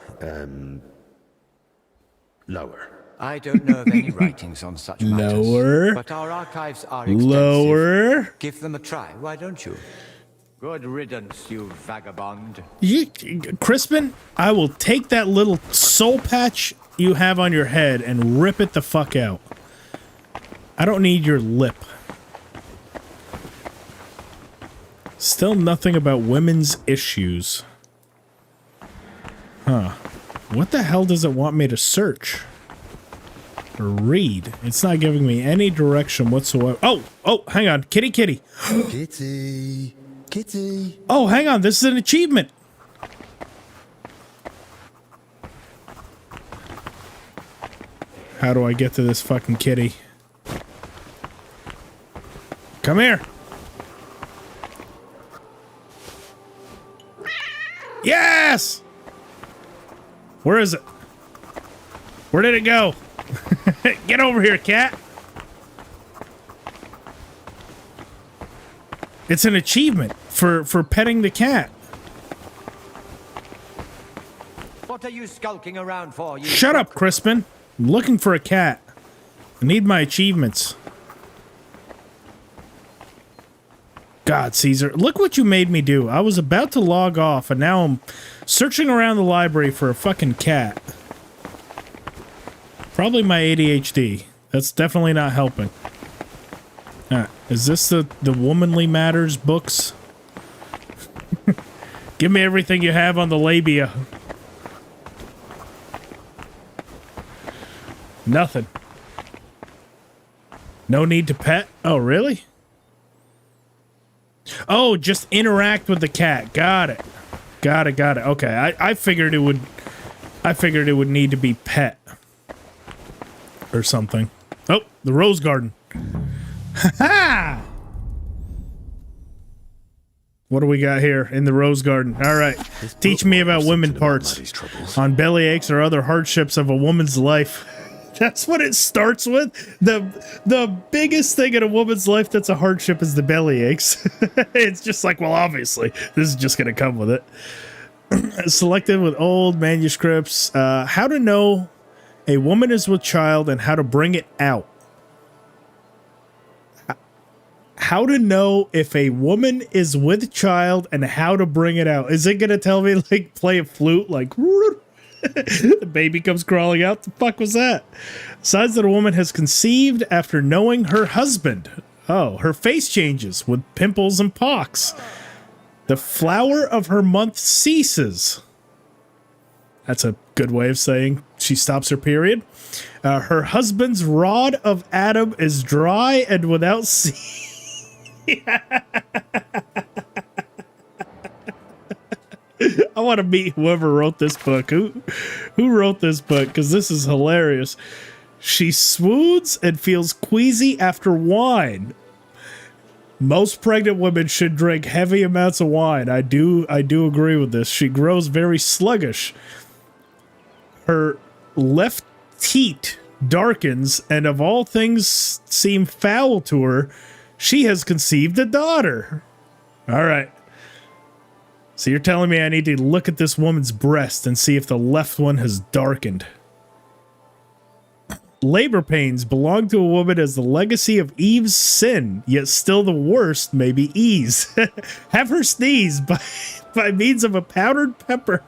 lower. I don't know of any writings on such matters. Lower. But our archives are extensive. Lower. Give them a try, why don't you? Good riddance, you vagabond. Crispin, I will take that little soul patch you have on your head and rip it the fuck out. I don't need your lip. Still nothing about women's issues. Huh. What the hell does it want me to search? Or read? It's not giving me any direction whatsoever. Oh, hang on. Kitty, kitty. Kitty. Kitty. Oh, hang on. This is an achievement. How do I get to this fucking kitty? Come here. Yes! Where is it? Where did it go? Get over here, cat. It's an achievement for petting the cat. What are you skulking around for? You Shut up, Crispin. I'm looking for a cat. I need my achievements. God, Caesar, look what you made me do. I was about to log off, and now I'm searching around the library for a fucking cat. Probably my ADHD. That's definitely not helping. Is this the Womanly Matters books? Give me everything you have on the labia. Nothing. No need to pet? Oh, really? Oh, just interact with the cat. Got it. Got it. Okay, I figured it would need to be pet or something. Oh, the rose garden. Ha-ha! What do we got here in the rose garden? All right. Teach me about women parts. On belly aches or other hardships of a woman's life. That's what it starts with. The biggest thing in a woman's life that's a hardship is the belly aches. It's just like, well, obviously, this is just going to come with it. Selected with old manuscripts. How to know a woman is with child and how to bring it out. How to know if a woman is with child and how to bring it out. Is it going to tell me, like, play a flute, like, the baby comes crawling out? The fuck was that? Signs that a woman has conceived after knowing her husband. Oh, her face changes with pimples and pox. The flower of her month ceases. That's a good way of saying she stops her period. Her husband's rod of Adam is dry and without seed. I want to meet whoever wrote this book. Who wrote this book? Because this is hilarious. She swoons and feels queasy after wine. Most pregnant women should drink heavy amounts of wine. I do agree with this. She grows very sluggish. Her left teat darkens, and of all things seem foul to her, she has conceived a daughter. All right. So you're telling me I need to look at this woman's breast and see if the left one has darkened. Labor pains belong to a woman as the legacy of Eve's sin, yet still the worst may be ease. Have her sneeze by means of a powdered pepper.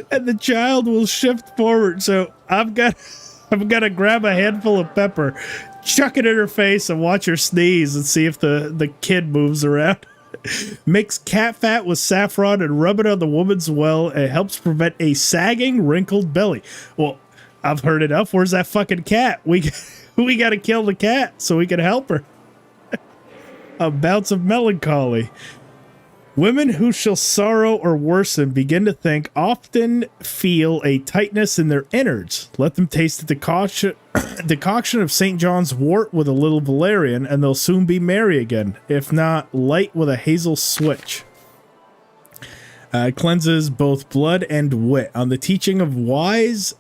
And the child will shift forward. So I'm gonna grab a handful of pepper, chuck it in her face, and watch her sneeze and see if the kid moves around. Mix cat fat with saffron and rub it on the woman's well. It helps prevent a sagging, wrinkled belly. Well, I've heard enough. Where's that fucking cat? We gotta kill the cat so we can help her. A bounce of melancholy. Women who shall sorrow or worsen begin to think, often feel a tightness in their innards. Let them taste the decoction of St. John's wort with a little valerian, and they'll soon be merry again. If not, light with a hazel switch. Cleanses both blood and wit. On the teaching of wise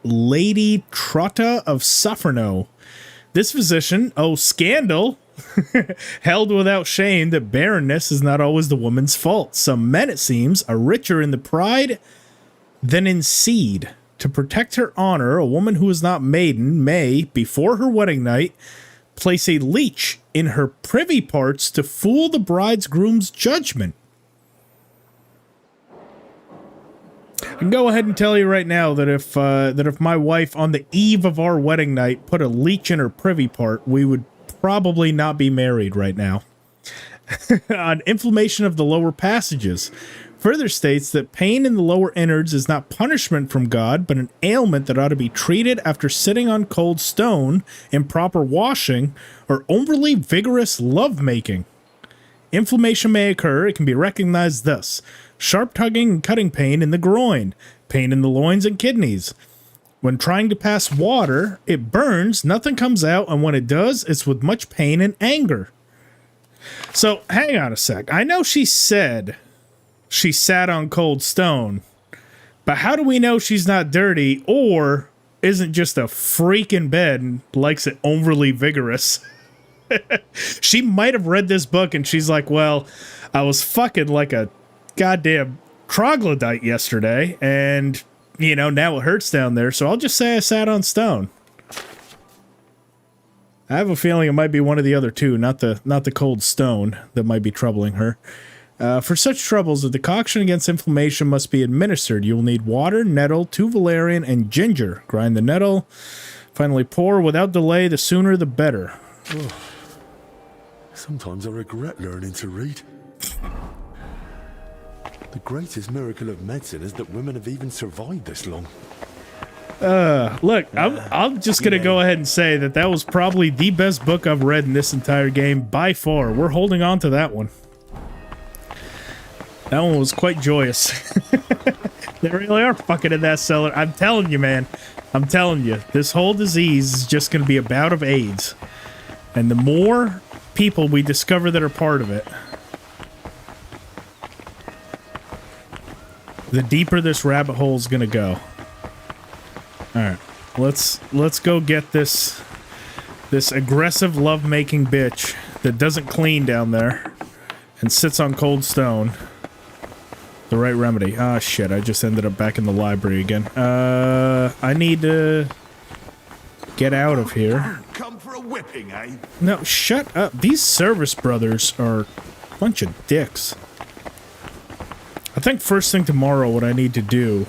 Lady Trotta of Suffernau. This physician, oh scandal, held without shame that barrenness is not always the woman's fault. Some men, it seems, are richer in the pride than in seed. To protect her honor, a woman who is not maiden may, before her wedding night, place a leech in her privy parts to fool the bridegroom's judgment. I can go ahead and tell you right now that if my wife on the eve of our wedding night put a leech in her privy part, we would probably not be married right now. On inflammation of the lower passages, further states that pain in the lower innards is not punishment from God, but an ailment that ought to be treated after sitting on cold stone, improper washing, or overly vigorous lovemaking. Inflammation may occur. It can be recognized thus: sharp tugging and cutting pain in the groin, pain in the loins and kidneys. When trying to pass water, it burns, nothing comes out, and when it does, it's with much pain and anger. So, hang on a sec. I know she said she sat on cold stone, but how do we know she's not dirty or isn't just a freak in bed and likes it overly vigorous? She might have read this book and she's like, well, I was fucking like a goddamn troglodyte yesterday, and you know, now it hurts down there, so I'll just say I sat on stone. I have a feeling it might be one of the other two, not the cold stone that might be troubling her. For such troubles, a decoction against inflammation must be administered. You will need water, nettle, 2 valerian, and ginger. Grind the nettle. Finally pour without delay. The sooner the better. Oh. Sometimes I regret learning to read. The greatest miracle of medicine is that women have even survived this long. Look, I'm just going to go ahead and say that was probably the best book I've read in this entire game by far. We're holding on to that one. That one was quite joyous. They really are fucking in that cellar. I'm telling you, man. I'm telling you. This whole disease is just going to be a bout of AIDS. And the more people we discover that are part of it, the deeper this rabbit hole is going to go. Alright. Let's go get this aggressive love-making bitch that doesn't clean down there and sits on cold stone. The right remedy. Ah, shit. I just ended up back in the library again. I need to get out of here. Come for a whipping, eh? No, shut up. These service brothers are a bunch of dicks. I think first thing tomorrow what I need to do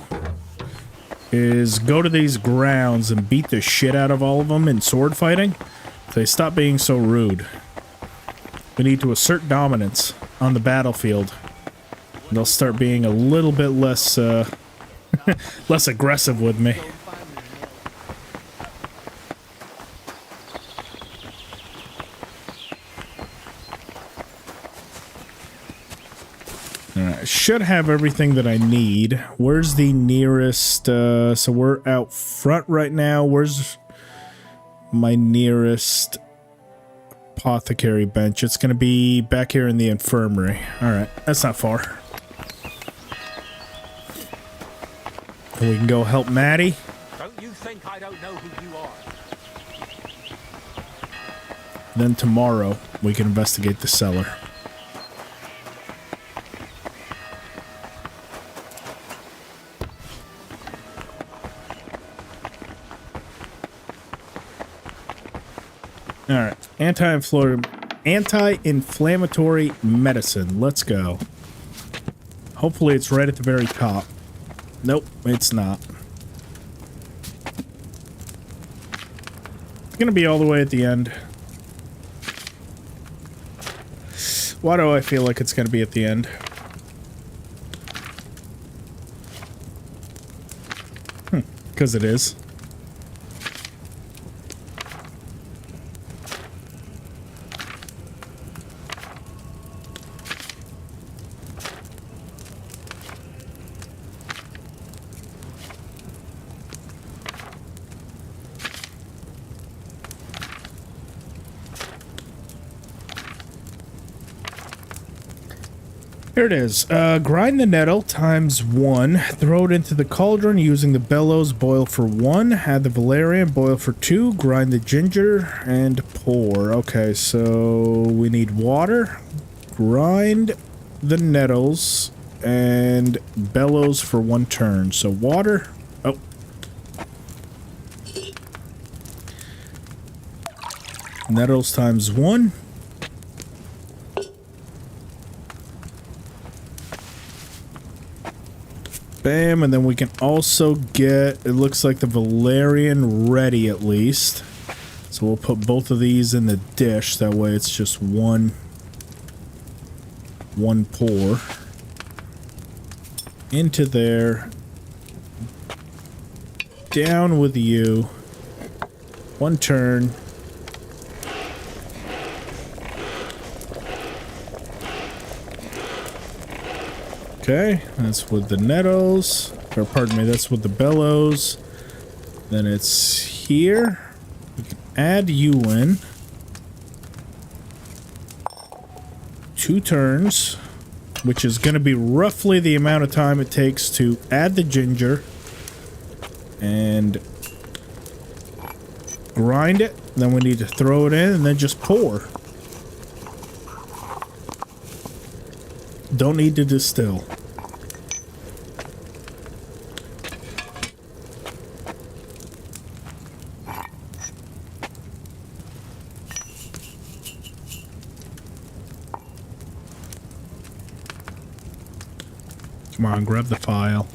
is go to these grounds and beat the shit out of all of them in sword fighting. They stop being so rude. We need to assert dominance on the battlefield. They'll start being a little bit less, less aggressive with me. Alright, should have everything that I need. Where's the nearest, so we're out front right now. Where's my nearest apothecary bench? It's gonna be back here in the infirmary. Alright, that's not far. And we can go help Maddie. Don't you think I don't know who you are? Then tomorrow, we can investigate the cellar. Alright, anti-inflammatory medicine. Let's go. Hopefully it's right at the very top. Nope, it's not. It's gonna be all the way at the end. Why do I feel like it's gonna be at the end? Because it is. Here it is. Grind the nettle times 1. Throw it into the cauldron using the bellows. Boil for 1. Add the valerian. Boil for 2. Grind the ginger and pour. Okay, so we need water. Grind the nettles and bellows for 1 turn. So water. Oh. Nettles times 1. Bam, and then we can also get, it looks like the valerian ready at least. So we'll put both of these in the dish, that way it's just one pour. Into there. Down with you. 1 turn. Okay, that's with the nettles, or pardon me, that's with the bellows. Then it's here. We can add you in. 2 turns, which is going to be roughly the amount of time it takes to add the ginger and grind it. Then we need to throw it in and then just pour. Don't need to distill. Come on, grab the file.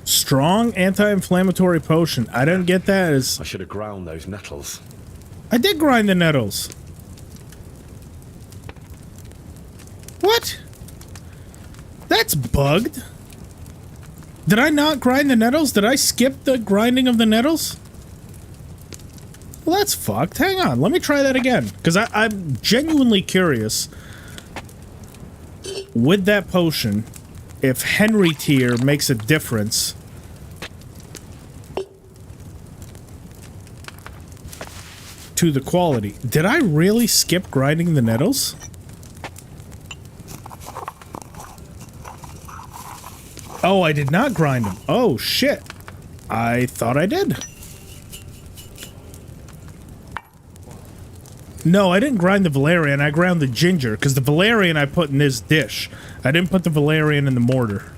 Strong anti-inflammatory potion. I don't get that. I should have ground those nettles. I did grind the nettles. What? That's bugged. Did I not grind the nettles? Did I skip the grinding of the nettles? Well, that's fucked. Hang on. Let me try that again. Because I'm genuinely curious. With that potion, if Henry tier makes a difference. To the quality. Did I really skip grinding the nettles? Oh, I did not grind them. Oh, shit. I thought I did. No, I didn't grind the valerian. I ground the ginger, because the valerian I put in this dish. I didn't put the valerian in the mortar.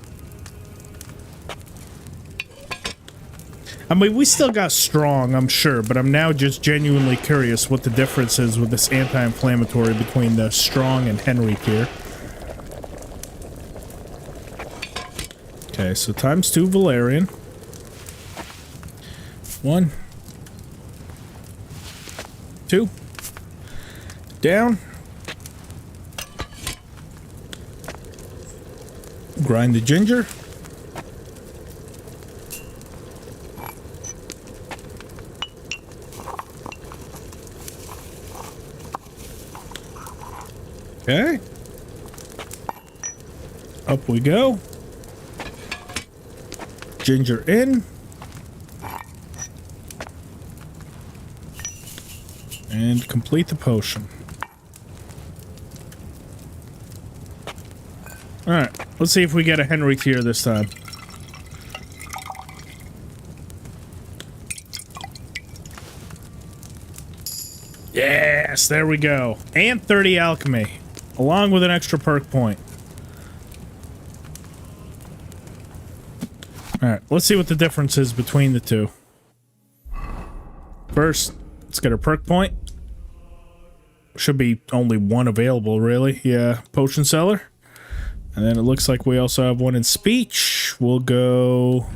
I mean, we still got strong, I'm sure, but I'm now just genuinely curious what the difference is with this anti-inflammatory between the strong and Henry tier. Okay, so times 2 valerian. 1. 2. Down. Grind the ginger. Okay. Up we go. Ginger in. And complete the potion. Alright, let's see if we get a Henry tier this time. Yes, there we go. And 30 alchemy, along with an extra perk point. Alright, let's see what the difference is between the two. First, let's get a perk point. Should be only one available, really. Yeah, potion seller. And then it looks like we also have one in speech. We'll go...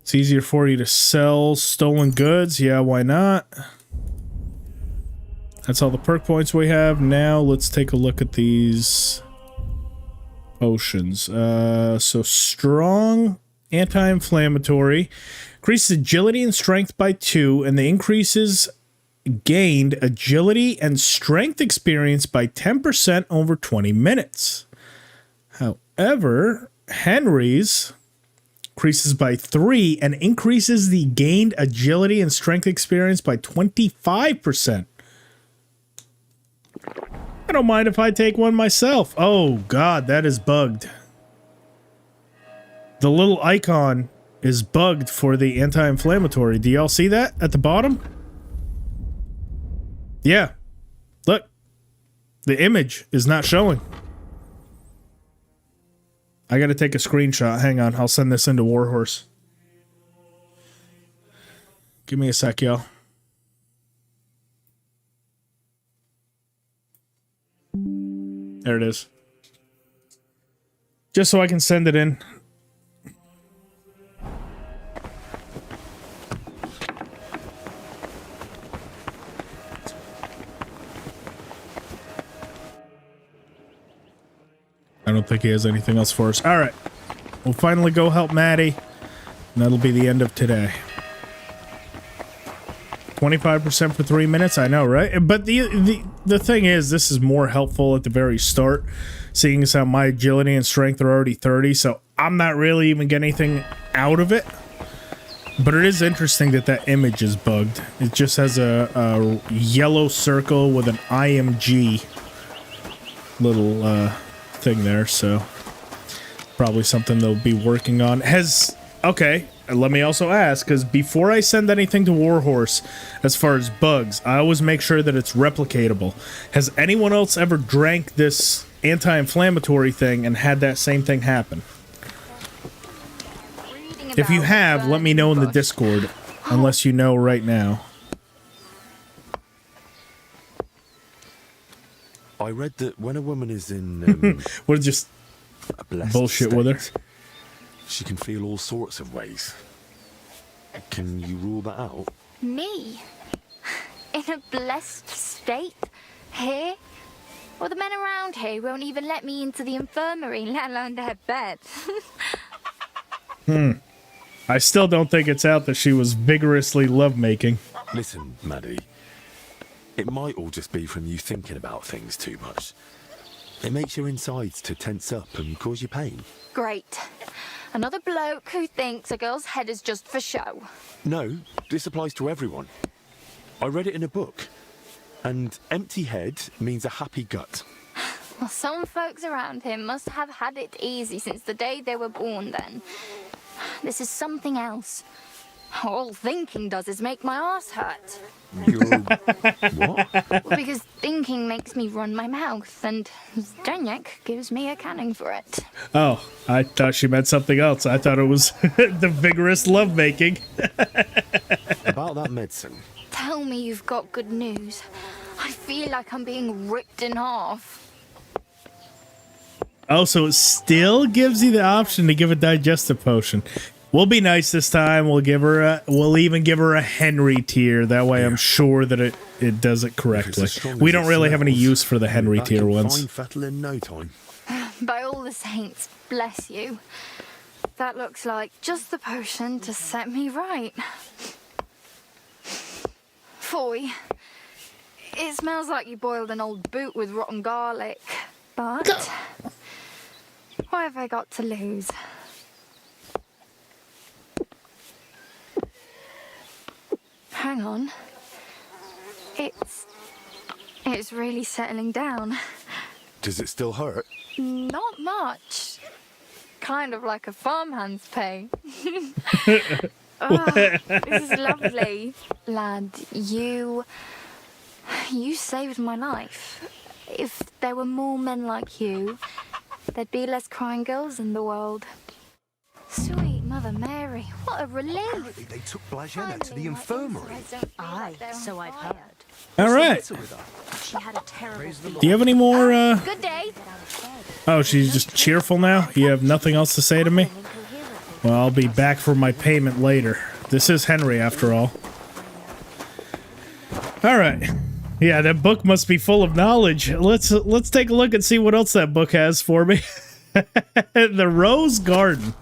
It's easier for you to sell stolen goods. Yeah, why not? That's all the perk points we have. Now let's take a look at these potions. So strong, anti-inflammatory, increases agility and strength by 2, and the increases gained agility and strength experience by 10% over 20 minutes. However, Henry's increases by 3 and increases the gained agility and strength experience by 25%. I don't mind if I take one myself. Oh god, that is bugged. The little icon is bugged for the anti-inflammatory. Do y'all see that at the bottom? Yeah. Look. The image is not showing. I gotta take a screenshot. Hang on, I'll send this into Warhorse. Give me a sec, y'all. There it is. Just so I can send it in. I don't think he has anything else for us. Alright. We'll finally go help Maddie. And that'll be the end of today. 25% for 3 minutes, I know, right? But the thing is, this is more helpful at the very start, seeing as how my agility and strength are already 30, so I'm not really even getting anything out of it. But it is interesting that that image is bugged. It just has a yellow circle with an IMG little thing there, so probably something they'll be working on. Okay. Let me also ask, because before I send anything to Warhorse, as far as bugs, I always make sure that it's replicatable. Has anyone else ever drank this anti-inflammatory thing and had that same thing happen? If you have, let me know in the Discord, unless you know right now. I read that when a woman is in... We're just bullshit with her. She can feel all sorts of ways. Can you rule that out? Me? In a blessed state? Here? Well, the men around here won't even let me into the infirmary, let alone their bed. I still don't think it's out that she was vigorously lovemaking. Listen, Maddie. It might all just be from you thinking about things too much. It makes your insides to tense up and cause you pain. Great. Another bloke who thinks a girl's head is just for show. No, this applies to everyone. I read it in a book. And empty head means a happy gut. Well, some folks around him must have had it easy since the day they were born then. This is something else. All thinking does is make my arse hurt. What? Well, because thinking makes me run my mouth, and Zdenek gives me a canning for it. Oh, I thought she meant something else. I thought it was the vigorous lovemaking. About that medicine. Tell me you've got good news. I feel like I'm being ripped in half. Oh, so it still gives you the option to give a digestive potion. We'll be nice this time. We'll even give her a Henry tier. That way I'm sure that it does it correctly. We don't really have any use for the Henry tier ones. Fine fettle in no time. By all the saints, bless you. That looks like just the potion to set me right. Foy, it smells like you boiled an old boot with rotten garlic. But what have I got to lose? Hang on. It's really settling down. Does it still hurt? Not much. Kind of like a farmhand's pay. Oh, this is lovely. Lad, you saved my life. If there were more men like you, there'd be less crying girls in the world. Sweet Mother Mary, what a relief. They took Blajena to the infirmary. Aye, so I've heard. All right. She had a terrible Do you have any more? Good day. Oh, she's just cheerful now? You have nothing else to say to me? Well, I'll be back for my payment later. This is Henry, after all. All right. Yeah, that book must be full of knowledge. Let's take a look and see what else that book has for me. The Rose Garden.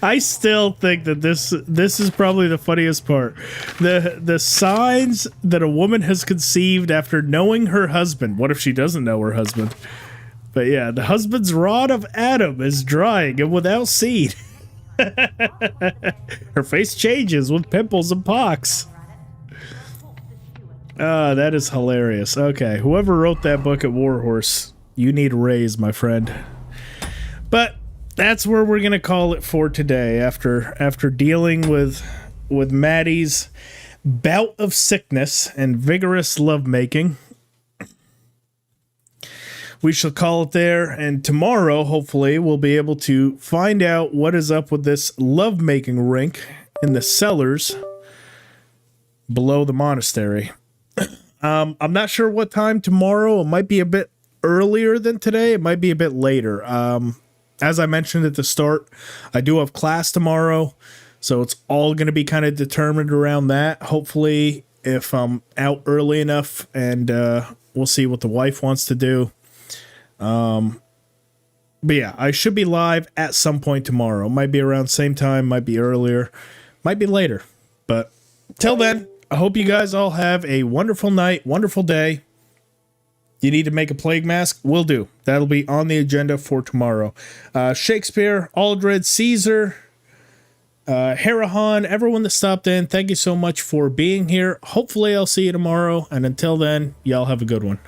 I still think that this is probably the funniest part. The signs that a woman has conceived after knowing her husband. What if she doesn't know her husband? But yeah, the husband's rod of Adam is drying and without seed. Her face changes with pimples and pox. That is hilarious. Okay, whoever wrote that book at Warhorse, you need a raise, my friend. But that's where we're gonna call it for today. After dealing with Maddie's bout of sickness and vigorous lovemaking, we shall call it there. And tomorrow, hopefully, we'll be able to find out what is up with this lovemaking rink in the cellars below the monastery. I'm not sure what time tomorrow. It might be a bit earlier than today. It might be a bit later. As I mentioned at the start, I do have class tomorrow, so it's all going to be kind of determined around that. Hopefully, if I'm out early enough, and we'll see what the wife wants to do. But yeah, I should be live at some point tomorrow. Might be around same time, might be earlier, might be later. But till then, I hope you guys all have a wonderful night, wonderful day. You need to make a plague mask? Will do. That'll be on the agenda for tomorrow. Shakespeare, Aldred, Caesar, Harahan, everyone that stopped in, thank you so much for being here. Hopefully I'll see you tomorrow. And until then, y'all have a good one.